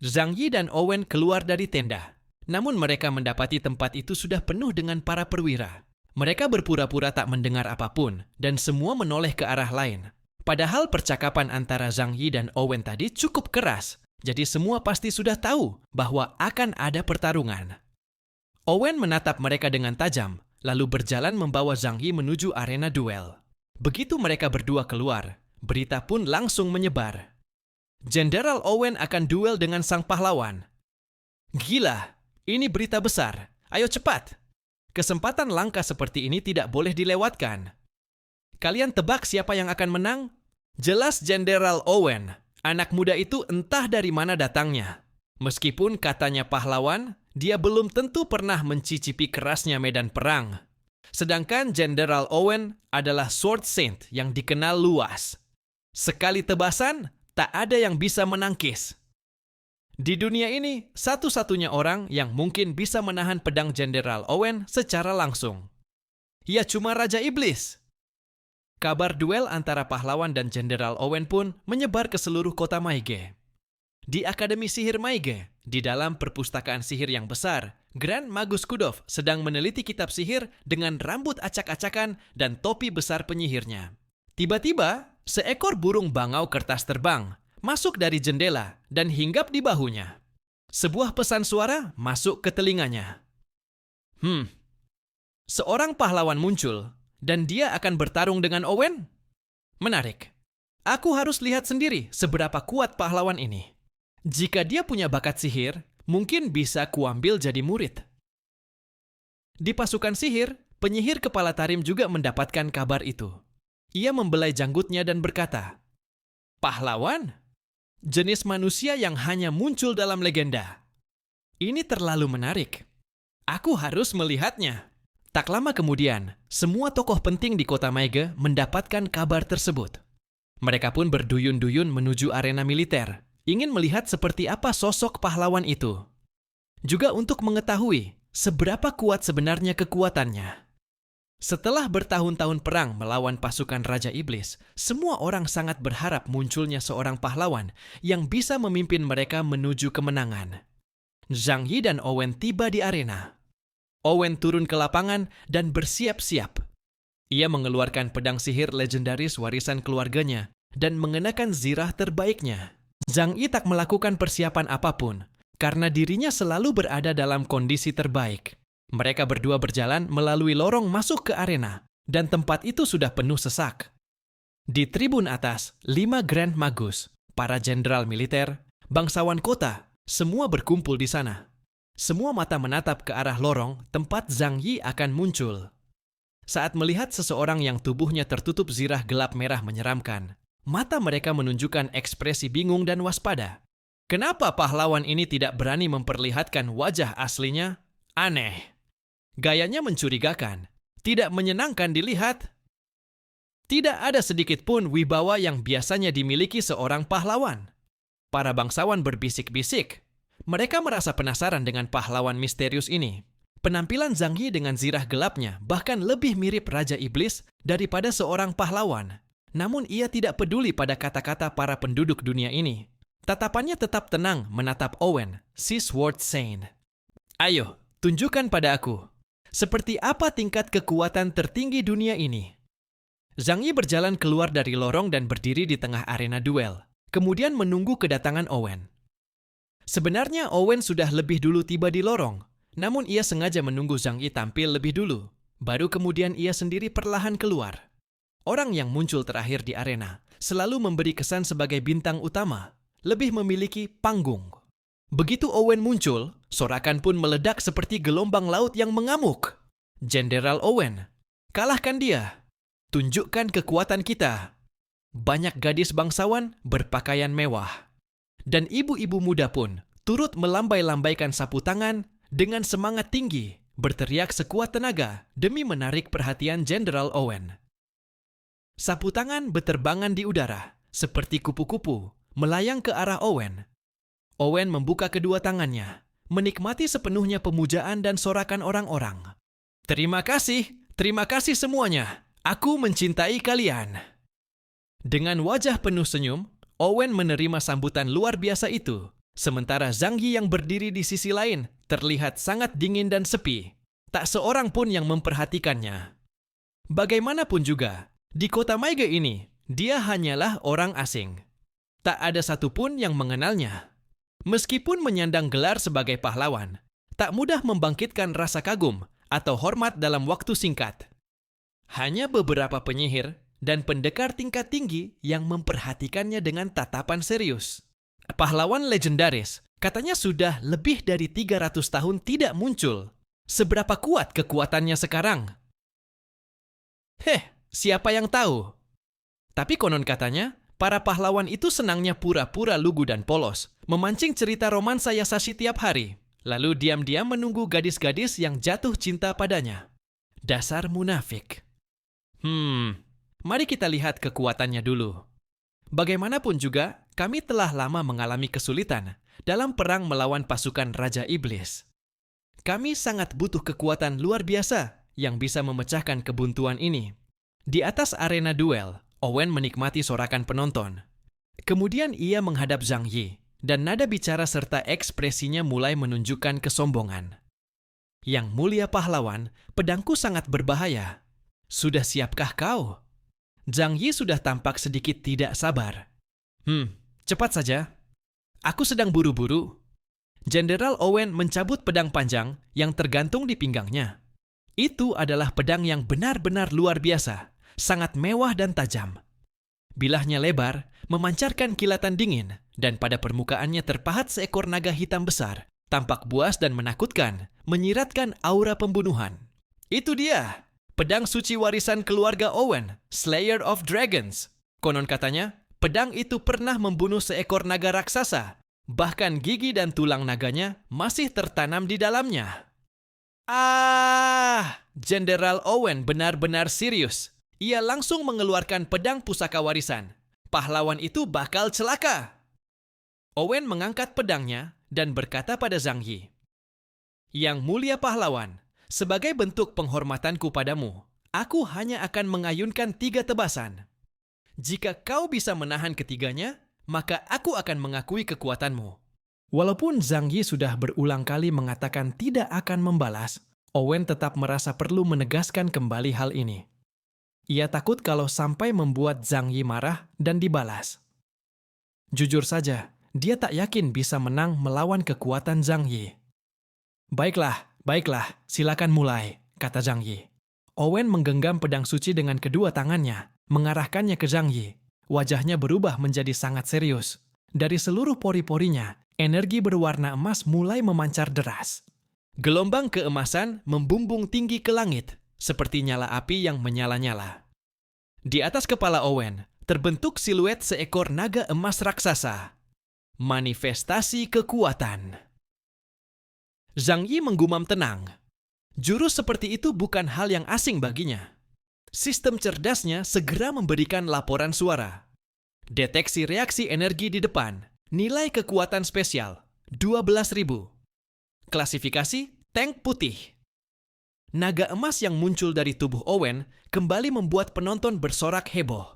Zhang Yi dan Owen keluar dari tenda. Namun mereka mendapati tempat itu sudah penuh dengan para perwira. Mereka berpura-pura tak mendengar apapun dan semua menoleh ke arah lain. Padahal percakapan antara Zhang Yi dan Owen tadi cukup keras. Jadi semua pasti sudah tahu bahwa akan ada pertarungan. Owen menatap mereka dengan tajam, lalu berjalan membawa Zhang Yi menuju arena duel. Begitu mereka berdua keluar, berita pun langsung menyebar. Jenderal Owen akan duel dengan sang pahlawan. Gila, ini berita besar. Ayo cepat. Kesempatan langka seperti ini tidak boleh dilewatkan. Kalian tebak siapa yang akan menang? Jelas Jenderal Owen. Anak muda itu entah dari mana datangnya. Meskipun katanya pahlawan, dia belum tentu pernah mencicipi kerasnya medan perang. Sedangkan Jenderal Owen adalah Sword Saint yang dikenal luas. Sekali tebasan, tak ada yang bisa menangkis. Di dunia ini, satu-satunya orang yang mungkin bisa menahan pedang Jenderal Owen secara langsung. Ia cuma Raja Iblis. Kabar duel antara pahlawan dan Jenderal Owen pun menyebar ke seluruh kota Maige. Di Akademi Sihir Maige, di dalam perpustakaan sihir yang besar, Grand Magus Kudov sedang meneliti kitab sihir dengan rambut acak-acakan dan topi besar penyihirnya. Tiba-tiba, seekor burung bangau kertas terbang, masuk dari jendela dan hinggap di bahunya. Sebuah pesan suara masuk ke telinganya. Seorang pahlawan muncul dan dia akan bertarung dengan Owen? Menarik. Aku harus lihat sendiri seberapa kuat pahlawan ini. Jika dia punya bakat sihir, mungkin bisa kuambil jadi murid. Di pasukan sihir, penyihir kepala Tarim juga mendapatkan kabar itu. Ia membelai janggutnya dan berkata, "Pahlawan? Jenis manusia yang hanya muncul dalam legenda. Ini terlalu menarik. Aku harus melihatnya." Tak lama kemudian, semua tokoh penting di kota Maige mendapatkan kabar tersebut. Mereka pun berduyun-duyun menuju arena militer, ingin melihat seperti apa sosok pahlawan itu. Juga untuk mengetahui seberapa kuat sebenarnya kekuatannya. Setelah bertahun-tahun perang melawan pasukan Raja Iblis, semua orang sangat berharap munculnya seorang pahlawan yang bisa memimpin mereka menuju kemenangan. Zhang Yi dan Owen tiba di arena. Owen turun ke lapangan dan bersiap-siap. Ia mengeluarkan pedang sihir legendaris warisan keluarganya dan mengenakan zirah terbaiknya. Zhang Yi tak melakukan persiapan apapun karena dirinya selalu berada dalam kondisi terbaik. Mereka berdua berjalan melalui lorong masuk ke arena, dan tempat itu sudah penuh sesak. Di tribun atas, 5 Grand Magus, para jenderal militer, bangsawan kota, semua berkumpul di sana. Semua mata menatap ke arah lorong tempat Zhang Yi akan muncul. Saat melihat seseorang yang tubuhnya tertutup zirah gelap merah menyeramkan, mata mereka menunjukkan ekspresi bingung dan waspada. Kenapa pahlawan ini tidak berani memperlihatkan wajah aslinya? Aneh. Gayanya mencurigakan, tidak menyenangkan dilihat. Tidak ada sedikit pun wibawa yang biasanya dimiliki seorang pahlawan. Para bangsawan berbisik-bisik. Mereka merasa penasaran dengan pahlawan misterius ini. Penampilan Zhang Yi dengan zirah gelapnya bahkan lebih mirip Raja Iblis daripada seorang pahlawan. Namun ia tidak peduli pada kata-kata para penduduk dunia ini. Tatapannya tetap tenang menatap Owen, si Sword Saint. Ayo, tunjukkan pada aku. Seperti apa tingkat kekuatan tertinggi dunia ini? Zhang Yi berjalan keluar dari lorong dan berdiri di tengah arena duel, kemudian menunggu kedatangan Owen. Sebenarnya Owen sudah lebih dulu tiba di lorong, namun ia sengaja menunggu Zhang Yi tampil lebih dulu, baru kemudian ia sendiri perlahan keluar. Orang yang muncul terakhir di arena selalu memberi kesan sebagai bintang utama, lebih memiliki panggung. Begitu Owen muncul, sorakan pun meledak seperti gelombang laut yang mengamuk. Jenderal Owen, kalahkan dia. Tunjukkan kekuatan kita. Banyak gadis bangsawan berpakaian mewah. Dan ibu-ibu muda pun turut melambai-lambaikan sapu tangan dengan semangat tinggi, berteriak sekuat tenaga demi menarik perhatian Jenderal Owen. Sapu tangan berterbangan di udara, seperti kupu-kupu, melayang ke arah Owen. Owen membuka kedua tangannya, menikmati sepenuhnya pemujaan dan sorakan orang-orang. Terima kasih semuanya. Aku mencintai kalian. Dengan wajah penuh senyum, Owen menerima sambutan luar biasa itu, sementara Zhang Yi yang berdiri di sisi lain terlihat sangat dingin dan sepi. Tak seorang pun yang memperhatikannya. Bagaimanapun juga, di kota Maige ini, dia hanyalah orang asing. Tak ada satupun yang mengenalnya. Meskipun menyandang gelar sebagai pahlawan, tak mudah membangkitkan rasa kagum atau hormat dalam waktu singkat. Hanya beberapa penyihir dan pendekar tingkat tinggi yang memperhatikannya dengan tatapan serius. Pahlawan legendaris katanya sudah lebih dari 300 tahun tidak muncul. Seberapa kuat kekuatannya sekarang? Siapa yang tahu? Tapi konon katanya, para pahlawan itu senangnya pura-pura lugu dan polos, memancing cerita romansa Yasashi tiap hari, lalu diam-diam menunggu gadis-gadis yang jatuh cinta padanya. Dasar munafik. Mari kita lihat kekuatannya dulu. Bagaimanapun juga, kami telah lama mengalami kesulitan dalam perang melawan pasukan Raja Iblis. Kami sangat butuh kekuatan luar biasa yang bisa memecahkan kebuntuan ini. Di atas arena duel, Owen menikmati sorakan penonton. Kemudian ia menghadap Zhang Yi, dan nada bicara serta ekspresinya mulai menunjukkan kesombongan. Yang mulia pahlawan, pedangku sangat berbahaya. Sudah siapkah kau? Zhang Yi sudah tampak sedikit tidak sabar. Cepat saja. Aku sedang buru-buru. Jenderal Owen mencabut pedang panjang yang tergantung di pinggangnya. Itu adalah pedang yang benar-benar luar biasa, sangat mewah dan tajam. Bilahnya lebar, memancarkan kilatan dingin, dan pada permukaannya terpahat seekor naga hitam besar, tampak buas dan menakutkan, menyiratkan aura pembunuhan. Itu dia, pedang suci warisan keluarga Owen, Slayer of Dragons. Konon katanya, pedang itu pernah membunuh seekor naga raksasa, bahkan gigi dan tulang naganya masih tertanam di dalamnya. Jenderal Owen benar-benar serius. Ia langsung mengeluarkan pedang pusaka warisan. Pahlawan itu bakal celaka. Owen mengangkat pedangnya dan berkata pada Zhang Yi, "Yang mulia pahlawan, sebagai bentuk penghormatanku padamu, aku hanya akan mengayunkan 3 tebasan. Jika kau bisa menahan ketiganya, maka aku akan mengakui kekuatanmu." Walaupun Zhang Yi sudah berulang kali mengatakan tidak akan membalas, Owen tetap merasa perlu menegaskan kembali hal ini. Ia takut kalau sampai membuat Zhang Yi marah dan dibalas. Jujur saja, dia tak yakin bisa menang melawan kekuatan Zhang Yi. Baiklah, silakan mulai, kata Zhang Yi. Owen menggenggam pedang suci dengan kedua tangannya, mengarahkannya ke Zhang Yi. Wajahnya berubah menjadi sangat serius. Dari seluruh pori-porinya, energi berwarna emas mulai memancar deras. Gelombang keemasan membumbung tinggi ke langit, seperti nyala api yang menyala-nyala. Di atas kepala Owen, terbentuk siluet seekor naga emas raksasa. Manifestasi kekuatan. Zhang Yi menggumam tenang. Jurus seperti itu bukan hal yang asing baginya. Sistem cerdasnya segera memberikan laporan suara. Deteksi reaksi energi di depan. Nilai kekuatan spesial, 12.000. Klasifikasi, tank putih. Naga emas yang muncul dari tubuh Owen kembali membuat penonton bersorak heboh.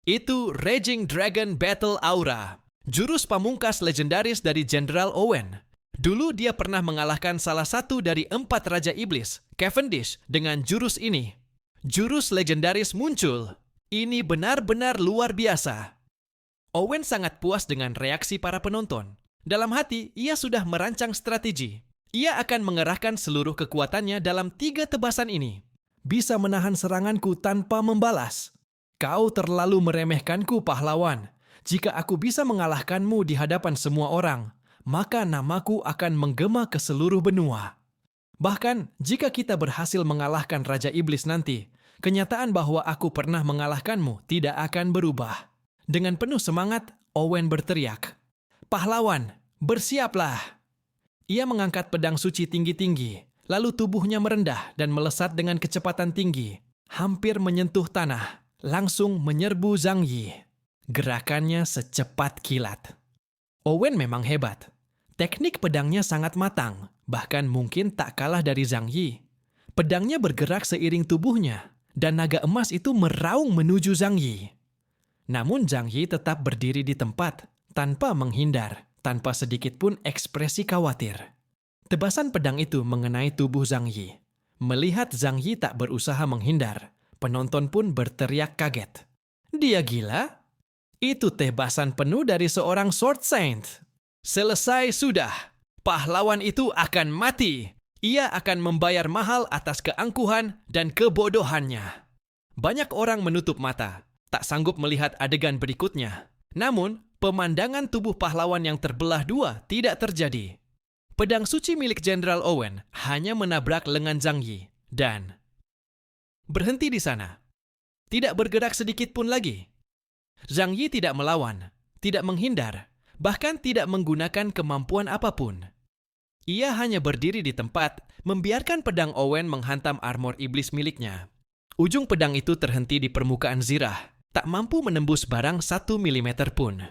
Itu Raging Dragon Battle Aura. Jurus pamungkas legendaris dari Jenderal Owen. Dulu dia pernah mengalahkan salah satu dari 4 Raja Iblis, Cavendish, dengan jurus ini. Jurus legendaris muncul. Ini benar-benar luar biasa. Owen sangat puas dengan reaksi para penonton. Dalam hati, ia sudah merancang strategi. Ia akan mengerahkan seluruh kekuatannya dalam 3 tebasan ini. Bisa menahan seranganku tanpa membalas. Kau terlalu meremehkanku, pahlawan. Jika aku bisa mengalahkanmu di hadapan semua orang, maka namaku akan menggema ke seluruh benua. Bahkan, jika kita berhasil mengalahkan Raja Iblis nanti, kenyataan bahwa aku pernah mengalahkanmu tidak akan berubah. Dengan penuh semangat, Owen berteriak, "Pahlawan, bersiaplah!" Ia mengangkat pedang suci tinggi-tinggi, lalu tubuhnya merendah dan melesat dengan kecepatan tinggi, hampir menyentuh tanah, langsung menyerbu Zhang Yi. Gerakannya secepat kilat. Owen memang hebat. Teknik pedangnya sangat matang, bahkan mungkin tak kalah dari Zhang Yi. Pedangnya bergerak seiring tubuhnya, dan naga emas itu meraung menuju Zhang Yi. Namun Zhang Yi tetap berdiri di tempat, tanpa menghindar, tanpa sedikit pun ekspresi khawatir. Tebasan pedang itu mengenai tubuh Zhang Yi. Melihat Zhang Yi tak berusaha menghindar, penonton pun berteriak kaget. Dia gila? Itu tebasan penuh dari seorang Sword Saint. Selesai sudah. Pahlawan itu akan mati. Ia akan membayar mahal atas keangkuhan dan kebodohannya. Banyak orang menutup mata, tak sanggup melihat adegan berikutnya. Namun, pemandangan tubuh pahlawan yang terbelah 2 tidak terjadi. Pedang suci milik Jenderal Owen hanya menabrak lengan Zhang Yi dan berhenti di sana. Tidak bergerak sedikit pun lagi. Zhang Yi tidak melawan, tidak menghindar, bahkan tidak menggunakan kemampuan apapun. Ia hanya berdiri di tempat, membiarkan pedang Owen menghantam armor iblis miliknya. Ujung pedang itu terhenti di permukaan zirah, tak mampu menembus barang 1 milimeter pun.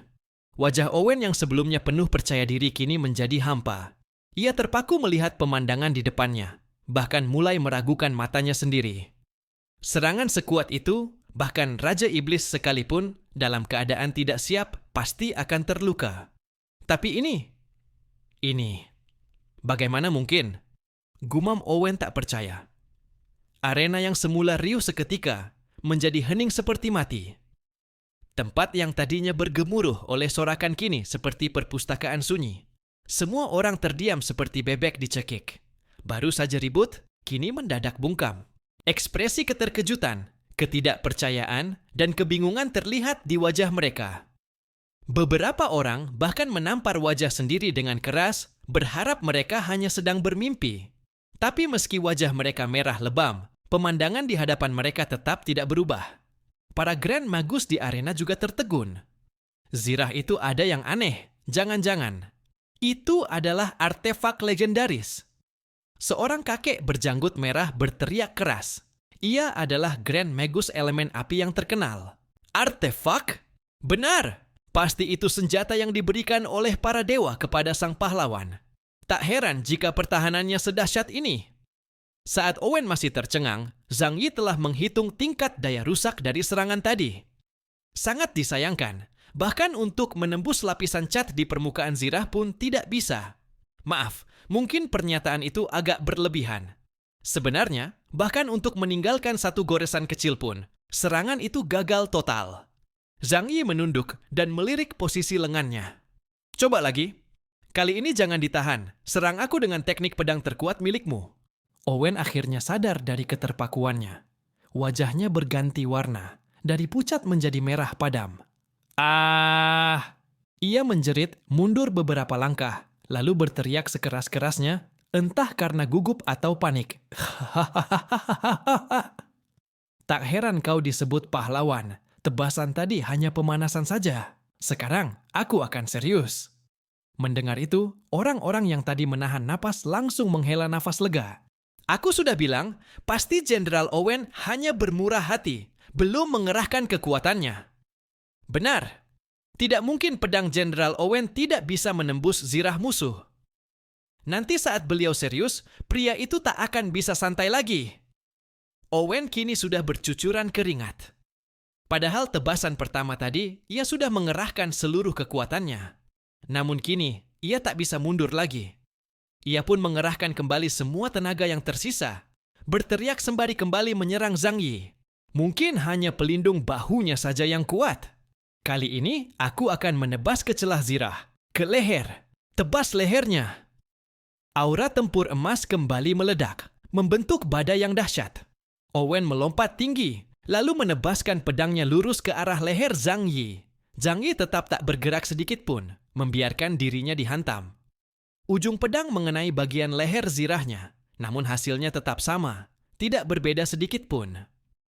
Wajah Owen yang sebelumnya penuh percaya diri kini menjadi hampa. Ia terpaku melihat pemandangan di depannya, bahkan mulai meragukan matanya sendiri. Serangan sekuat itu, bahkan Raja Iblis sekalipun, dalam keadaan tidak siap, pasti akan terluka. Tapi ini, bagaimana mungkin? Gumam Owen tak percaya. Arena yang semula riuh seketika, menjadi hening seperti mati. Tempat yang tadinya bergemuruh oleh sorakan kini seperti perpustakaan sunyi. Semua orang terdiam seperti bebek dicekik. Baru saja ribut, kini mendadak bungkam. Ekspresi keterkejutan, ketidakpercayaan, dan kebingungan terlihat di wajah mereka. Beberapa orang bahkan menampar wajah sendiri dengan keras, berharap mereka hanya sedang bermimpi. Tapi meski wajah mereka merah lebam, pemandangan di hadapan mereka tetap tidak berubah. Para Grand Magus di arena juga tertegun. Zirah itu ada yang aneh, jangan-jangan. Itu adalah artefak legendaris. Seorang kakek berjanggut merah berteriak keras. Ia adalah Grand Magus elemen api yang terkenal. Artefak? Benar! Pasti itu senjata yang diberikan oleh para dewa kepada sang pahlawan. Tak heran jika pertahanannya sedahsyat ini. Saat Owen masih tercengang, Zhang Yi telah menghitung tingkat daya rusak dari serangan tadi. Sangat disayangkan, bahkan untuk menembus lapisan cat di permukaan zirah pun tidak bisa. Maaf, mungkin pernyataan itu agak berlebihan. Sebenarnya, bahkan untuk meninggalkan satu goresan kecil pun, serangan itu gagal total. Zhang Yi menunduk dan melirik posisi lengannya. Coba lagi. Kali ini jangan ditahan, serang aku dengan teknik pedang terkuat milikmu. Owen akhirnya sadar dari keterpakuannya. Wajahnya berganti warna, dari pucat menjadi merah padam. Ia menjerit mundur beberapa langkah, lalu berteriak sekeras-kerasnya, entah karena gugup atau panik. Tak heran kau disebut pahlawan. Tebasan tadi hanya pemanasan saja. Sekarang, aku akan serius. Mendengar itu, orang-orang yang tadi menahan napas langsung menghela nafas lega. Aku sudah bilang, pasti Jenderal Owen hanya bermurah hati, belum mengerahkan kekuatannya. Benar. Tidak mungkin pedang Jenderal Owen tidak bisa menembus zirah musuh. Nanti saat beliau serius, pria itu tak akan bisa santai lagi. Owen kini sudah bercucuran keringat. Padahal tebasan pertama tadi, ia sudah mengerahkan seluruh kekuatannya. Namun kini, ia tak bisa mundur lagi. Ia pun mengerahkan kembali semua tenaga yang tersisa, berteriak sembari kembali menyerang Zhang Yi. Mungkin hanya pelindung bahunya saja yang kuat. Kali ini, aku akan menebas ke celah zirah, ke leher. Tebas lehernya. Aura tempur emas kembali meledak, membentuk badai yang dahsyat. Owen melompat tinggi, lalu menebaskan pedangnya lurus ke arah leher Zhang Yi. Zhang Yi tetap tak bergerak sedikit pun, membiarkan dirinya dihantam. Ujung pedang mengenai bagian leher zirahnya, namun hasilnya tetap sama, tidak berbeda sedikit pun.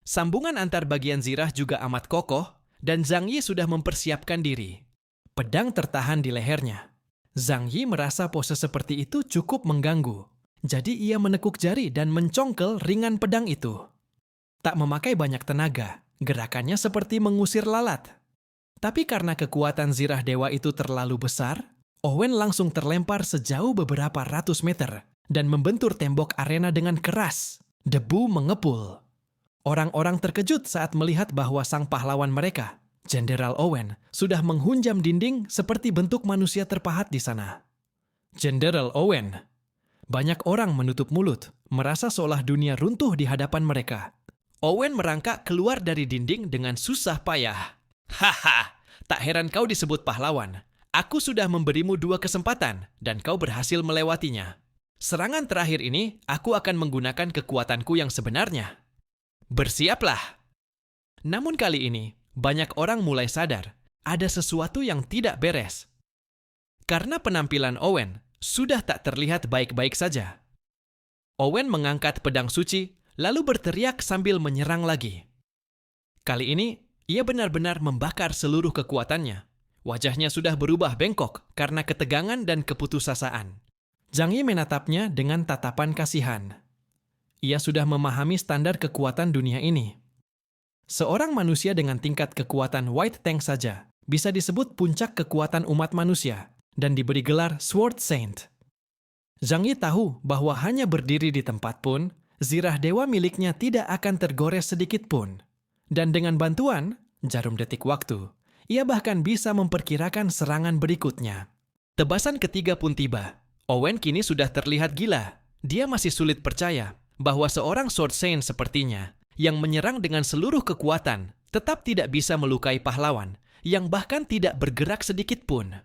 Sambungan antar bagian zirah juga amat kokoh, dan Zhang Yi sudah mempersiapkan diri. Pedang tertahan di lehernya. Zhang Yi merasa pose seperti itu cukup mengganggu, jadi ia menekuk jari dan mencongkel ringan pedang itu. Tak memakai banyak tenaga, gerakannya seperti mengusir lalat. Tapi karena kekuatan zirah dewa itu terlalu besar, Owen langsung terlempar sejauh beberapa ratus meter dan membentur tembok arena dengan keras. Debu mengepul. Orang-orang terkejut saat melihat bahwa sang pahlawan mereka, Jenderal Owen, sudah menghunjam dinding seperti bentuk manusia terpahat di sana. Jenderal Owen. Banyak orang menutup mulut, merasa seolah dunia runtuh di hadapan mereka. Owen merangkak keluar dari dinding dengan susah payah. Haha, tak heran kau disebut pahlawan. Aku sudah memberimu 2 kesempatan dan kau berhasil melewatinya. Serangan terakhir ini, aku akan menggunakan kekuatanku yang sebenarnya. Bersiaplah. Namun kali ini, banyak orang mulai sadar ada sesuatu yang tidak beres. Karena penampilan Owen sudah tak terlihat baik-baik saja. Owen mengangkat pedang suci, lalu berteriak sambil menyerang lagi. Kali ini, ia benar-benar membakar seluruh kekuatannya. Wajahnya sudah berubah bengkok karena ketegangan dan keputusasaan. Zhang Yi menatapnya dengan tatapan kasihan. Ia sudah memahami standar kekuatan dunia ini. Seorang manusia dengan tingkat kekuatan White Tank saja bisa disebut puncak kekuatan umat manusia dan diberi gelar Sword Saint. Zhang Yi tahu bahwa hanya berdiri di tempat pun, zirah dewa miliknya tidak akan tergores sedikit pun. Dan dengan bantuan jarum detik waktu, ia bahkan bisa memperkirakan serangan berikutnya. Tebasan ketiga pun tiba. Owen kini sudah terlihat gila. Dia masih sulit percaya bahwa seorang Sword Saint sepertinya yang menyerang dengan seluruh kekuatan tetap tidak bisa melukai pahlawan yang bahkan tidak bergerak sedikit pun.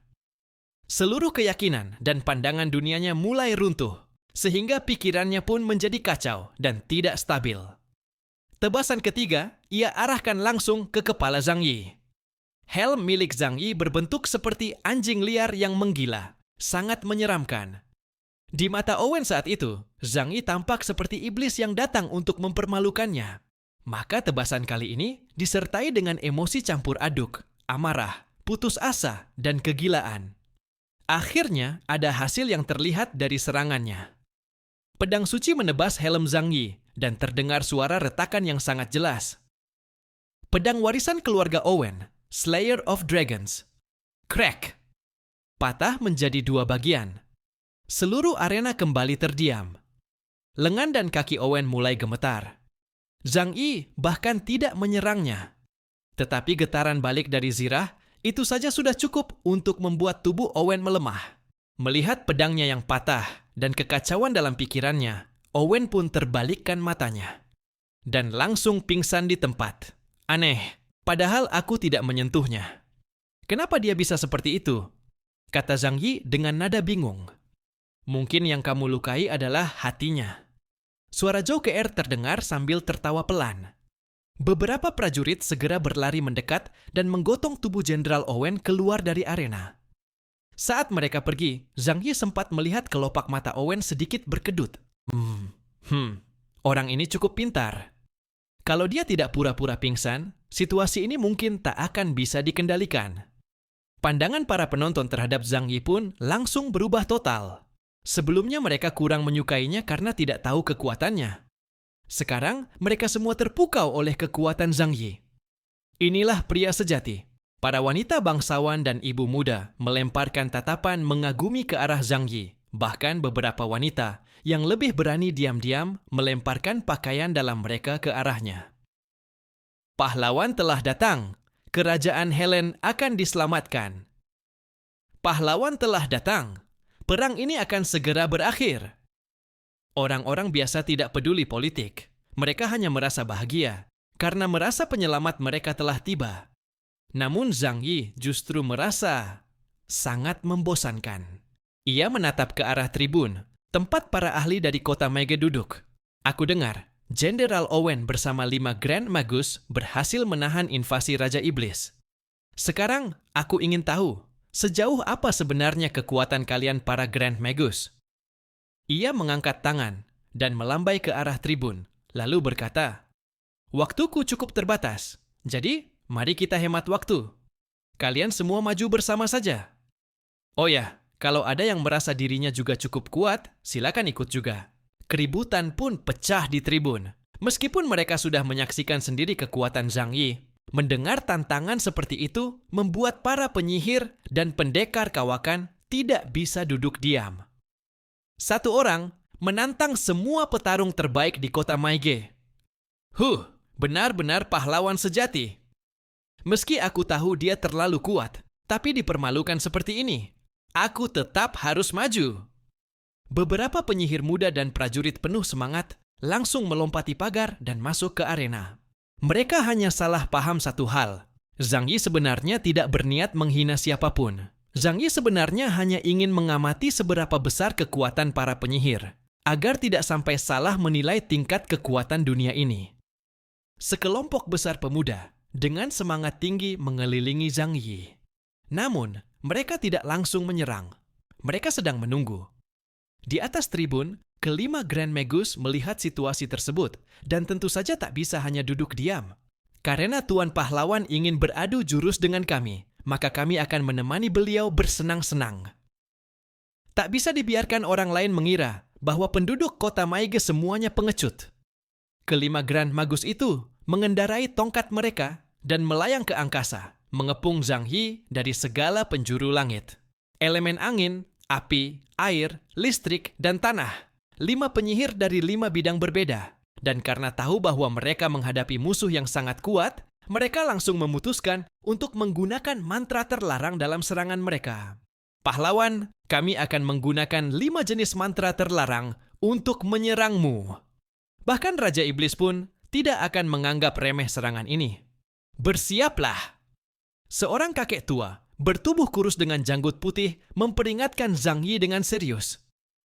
Seluruh keyakinan dan pandangan dunianya mulai runtuh, sehingga pikirannya pun menjadi kacau dan tidak stabil. Tebasan ketiga, ia arahkan langsung ke kepala Zhang Yi. Helm milik Zhang Yi berbentuk seperti anjing liar yang menggila, sangat menyeramkan. Di mata Owen saat itu, Zhang Yi tampak seperti iblis yang datang untuk mempermalukannya. Maka tebasan kali ini disertai dengan emosi campur aduk, amarah, putus asa, dan kegilaan. Akhirnya ada hasil yang terlihat dari serangannya. Pedang suci menebas helm Zhang Yi dan terdengar suara retakan yang sangat jelas. Pedang warisan keluarga Owen, Slayer of Dragons. Crack. Patah menjadi 2 bagian. Seluruh arena kembali terdiam. Lengan dan kaki Owen mulai gemetar. Zhang Yi bahkan tidak menyerangnya. Tetapi getaran balik dari zirah itu saja sudah cukup untuk membuat tubuh Owen melemah. Melihat pedangnya yang patah dan kekacauan dalam pikirannya, Owen pun terbalikkan matanya. Dan langsung pingsan di tempat. Aneh. Padahal aku tidak menyentuhnya. Kenapa dia bisa seperti itu? Kata Zhang Yi dengan nada bingung. Mungkin yang kamu lukai adalah hatinya. Suara Zhou Ke'er terdengar sambil tertawa pelan. Beberapa prajurit segera berlari mendekat dan menggotong tubuh Jenderal Owen keluar dari arena. Saat mereka pergi, Zhang Yi sempat melihat kelopak mata Owen sedikit berkedut. Orang ini cukup pintar. Kalau dia tidak pura-pura pingsan, situasi ini mungkin tak akan bisa dikendalikan. Pandangan para penonton terhadap Zhang Yi pun langsung berubah total. Sebelumnya mereka kurang menyukainya karena tidak tahu kekuatannya. Sekarang mereka semua terpukau oleh kekuatan Zhang Yi. Inilah pria sejati. Para wanita bangsawan dan ibu muda melemparkan tatapan mengagumi ke arah Zhang Yi. Bahkan beberapa wanita yang lebih berani diam-diam melemparkan pakaian dalam mereka ke arahnya. Pahlawan telah datang. Kerajaan Helen akan diselamatkan. Pahlawan telah datang. Perang ini akan segera berakhir. Orang-orang biasa tidak peduli politik. Mereka hanya merasa bahagia karena merasa penyelamat mereka telah tiba. Namun Zhang Yi justru merasa sangat membosankan. Ia menatap ke arah tribun, tempat para ahli dari kota Meige duduk. Aku dengar, Jenderal Owen bersama 5 Grand Magus berhasil menahan invasi Raja Iblis. Sekarang, aku ingin tahu, sejauh apa sebenarnya kekuatan kalian para Grand Magus? Ia mengangkat tangan dan melambai ke arah tribun, lalu berkata, "Waktuku cukup terbatas, jadi mari kita hemat waktu. Kalian semua maju bersama saja. Oh ya, kalau ada yang merasa dirinya juga cukup kuat, silakan ikut juga." Keributan pun pecah di tribun. Meskipun mereka sudah menyaksikan sendiri kekuatan Zhang Yi, mendengar tantangan seperti itu membuat para penyihir dan pendekar kawakan tidak bisa duduk diam. Satu orang menantang semua petarung terbaik di kota Meige. Benar-benar pahlawan sejati. Meski aku tahu dia terlalu kuat, tapi dipermalukan seperti ini, aku tetap harus maju. Beberapa penyihir muda dan prajurit penuh semangat langsung melompati pagar dan masuk ke arena. Mereka hanya salah paham satu hal. Zhang Yi sebenarnya tidak berniat menghina siapapun. Zhang Yi sebenarnya hanya ingin mengamati seberapa besar kekuatan para penyihir, agar tidak sampai salah menilai tingkat kekuatan dunia ini. Sekelompok besar pemuda dengan semangat tinggi mengelilingi Zhang Yi. Namun, mereka tidak langsung menyerang. Mereka sedang menunggu. Di atas tribun, kelima Grand Magus melihat situasi tersebut dan tentu saja tak bisa hanya duduk diam. Karena Tuan Pahlawan ingin beradu jurus dengan kami, maka kami akan menemani beliau bersenang-senang. Tak bisa dibiarkan orang lain mengira bahwa penduduk kota Meige semuanya pengecut. Kelima Grand Magus itu mengendarai tongkat mereka dan melayang ke angkasa, mengepung Zhang Yi dari segala penjuru langit. Elemen angin, api, air, listrik, dan tanah. 5 penyihir dari 5 bidang berbeda. Dan karena tahu bahwa mereka menghadapi musuh yang sangat kuat, mereka langsung memutuskan untuk menggunakan mantra terlarang dalam serangan mereka. Pahlawan, kami akan menggunakan 5 jenis mantra terlarang untuk menyerangmu. Bahkan Raja Iblis pun tidak akan menganggap remeh serangan ini. Bersiaplah! Seorang kakek tua bertubuh kurus dengan janggut putih memperingatkan Zhang Yi dengan serius.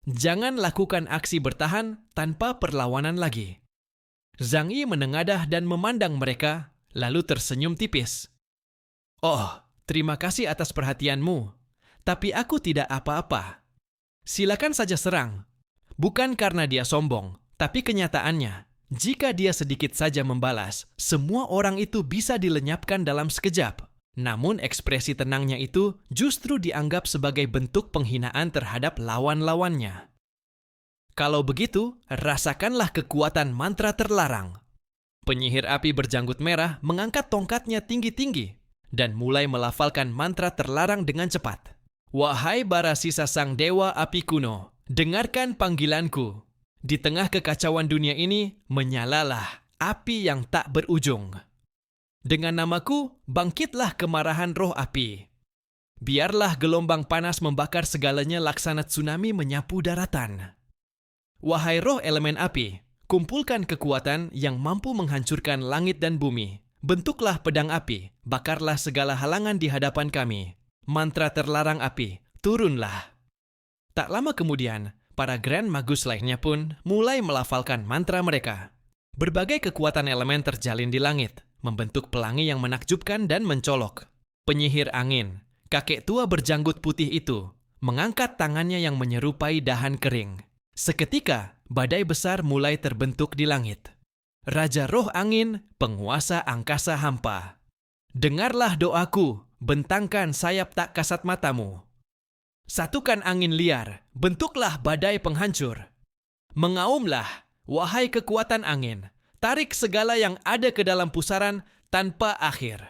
Jangan lakukan aksi bertahan tanpa perlawanan lagi. Zhang Yi menengadah dan memandang mereka, lalu tersenyum tipis. Oh, terima kasih atas perhatianmu, tapi aku tidak apa-apa. Silakan saja serang. Bukan karena dia sombong, tapi kenyataannya, jika dia sedikit saja membalas, semua orang itu bisa dilenyapkan dalam sekejap. Namun ekspresi tenangnya itu justru dianggap sebagai bentuk penghinaan terhadap lawan-lawannya. Kalau begitu, rasakanlah kekuatan mantra terlarang. Penyihir api berjanggut merah mengangkat tongkatnya tinggi-tinggi dan mulai melafalkan mantra terlarang dengan cepat. Wahai bara sisa sang dewa api kuno, dengarkan panggilanku. Di tengah kekacauan dunia ini, menyalalah api yang tak berujung. Dengan namaku, bangkitlah kemarahan roh api. Biarlah gelombang panas membakar segalanya laksana tsunami menyapu daratan. Wahai roh elemen api, kumpulkan kekuatan yang mampu menghancurkan langit dan bumi. Bentuklah pedang api, bakarlah segala halangan di hadapan kami. Mantra terlarang api, turunlah. Tak lama kemudian, para Grand Magus lainnya pun mulai melafalkan mantra mereka. Berbagai kekuatan elemen terjalin di langit, membentuk pelangi yang menakjubkan dan mencolok. Penyihir angin, kakek tua berjanggut putih itu, mengangkat tangannya yang menyerupai dahan kering. Seketika, badai besar mulai terbentuk di langit. Raja Roh Angin, penguasa angkasa hampa. Dengarlah doaku, bentangkan sayap tak kasat matamu. Satukan angin liar, bentuklah badai penghancur. Mengaumlah, wahai kekuatan angin, tarik segala yang ada ke dalam pusaran tanpa akhir.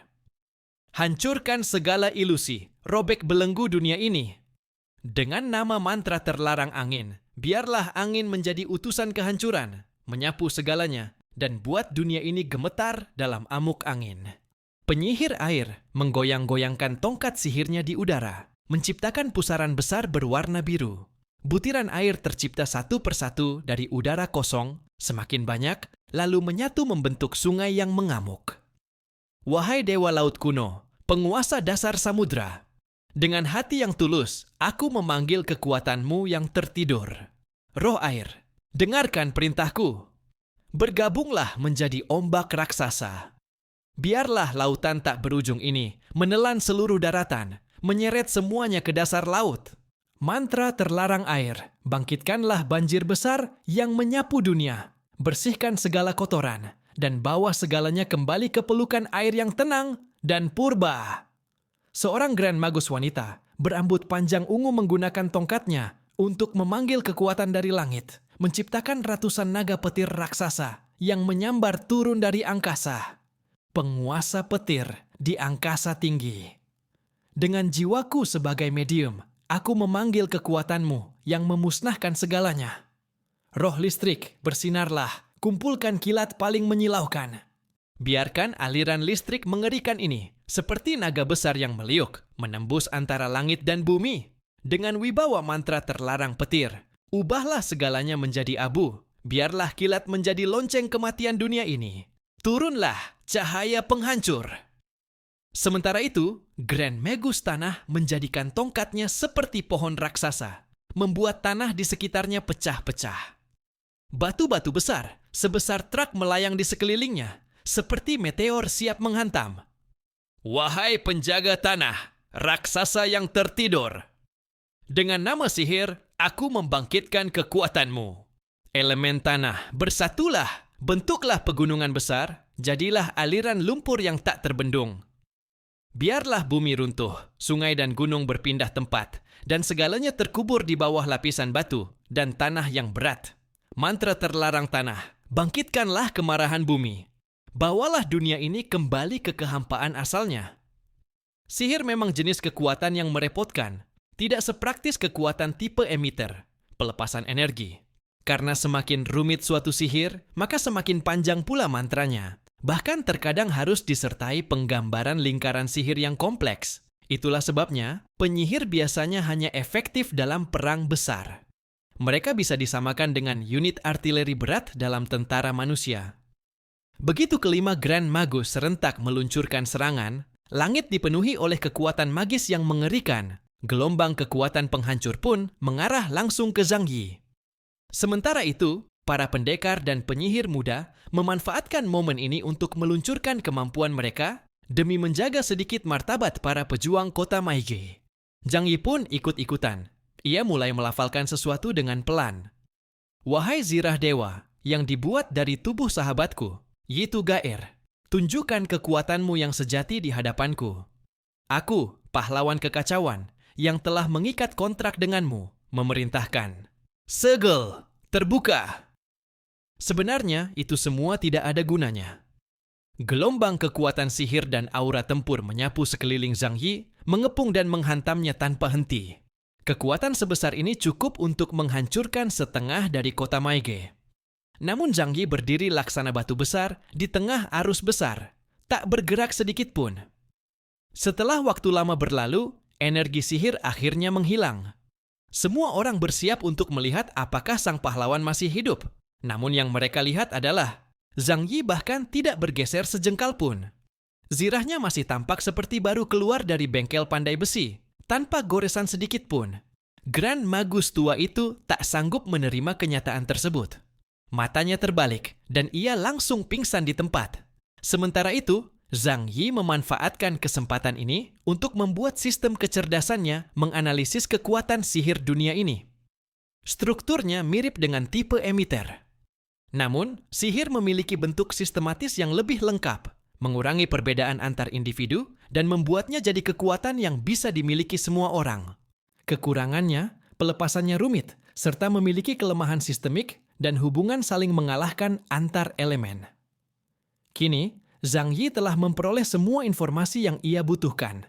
Hancurkan segala ilusi, robek belenggu dunia ini. Dengan nama mantra terlarang angin, biarlah angin menjadi utusan kehancuran, menyapu segalanya, dan buat dunia ini gemetar dalam amuk angin. Penyihir air menggoyang-goyangkan tongkat sihirnya di udara, menciptakan pusaran besar berwarna biru. Butiran air tercipta satu persatu dari udara kosong, semakin banyak, lalu menyatu membentuk sungai yang mengamuk. Wahai Dewa Laut kuno, penguasa dasar samudra, dengan hati yang tulus, aku memanggil kekuatanmu yang tertidur. Roh air, dengarkan perintahku. Bergabunglah menjadi ombak raksasa. Biarlah lautan tak berujung ini menelan seluruh daratan, menyeret semuanya ke dasar laut. Mantra terlarang air, bangkitkanlah banjir besar yang menyapu dunia. Bersihkan segala kotoran, dan bawa segalanya kembali ke pelukan air yang tenang dan purba. Seorang Grand Magus wanita berambut panjang ungu menggunakan tongkatnya untuk memanggil kekuatan dari langit, menciptakan ratusan naga petir raksasa yang menyambar turun dari angkasa. Penguasa petir di angkasa tinggi. Dengan jiwaku sebagai medium, aku memanggil kekuatanmu yang memusnahkan segalanya. Roh listrik, bersinarlah, kumpulkan kilat paling menyilaukan. Biarkan aliran listrik mengerikan ini, seperti naga besar yang meliuk, menembus antara langit dan bumi. Dengan wibawa mantra terlarang petir, ubahlah segalanya menjadi abu. Biarlah kilat menjadi lonceng kematian dunia ini. Turunlah cahaya penghancur. Sementara itu, Grand Magus Tanah menjadikan tongkatnya seperti pohon raksasa, membuat tanah di sekitarnya pecah-pecah. Batu-batu besar sebesar truk melayang di sekelilingnya, seperti meteor siap menghantam. Wahai penjaga tanah, raksasa yang tertidur. Dengan nama sihir, aku membangkitkan kekuatanmu. Elemen tanah, bersatulah. Bentuklah pegunungan besar, jadilah aliran lumpur yang tak terbendung. Biarlah bumi runtuh, sungai dan gunung berpindah tempat, dan segalanya terkubur di bawah lapisan batu dan tanah yang berat. Mantra terlarang tanah, bangkitkanlah kemarahan bumi. Bawalah dunia ini kembali ke kehampaan asalnya. Sihir memang jenis kekuatan yang merepotkan, tidak sepraktis kekuatan tipe emitter, pelepasan energi. Karena semakin rumit suatu sihir, maka semakin panjang pula mantranya. Bahkan terkadang harus disertai penggambaran lingkaran sihir yang kompleks. Itulah sebabnya, penyihir biasanya hanya efektif dalam perang besar. Mereka bisa disamakan dengan unit artileri berat dalam tentara manusia. Begitu kelima Grand Magus serentak meluncurkan serangan, langit dipenuhi oleh kekuatan magis yang mengerikan. Gelombang kekuatan penghancur pun mengarah langsung ke Zhang Yi. Sementara itu, para pendekar dan penyihir muda memanfaatkan momen ini untuk meluncurkan kemampuan mereka demi menjaga sedikit martabat para pejuang kota Maige. Zhang Yi pun ikut-ikutan. Ia mulai melafalkan sesuatu dengan pelan. Wahai zirah dewa yang dibuat dari tubuh sahabatku, Yitu Gaer, tunjukkan kekuatanmu yang sejati di hadapanku. Aku, pahlawan kekacauan, yang telah mengikat kontrak denganmu, memerintahkan. Segel, terbuka. Sebenarnya itu semua tidak ada gunanya. Gelombang kekuatan sihir dan aura tempur menyapu sekeliling Zhang Yi, mengepung dan menghantamnya tanpa henti. Kekuatan sebesar ini cukup untuk menghancurkan setengah dari kota Maige. Namun Zhang Yi berdiri laksana batu besar di tengah arus besar, tak bergerak sedikit pun. Setelah waktu lama berlalu, energi sihir akhirnya menghilang. Semua orang bersiap untuk melihat apakah sang pahlawan masih hidup. Namun yang mereka lihat adalah Zhang Yi bahkan tidak bergeser sejengkal pun. Zirahnya masih tampak seperti baru keluar dari bengkel pandai besi, tanpa goresan sedikit pun. Grand Magus tua itu tak sanggup menerima kenyataan tersebut. Matanya terbalik dan ia langsung pingsan di tempat. Sementara itu, Zhang Yi memanfaatkan kesempatan ini untuk membuat sistem kecerdasannya menganalisis kekuatan sihir dunia ini. Strukturnya mirip dengan tipe emitter. Namun, sihir memiliki bentuk sistematis yang lebih lengkap, mengurangi perbedaan antar individu dan membuatnya jadi kekuatan yang bisa dimiliki semua orang. Kekurangannya, pelepasannya rumit, serta memiliki kelemahan sistemik dan hubungan saling mengalahkan antar elemen. Kini, Zhang Yi telah memperoleh semua informasi yang ia butuhkan.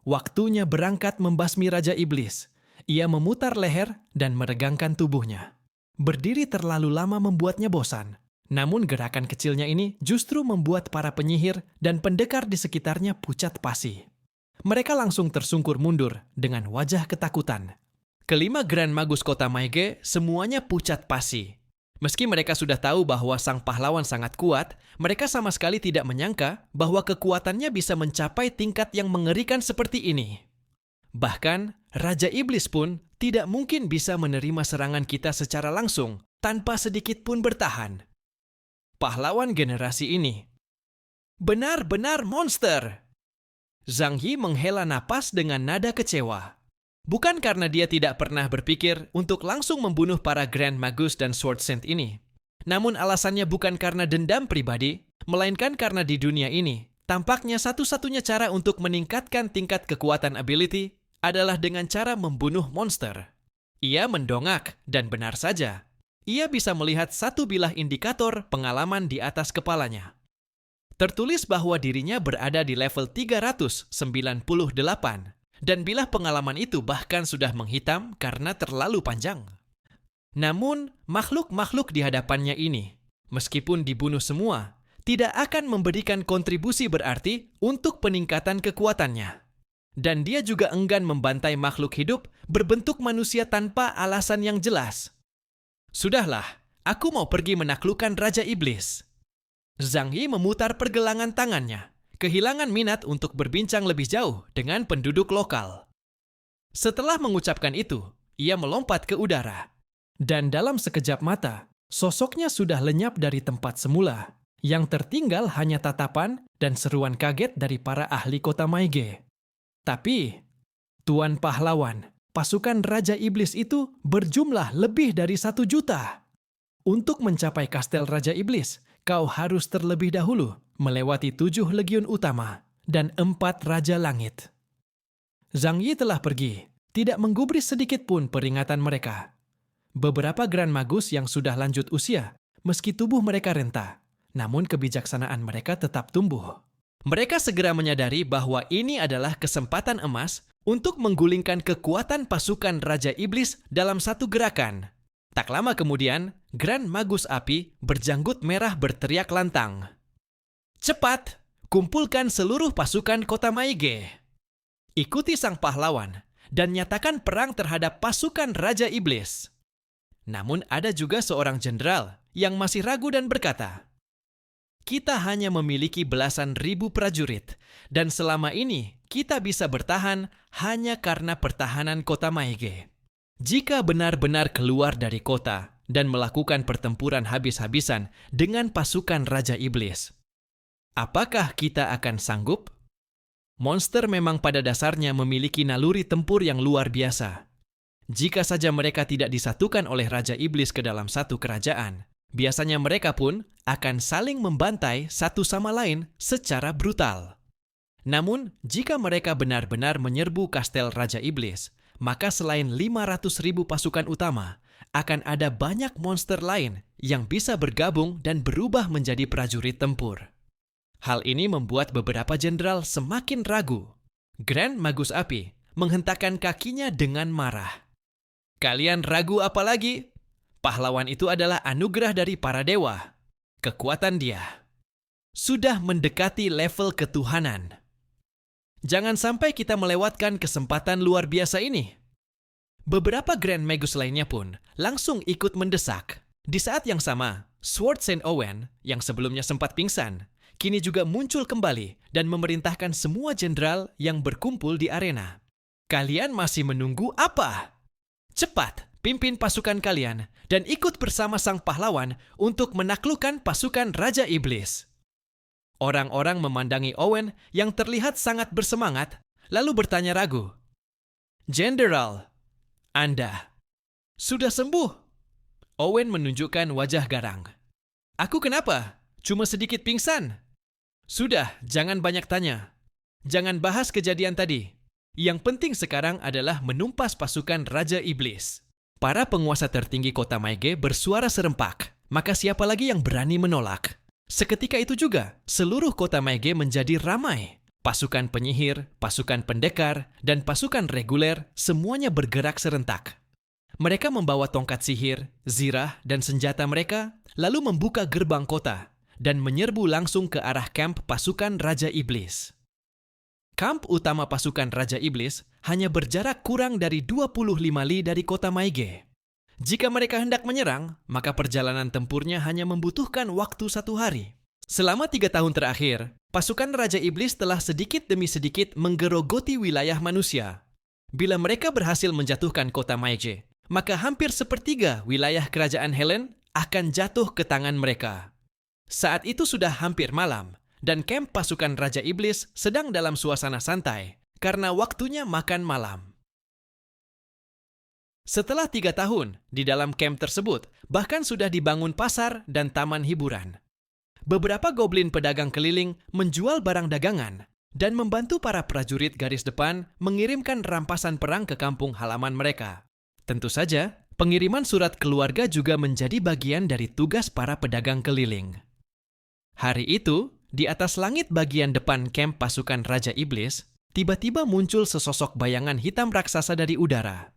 Waktunya berangkat membasmi Raja Iblis. Ia memutar leher dan meregangkan tubuhnya. Berdiri terlalu lama membuatnya bosan. Namun gerakan kecilnya ini justru membuat para penyihir dan pendekar di sekitarnya pucat pasi. Mereka langsung tersungkur mundur dengan wajah ketakutan. Kelima Grand Magus kota Maege semuanya pucat pasi. Meski mereka sudah tahu bahwa sang pahlawan sangat kuat, mereka sama sekali tidak menyangka bahwa kekuatannya bisa mencapai tingkat yang mengerikan seperti ini. Bahkan, Raja Iblis pun tidak mungkin bisa menerima serangan kita secara langsung tanpa sedikit pun bertahan. Pahlawan generasi ini benar-benar monster. Zhang Yi menghela napas dengan nada kecewa. Bukan karena dia tidak pernah berpikir untuk langsung membunuh para Grand Magus dan Sword Saint ini. Namun alasannya bukan karena dendam pribadi, melainkan karena di dunia ini, tampaknya satu-satunya cara untuk meningkatkan tingkat kekuatan ability adalah dengan cara membunuh monster. Ia mendongak, dan benar saja. Ia bisa melihat satu bilah indikator pengalaman di atas kepalanya. Tertulis bahwa dirinya berada di level 398, dan bilah pengalaman itu bahkan sudah menghitam karena terlalu panjang. Namun, makhluk-makhluk di hadapannya ini, meskipun dibunuh semua, tidak akan memberikan kontribusi berarti untuk peningkatan kekuatannya. Dan dia juga enggan membantai makhluk hidup berbentuk manusia tanpa alasan yang jelas. Sudahlah, aku mau pergi menaklukkan Raja Iblis. Zhang Yi memutar pergelangan tangannya, kehilangan minat untuk berbincang lebih jauh dengan penduduk lokal. Setelah mengucapkan itu, ia melompat ke udara. Dan dalam sekejap mata, sosoknya sudah lenyap dari tempat semula. Yang tertinggal hanya tatapan dan seruan kaget dari para ahli kota Maege. Tapi, Tuan Pahlawan, pasukan Raja Iblis itu berjumlah lebih dari 1 juta. Untuk mencapai kastel Raja Iblis, kau harus terlebih dahulu melewati 7 legiun utama dan 4 Raja Langit. Zhang Yi telah pergi, tidak menggubris sedikit pun peringatan mereka. Beberapa Grand Magus yang sudah lanjut usia, meski tubuh mereka renta, namun kebijaksanaan mereka tetap tumbuh. Mereka segera menyadari bahwa ini adalah kesempatan emas untuk menggulingkan kekuatan pasukan Raja Iblis dalam satu gerakan. Tak lama kemudian, Grand Magus Api berjanggut merah berteriak lantang. Cepat, kumpulkan seluruh pasukan kota Maege. Ikuti sang pahlawan dan nyatakan perang terhadap pasukan Raja Iblis. Namun ada juga seorang jenderal yang masih ragu dan berkata, kita hanya memiliki belasan ribu prajurit, dan selama ini kita bisa bertahan hanya karena pertahanan kota Maege. Jika benar-benar keluar dari kota dan melakukan pertempuran habis-habisan dengan pasukan Raja Iblis, apakah kita akan sanggup? Monster memang pada dasarnya memiliki naluri tempur yang luar biasa. Jika saja mereka tidak disatukan oleh Raja Iblis ke dalam satu kerajaan, biasanya mereka pun akan saling membantai satu sama lain secara brutal. Namun, jika mereka benar-benar menyerbu kastel Raja Iblis, maka selain 500.000 pasukan utama, akan ada banyak monster lain yang bisa bergabung dan berubah menjadi prajurit tempur. Hal ini membuat beberapa jenderal semakin ragu. Grand Magus Api menghentakkan kakinya dengan marah. Kalian ragu apa lagi? Pahlawan itu adalah anugerah dari para dewa. Kekuatan dia sudah mendekati level ketuhanan. Jangan sampai kita melewatkan kesempatan luar biasa ini. Beberapa Grand Magus lainnya pun langsung ikut mendesak. Di saat yang sama, Sword Saint Owen yang sebelumnya sempat pingsan, kini juga muncul kembali dan memerintahkan semua jenderal yang berkumpul di arena. Kalian masih menunggu apa? Cepat, pimpin pasukan kalian dan ikut bersama sang pahlawan untuk menaklukkan pasukan Raja Iblis. Orang-orang memandangi Owen yang terlihat sangat bersemangat, lalu bertanya ragu. Jenderal, Anda sudah sembuh? Owen menunjukkan wajah garang. Aku kenapa? Cuma sedikit pingsan. Sudah, jangan banyak tanya. Jangan bahas kejadian tadi. Yang penting sekarang adalah menumpas pasukan Raja Iblis. Para penguasa tertinggi kota Maege bersuara serempak, maka siapa lagi yang berani menolak? Seketika itu juga, seluruh kota Maege menjadi ramai. Pasukan penyihir, pasukan pendekar, dan pasukan reguler semuanya bergerak serentak. Mereka membawa tongkat sihir, zirah, dan senjata mereka lalu membuka gerbang kota dan menyerbu langsung ke arah kamp pasukan Raja Iblis. Kamp utama pasukan Raja Iblis hanya berjarak kurang dari 25 li dari kota Maige. Jika mereka hendak menyerang, maka perjalanan tempurnya hanya membutuhkan waktu 1 hari. Selama 3 tahun terakhir, pasukan Raja Iblis telah sedikit demi sedikit menggerogoti wilayah manusia. Bila mereka berhasil menjatuhkan kota Maige, maka hampir sepertiga wilayah kerajaan Helen akan jatuh ke tangan mereka. Saat itu sudah hampir malam, dan kamp pasukan Raja Iblis sedang dalam suasana santai karena waktunya makan malam. Setelah 3 tahun, di dalam kamp tersebut bahkan sudah dibangun pasar dan taman hiburan. Beberapa goblin pedagang keliling menjual barang dagangan dan membantu para prajurit garis depan mengirimkan rampasan perang ke kampung halaman mereka. Tentu saja, pengiriman surat keluarga juga menjadi bagian dari tugas para pedagang keliling. Hari itu, di atas langit bagian depan kamp pasukan Raja Iblis, tiba-tiba muncul sesosok bayangan hitam raksasa dari udara.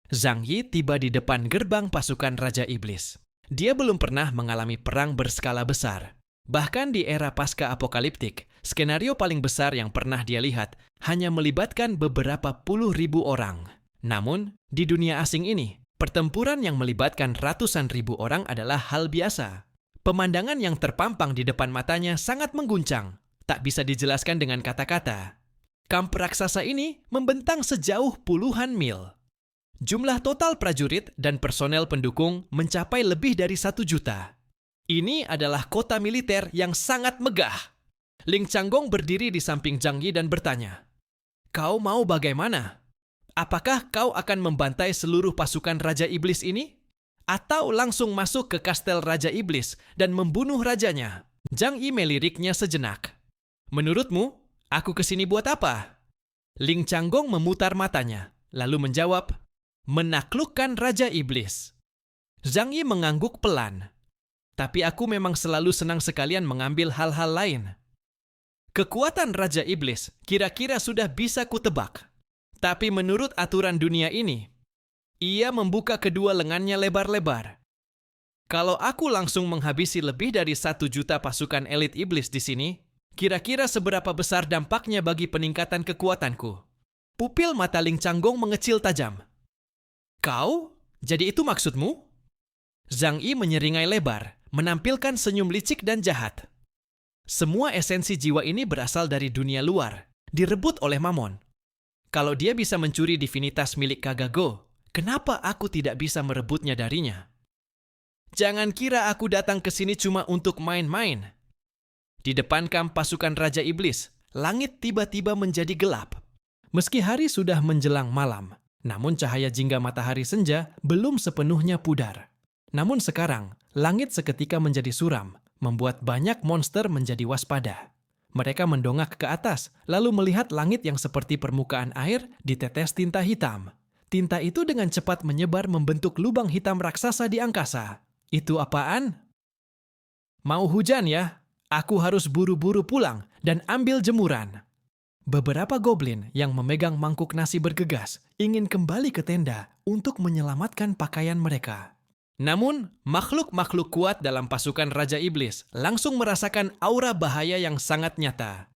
Zhang Yi tiba di depan gerbang pasukan Raja Iblis. Dia belum pernah mengalami perang berskala besar. Bahkan di era pasca-apokaliptik, skenario paling besar yang pernah dia lihat hanya melibatkan beberapa puluh ribu orang. Namun, di dunia asing ini, pertempuran yang melibatkan ratusan ribu orang adalah hal biasa. Pemandangan yang terpampang di depan matanya sangat mengguncang, tak bisa dijelaskan dengan kata-kata. Kamp raksasa ini membentang sejauh puluhan mil. Jumlah total prajurit dan personel pendukung mencapai lebih dari 1 juta. Ini adalah kota militer yang sangat megah. Ling Changgong berdiri di samping Zhang Yi dan bertanya, "Kau mau bagaimana? Apakah kau akan membantai seluruh pasukan Raja Iblis ini? Atau langsung masuk ke kastel Raja Iblis dan membunuh rajanya?" Zhang Yi meliriknya sejenak. "Menurutmu, aku kesini buat apa?" Ling Changgong memutar matanya, lalu menjawab, "Menaklukkan Raja Iblis." Zhang Yi mengangguk pelan. "Tapi aku memang selalu senang sekalian mengambil hal-hal lain. Kekuatan Raja Iblis kira-kira sudah bisa kutebak. Tapi menurut aturan dunia ini, ia membuka kedua lengannya lebar-lebar. Kalau aku langsung menghabisi lebih dari 1 juta pasukan elit iblis di sini, kira-kira seberapa besar dampaknya bagi peningkatan kekuatanku?" Pupil mata Ling Changgong mengecil tajam. "Kau? Jadi itu maksudmu?" Zhang Yi menyeringai lebar, menampilkan senyum licik dan jahat. "Semua esensi jiwa ini berasal dari dunia luar, direbut oleh Mamon. Kalau dia bisa mencuri divinitas milik Kagago, kenapa aku tidak bisa merebutnya darinya? Jangan kira aku datang ke sini cuma untuk main-main." Di depan kamp pasukan Raja Iblis, langit tiba-tiba menjadi gelap. Meski hari sudah menjelang malam, namun cahaya jingga matahari senja belum sepenuhnya pudar. Namun sekarang, langit seketika menjadi suram, membuat banyak monster menjadi waspada. Mereka mendongak ke atas, lalu melihat langit yang seperti permukaan air ditetes tinta hitam. Tinta itu dengan cepat menyebar membentuk lubang hitam raksasa di angkasa. "Itu apaan?" "Mau hujan ya? Aku harus buru-buru pulang dan ambil jemuran." Beberapa goblin yang memegang mangkuk nasi bergegas ingin kembali ke tenda untuk menyelamatkan pakaian mereka. Namun, makhluk-makhluk kuat dalam pasukan Raja Iblis langsung merasakan aura bahaya yang sangat nyata.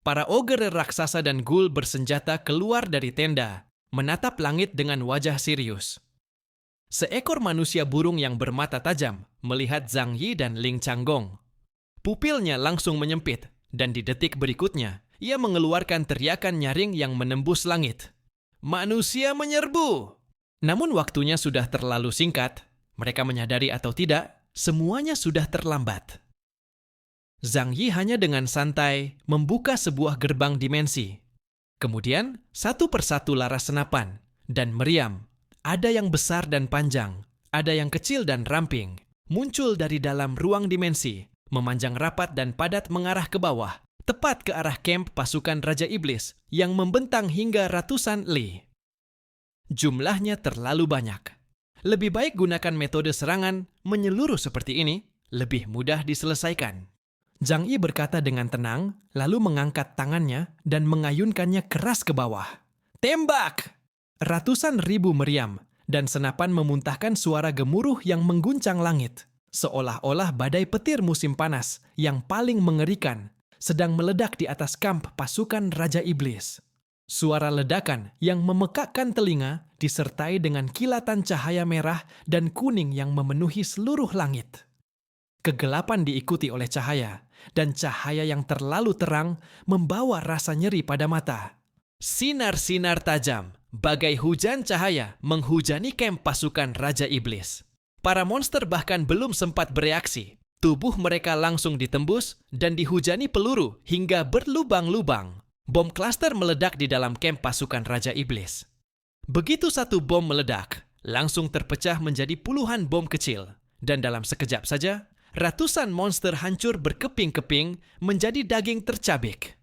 Para ogre raksasa dan ghoul bersenjata keluar dari tenda, menatap langit dengan wajah serius. Seekor manusia burung yang bermata tajam melihat Zhang Yi dan Ling Changgong. Pupilnya langsung menyempit, dan di detik berikutnya, ia mengeluarkan teriakan nyaring yang menembus langit. "Manusia menyerbu!" Namun waktunya sudah terlalu singkat. Mereka menyadari atau tidak, semuanya sudah terlambat. Zhang Yi hanya dengan santai membuka sebuah gerbang dimensi. Kemudian, satu persatu laras senapan dan meriam. Ada yang besar dan panjang, ada yang kecil dan ramping, muncul dari dalam ruang dimensi, memanjang rapat dan padat mengarah ke bawah, tepat ke arah kamp pasukan Raja Iblis yang membentang hingga ratusan li. Jumlahnya terlalu banyak. Lebih baik gunakan metode serangan menyeluruh seperti ini, lebih mudah diselesaikan. Zhang Yi berkata dengan tenang, lalu mengangkat tangannya dan mengayunkannya keras ke bawah. "Tembak!" Ratusan ribu meriam dan senapan memuntahkan suara gemuruh yang mengguncang langit. seolah-olah badai petir musim panas yang paling mengerikan sedang meledak di atas kamp pasukan Raja Iblis. Suara ledakan yang memekakkan telinga disertai dengan kilatan cahaya merah dan kuning yang memenuhi seluruh langit. Kegelapan diikuti oleh cahaya, dan cahaya yang terlalu terang membawa rasa nyeri pada mata. Sinar-sinar tajam, bagai hujan cahaya menghujani kamp pasukan Raja Iblis. Para monster bahkan belum sempat bereaksi. Tubuh mereka langsung ditembus dan dihujani peluru hingga berlubang-lubang. Bom klaster meledak di dalam kamp pasukan Raja Iblis. Begitu satu bom meledak, langsung terpecah menjadi puluhan bom kecil. Dan dalam sekejap saja, ratusan monster hancur berkeping-keping menjadi daging tercabik.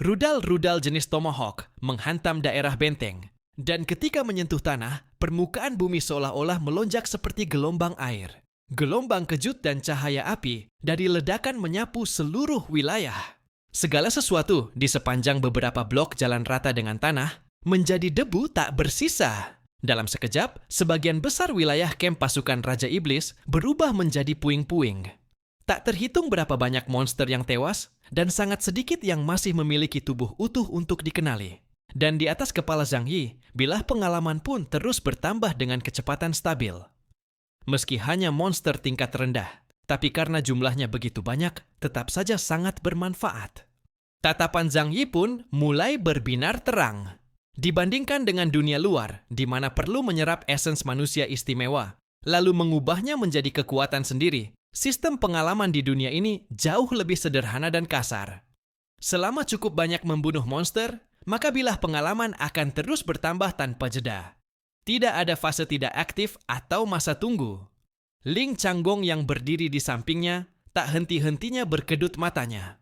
Rudal-rudal jenis Tomahawk menghantam daerah benteng. Dan ketika menyentuh tanah, permukaan bumi seolah-olah melonjak seperti gelombang air. Gelombang kejut dan cahaya api dari ledakan menyapu seluruh wilayah. Segala sesuatu di sepanjang beberapa blok jalan rata dengan tanah menjadi debu tak bersisa. Dalam sekejap, sebagian besar wilayah kamp pasukan Raja Iblis berubah menjadi puing-puing. Tak terhitung berapa banyak monster yang tewas dan sangat sedikit yang masih memiliki tubuh utuh untuk dikenali. Dan di atas kepala Zhang Yi, bilah pengalaman pun terus bertambah dengan kecepatan stabil. Meski hanya monster tingkat rendah, tapi karena jumlahnya begitu banyak, tetap saja sangat bermanfaat. Tatapan Zhang Yi pun mulai berbinar terang. Dibandingkan dengan dunia luar, di mana perlu menyerap esens manusia istimewa, lalu mengubahnya menjadi kekuatan sendiri, sistem pengalaman di dunia ini jauh lebih sederhana dan kasar. Selama cukup banyak membunuh monster, maka bilah pengalaman akan terus bertambah tanpa jeda. Tidak ada fase tidak aktif atau masa tunggu. Ling Changgong yang berdiri di sampingnya tak henti-hentinya berkedut matanya.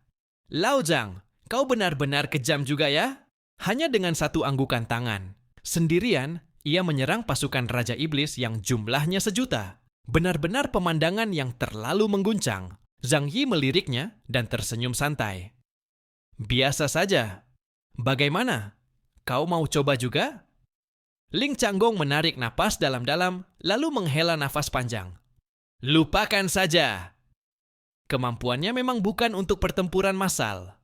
Lao Zhang, kau benar-benar kejam juga ya? Hanya dengan satu anggukan tangan. Sendirian, ia menyerang pasukan Raja Iblis yang jumlahnya sejuta. Benar-benar pemandangan yang terlalu mengguncang. Zhang Yi meliriknya dan tersenyum santai. Biasa saja. Bagaimana? Kau mau coba juga? Ling Changgong menarik napas dalam-dalam, lalu menghela nafas panjang. Lupakan saja. Kemampuannya memang bukan untuk pertempuran massal.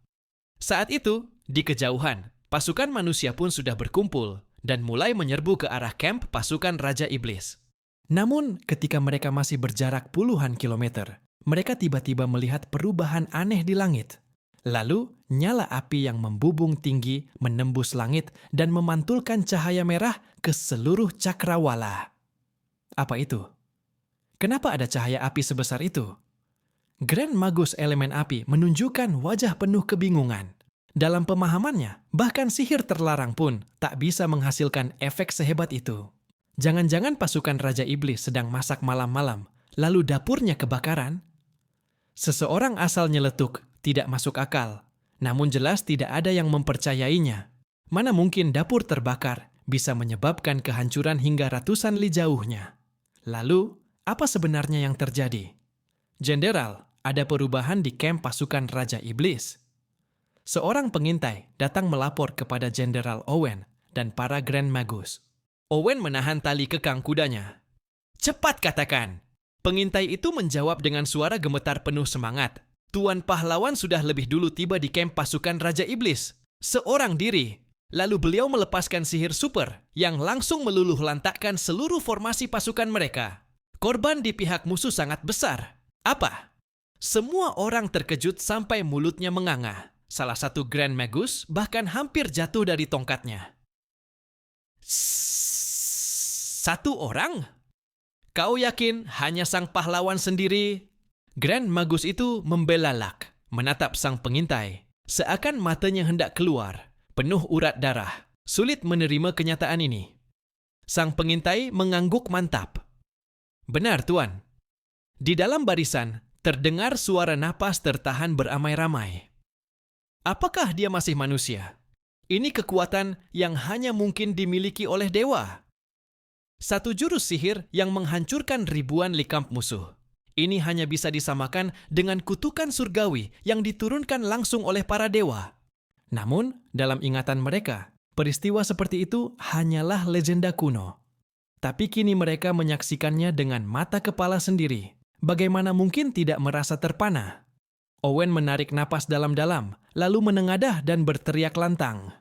Saat itu, di kejauhan, pasukan manusia pun sudah berkumpul dan mulai menyerbu ke arah kamp pasukan Raja Iblis. Namun, ketika mereka masih berjarak puluhan kilometer, mereka tiba-tiba melihat perubahan aneh di langit. Lalu, nyala api yang membubung tinggi menembus langit dan memantulkan cahaya merah ke seluruh cakrawala. Apa itu? Kenapa ada cahaya api sebesar itu? Grand Magus elemen api menunjukkan wajah penuh kebingungan. Dalam pemahamannya, bahkan sihir terlarang pun tak bisa menghasilkan efek sehebat itu. Jangan-jangan pasukan Raja Iblis sedang masak malam-malam, lalu dapurnya kebakaran? Seseorang asal nyeletuk tidak masuk akal, namun jelas tidak ada yang mempercayainya. Mana mungkin dapur terbakar bisa menyebabkan kehancuran hingga ratusan li jauhnya. Lalu, apa sebenarnya yang terjadi? Jenderal, ada perubahan di kamp pasukan Raja Iblis. Seorang pengintai datang melapor kepada Jenderal Owen dan para Grand Magus. Owen menahan tali kekang kudanya. Cepat katakan! Pengintai itu menjawab dengan suara gemetar penuh semangat. Tuan pahlawan sudah lebih dulu tiba di kamp pasukan Raja Iblis. Seorang diri. Lalu beliau melepaskan sihir super yang langsung meluluh lantakkan seluruh formasi pasukan mereka. Korban di pihak musuh sangat besar. Apa? Semua orang terkejut sampai mulutnya menganga. Salah satu Grand Magus bahkan hampir jatuh dari tongkatnya. Satu orang? Kau yakin hanya sang pahlawan sendiri? Grand Magus itu membelalak, menatap sang pengintai. Seakan matanya hendak keluar, penuh urat darah. Sulit menerima kenyataan ini. Sang pengintai mengangguk mantap. Benar, Tuan. Di dalam barisan, terdengar suara napas tertahan beramai-ramai. Apakah dia masih manusia? Ini kekuatan yang hanya mungkin dimiliki oleh dewa. Satu jurus sihir yang menghancurkan ribuan likamp musuh. Ini hanya bisa disamakan dengan kutukan surgawi yang diturunkan langsung oleh para dewa. Namun, dalam ingatan mereka, peristiwa seperti itu hanyalah legenda kuno. Tapi kini mereka menyaksikannya dengan mata kepala sendiri. Bagaimana mungkin tidak merasa terpana? Owen menarik napas dalam-dalam, lalu menengadah dan berteriak lantang.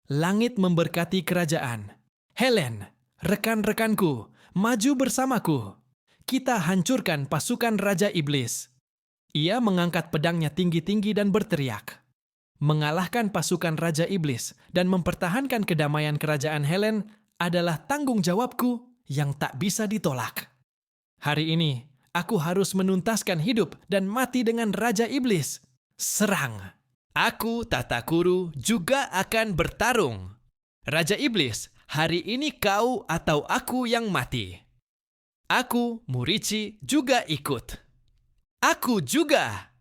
Langit memberkati kerajaan. Helen, rekan-rekanku, maju bersamaku. Kita hancurkan pasukan Raja Iblis. Ia mengangkat pedangnya tinggi-tinggi dan berteriak. Mengalahkan pasukan Raja Iblis dan mempertahankan kedamaian kerajaan Helen adalah tanggung jawabku yang tak bisa ditolak. Hari ini, aku harus menuntaskan hidup dan mati dengan Raja Iblis. Serang! Aku, Tata Kuru, juga akan bertarung. Raja Iblis, hari ini kau atau aku yang mati. Aku, Murici, juga ikut. Aku juga!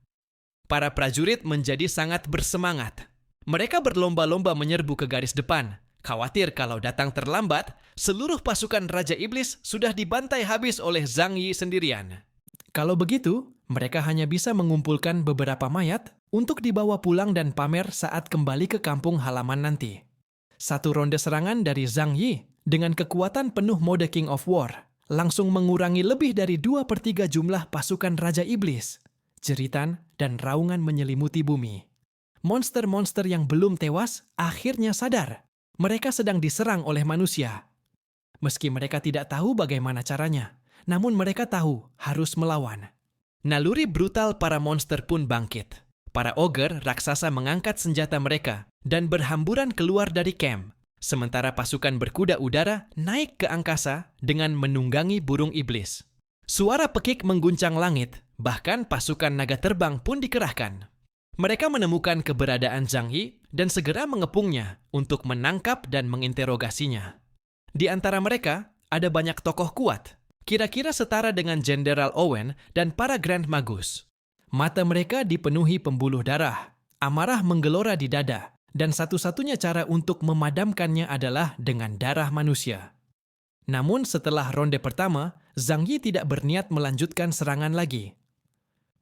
Para prajurit menjadi sangat bersemangat. Mereka berlomba-lomba menyerbu ke garis depan. Khawatir kalau datang terlambat, seluruh pasukan Raja Iblis sudah dibantai habis oleh Zhang Yi sendirian. Kalau begitu, mereka hanya bisa mengumpulkan beberapa mayat untuk dibawa pulang dan pamer saat kembali ke kampung halaman nanti. Satu ronde serangan dari Zhang Yi dengan kekuatan penuh mode King of War langsung mengurangi lebih dari 2/3 jumlah pasukan Raja Iblis. Jeritan dan raungan menyelimuti bumi. Monster-monster yang belum tewas akhirnya sadar. Mereka sedang diserang oleh manusia. Meski mereka tidak tahu bagaimana caranya, namun mereka tahu harus melawan. Naluri brutal para monster pun bangkit. Para ogre raksasa mengangkat senjata mereka dan berhamburan keluar dari camp, sementara pasukan berkuda udara naik ke angkasa dengan menunggangi burung iblis. Suara pekik mengguncang langit, bahkan pasukan naga terbang pun dikerahkan. Mereka menemukan keberadaan Zhang Yi dan segera mengepungnya untuk menangkap dan menginterogasinya. Di antara mereka, ada banyak tokoh kuat, kira-kira setara dengan Jenderal Owen dan para Grand Magus. Mata mereka dipenuhi pembuluh darah, amarah menggelora di dada, dan satu-satunya cara untuk memadamkannya adalah dengan darah manusia. Namun setelah ronde pertama, Zhang Yi tidak berniat melanjutkan serangan lagi.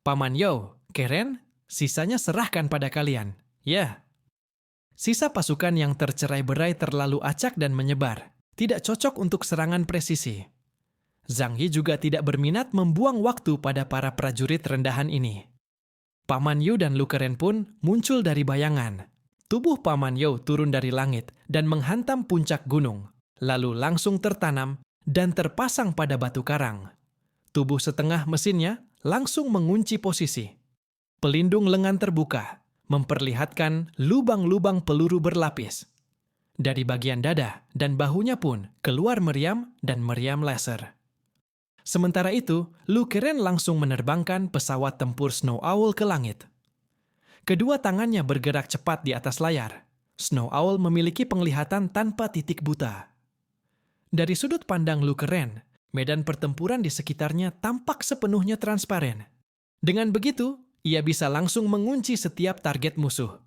Paman Yao, Keren, sisanya serahkan pada kalian. Ya. Sisa pasukan yang tercerai-berai terlalu acak dan menyebar, tidak cocok untuk serangan presisi. Zhang Yi juga tidak berminat membuang waktu pada para prajurit rendahan ini. Paman Yu dan Lu Keren pun muncul dari bayangan. Tubuh Paman Yu turun dari langit dan menghantam puncak gunung, lalu langsung tertanam dan terpasang pada batu karang. Tubuh setengah mesinnya langsung mengunci posisi. Pelindung lengan terbuka, memperlihatkan lubang-lubang peluru berlapis. Dari bagian dada dan bahunya pun keluar meriam dan meriam laser. Sementara itu, Lu Keren langsung menerbangkan pesawat tempur Snow Owl ke langit. Kedua tangannya bergerak cepat di atas layar. Snow Owl memiliki penglihatan tanpa titik buta. Dari sudut pandang Lu Keren, medan pertempuran di sekitarnya tampak sepenuhnya transparan. Dengan begitu, ia bisa langsung mengunci setiap target musuh.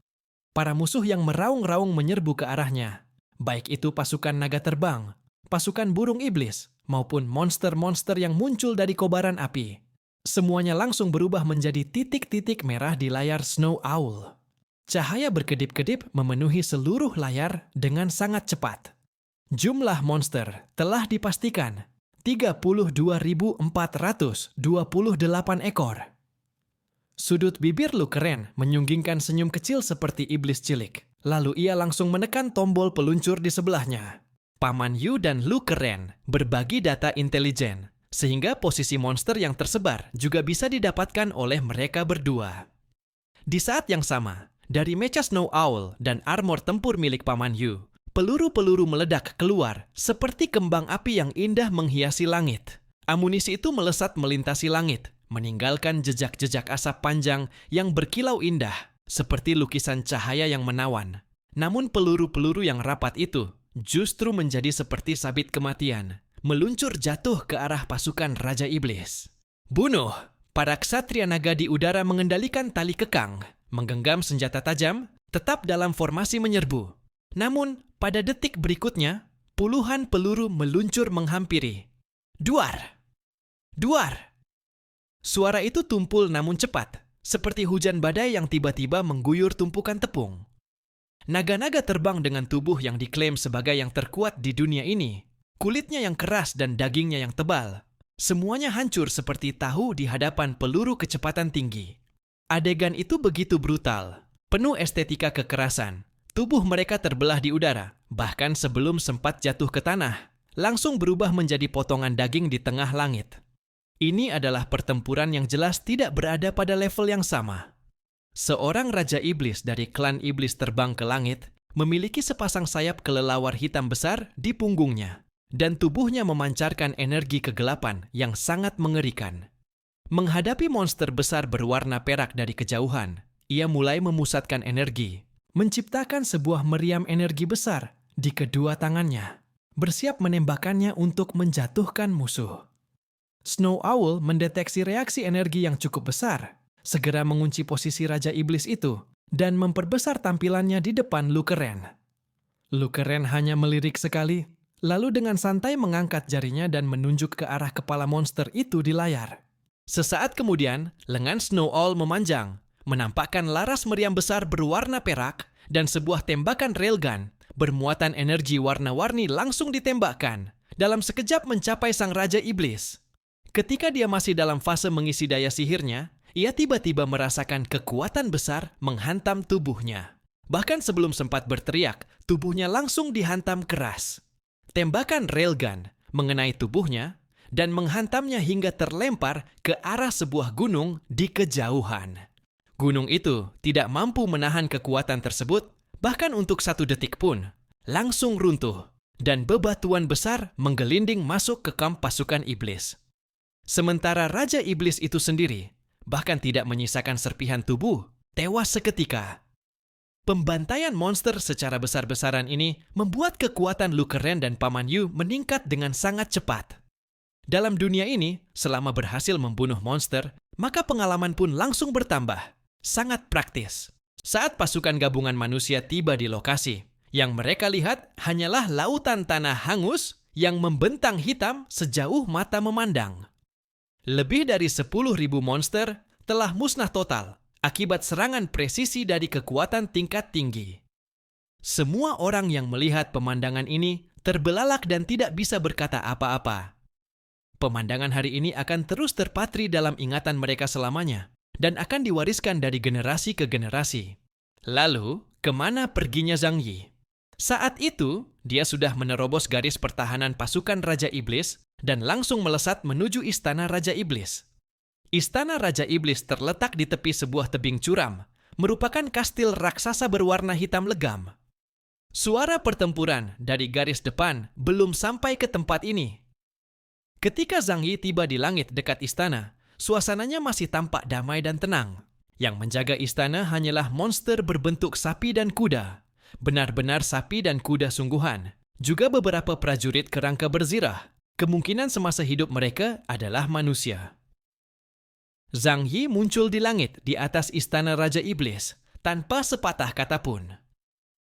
Para musuh yang meraung-raung menyerbu ke arahnya, baik itu pasukan naga terbang, pasukan burung iblis, maupun monster-monster yang muncul dari kobaran api. Semuanya langsung berubah menjadi titik-titik merah di layar Snow Owl. Cahaya berkedip-kedip memenuhi seluruh layar dengan sangat cepat. Jumlah monster telah dipastikan 32.428 ekor. Sudut bibir Lu Keren menyunggingkan senyum kecil seperti iblis cilik. Lalu ia langsung menekan tombol peluncur di sebelahnya. Paman Yu dan Lu Keren berbagi data intelijen, sehingga posisi monster yang tersebar juga bisa didapatkan oleh mereka berdua. Di saat yang sama, dari mecha Snow Owl dan armor tempur milik Paman Yu, peluru-peluru meledak keluar seperti kembang api yang indah menghiasi langit. Amunisi itu melesat melintasi langit, meninggalkan jejak-jejak asap panjang yang berkilau indah, seperti lukisan cahaya yang menawan. Namun peluru-peluru yang rapat itu justru menjadi seperti sabit kematian, meluncur jatuh ke arah pasukan Raja Iblis. Bunuh! Para ksatria naga di udara mengendalikan tali kekang, menggenggam senjata tajam, tetap dalam formasi menyerbu. Namun, pada detik berikutnya, puluhan peluru meluncur menghampiri. Duar! Duar! Suara itu tumpul namun cepat, seperti hujan badai yang tiba-tiba mengguyur tumpukan tepung. Naga-naga terbang dengan tubuh yang diklaim sebagai yang terkuat di dunia ini, kulitnya yang keras dan dagingnya yang tebal. Semuanya hancur seperti tahu di hadapan peluru kecepatan tinggi. Adegan itu begitu brutal, penuh estetika kekerasan. Tubuh mereka terbelah di udara, bahkan sebelum sempat jatuh ke tanah, langsung berubah menjadi potongan daging di tengah langit. Ini adalah pertempuran yang jelas tidak berada pada level yang sama. Seorang Raja Iblis dari klan Iblis terbang ke langit, memiliki sepasang sayap kelelawar hitam besar di punggungnya, dan tubuhnya memancarkan energi kegelapan yang sangat mengerikan. Menghadapi monster besar berwarna perak dari kejauhan, ia mulai memusatkan energi, menciptakan sebuah meriam energi besar di kedua tangannya, bersiap menembakkannya untuk menjatuhkan musuh. Snow Owl mendeteksi reaksi energi yang cukup besar, segera mengunci posisi Raja Iblis itu, dan memperbesar tampilannya di depan Lukeren. Lukeren hanya melirik sekali, lalu dengan santai mengangkat jarinya dan menunjuk ke arah kepala monster itu di layar. Sesaat kemudian, lengan Snow Owl memanjang, menampakkan laras meriam besar berwarna perak dan sebuah tembakan railgun bermuatan energi warna-warni langsung ditembakkan, dalam sekejap mencapai sang Raja Iblis. Ketika dia masih dalam fase mengisi daya sihirnya, ia tiba-tiba merasakan kekuatan besar menghantam tubuhnya. Bahkan sebelum sempat berteriak, tubuhnya langsung dihantam keras. Tembakan railgun mengenai tubuhnya dan menghantamnya hingga terlempar ke arah sebuah gunung di kejauhan. Gunung itu tidak mampu menahan kekuatan tersebut, bahkan untuk 1 detik pun, langsung runtuh, dan bebatuan besar menggelinding masuk ke kamp pasukan iblis. Sementara Raja Iblis itu sendiri, bahkan tidak menyisakan serpihan tubuh, tewas seketika. Pembantaian monster secara besar-besaran ini membuat kekuatan Lukeren dan Paman Yu meningkat dengan sangat cepat. Dalam dunia ini, selama berhasil membunuh monster, maka pengalaman pun langsung bertambah. Sangat praktis. Saat pasukan gabungan manusia tiba di lokasi, yang mereka lihat hanyalah lautan tanah hangus yang membentang hitam sejauh mata memandang. Lebih dari 10.000 monster telah musnah total akibat serangan presisi dari kekuatan tingkat tinggi. Semua orang yang melihat pemandangan ini terbelalak dan tidak bisa berkata apa-apa. Pemandangan hari ini akan terus terpatri dalam ingatan mereka selamanya dan akan diwariskan dari generasi ke generasi. Lalu, kemana perginya Zhang Yi? Saat itu, dia sudah menerobos garis pertahanan pasukan Raja Iblis dan langsung melesat menuju Istana Raja Iblis. Istana Raja Iblis terletak di tepi sebuah tebing curam, merupakan kastil raksasa berwarna hitam legam. Suara pertempuran dari garis depan belum sampai ke tempat ini. Ketika Zhang Yi tiba di langit dekat istana, suasananya masih tampak damai dan tenang. Yang menjaga istana hanyalah monster berbentuk sapi dan kuda. Benar-benar sapi dan kuda sungguhan. Juga beberapa prajurit kerangka berzirah. Kemungkinan semasa hidup mereka adalah manusia. Zhang Yi muncul di langit di atas istana Raja Iblis, tanpa sepatah kata pun.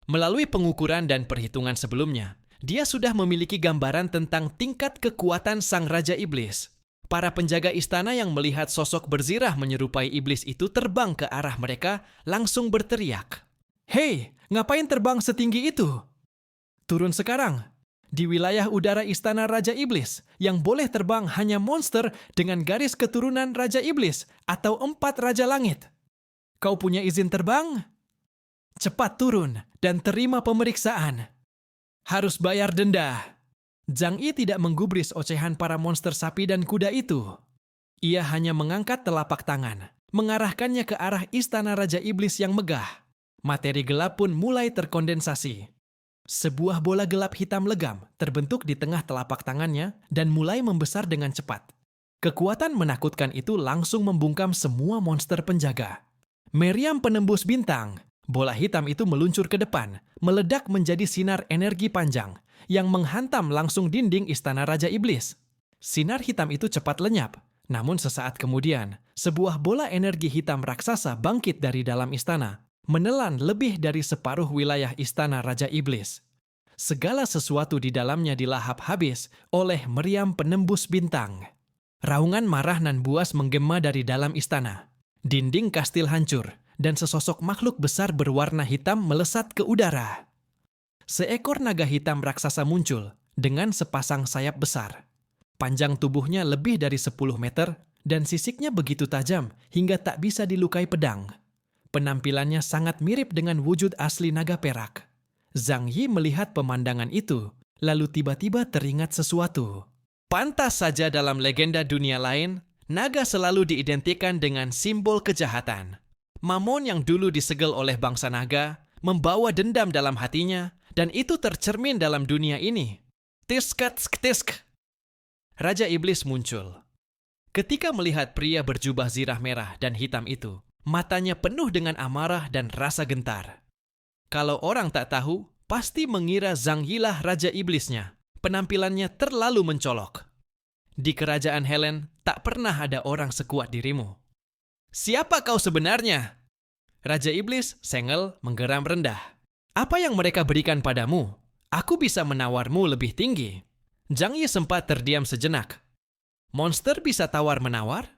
Melalui pengukuran dan perhitungan sebelumnya, dia sudah memiliki gambaran tentang tingkat kekuatan sang Raja Iblis. Para penjaga istana yang melihat sosok berzirah menyerupai iblis itu terbang ke arah mereka, langsung berteriak. "Hei, ngapain terbang setinggi itu? Turun sekarang. Di wilayah udara istana Raja Iblis, yang boleh terbang hanya monster dengan garis keturunan Raja Iblis atau 4 Raja Langit. Kau punya izin terbang? Cepat turun dan terima pemeriksaan. Harus bayar denda." Zhang Yi tidak menggubris ocehan para monster sapi dan kuda itu. Ia hanya mengangkat telapak tangan, mengarahkannya ke arah istana Raja Iblis yang megah. Materi gelap pun mulai terkondensasi. Sebuah bola gelap hitam legam terbentuk di tengah telapak tangannya dan mulai membesar dengan cepat. Kekuatan menakutkan itu langsung membungkam semua monster penjaga. Meriam penembus bintang, bola hitam itu meluncur ke depan, meledak menjadi sinar energi panjang yang menghantam langsung dinding istana Raja Iblis. Sinar hitam itu cepat lenyap, namun sesaat kemudian, sebuah bola energi hitam raksasa bangkit dari dalam istana, menelan lebih dari separuh wilayah istana Raja Iblis. Segala sesuatu di dalamnya dilahap habis oleh meriam penembus bintang. Raungan marah nan buas menggema dari dalam istana. Dinding kastil hancur, dan sesosok makhluk besar berwarna hitam melesat ke udara. Seekor naga hitam raksasa muncul dengan sepasang sayap besar. Panjang tubuhnya lebih dari 10 meter dan sisiknya begitu tajam hingga tak bisa dilukai pedang. Penampilannya sangat mirip dengan wujud asli naga perak. Zhang Yi melihat pemandangan itu, lalu tiba-tiba teringat sesuatu. Pantas saja dalam legenda dunia lain, naga selalu diidentikan dengan simbol kejahatan. Mamon yang dulu disegel oleh bangsa naga, membawa dendam dalam hatinya, dan itu tercermin dalam dunia ini. Tisk. Raja Iblis muncul. Ketika melihat pria berjubah zirah merah dan hitam itu, matanya penuh dengan amarah dan rasa gentar. Kalau orang tak tahu, pasti mengira Zhang Yi lah Raja Iblisnya. Penampilannya terlalu mencolok. Di kerajaan Helen, tak pernah ada orang sekuat dirimu. Siapa kau sebenarnya? Raja Iblis, Sengel, menggeram rendah. Apa yang mereka berikan padamu? Aku bisa menawarmu lebih tinggi. Zhang Yi sempat terdiam sejenak. Monster bisa tawar-menawar?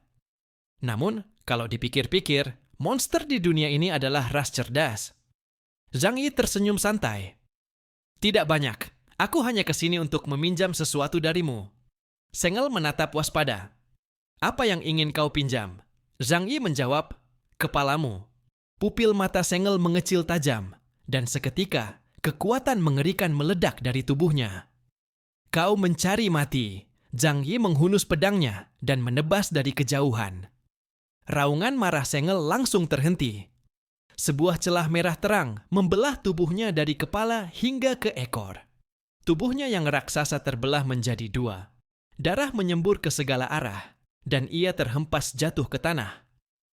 Namun, kalau dipikir-pikir, monster di dunia ini adalah ras cerdas. Zhang Yi tersenyum santai. Tidak banyak. Aku hanya kesini untuk meminjam sesuatu darimu. Sengel menatap waspada. Apa yang ingin kau pinjam? Zhang Yi menjawab, kepalamu. Pupil mata Sengel mengecil tajam, dan seketika kekuatan mengerikan meledak dari tubuhnya. Kau mencari mati. Zhang Yi menghunus pedangnya dan menebas dari kejauhan. Raungan marah Sengel langsung terhenti. Sebuah celah merah terang membelah tubuhnya dari kepala hingga ke ekor. Tubuhnya yang raksasa terbelah menjadi dua. Darah menyembur ke segala arah, dan ia terhempas jatuh ke tanah.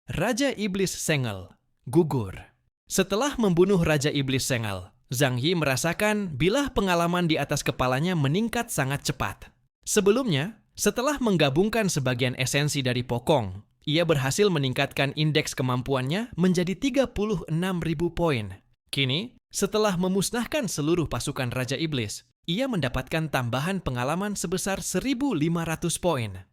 Raja Iblis Sengel gugur. Setelah membunuh Raja Iblis Sengel, Zhang Yi merasakan bilah pengalaman di atas kepalanya meningkat sangat cepat. Sebelumnya, setelah menggabungkan sebagian esensi dari Pokong, ia berhasil meningkatkan indeks kemampuannya menjadi 36.000 poin. Kini, setelah memusnahkan seluruh pasukan Raja Iblis, ia mendapatkan tambahan pengalaman sebesar 1.500 poin.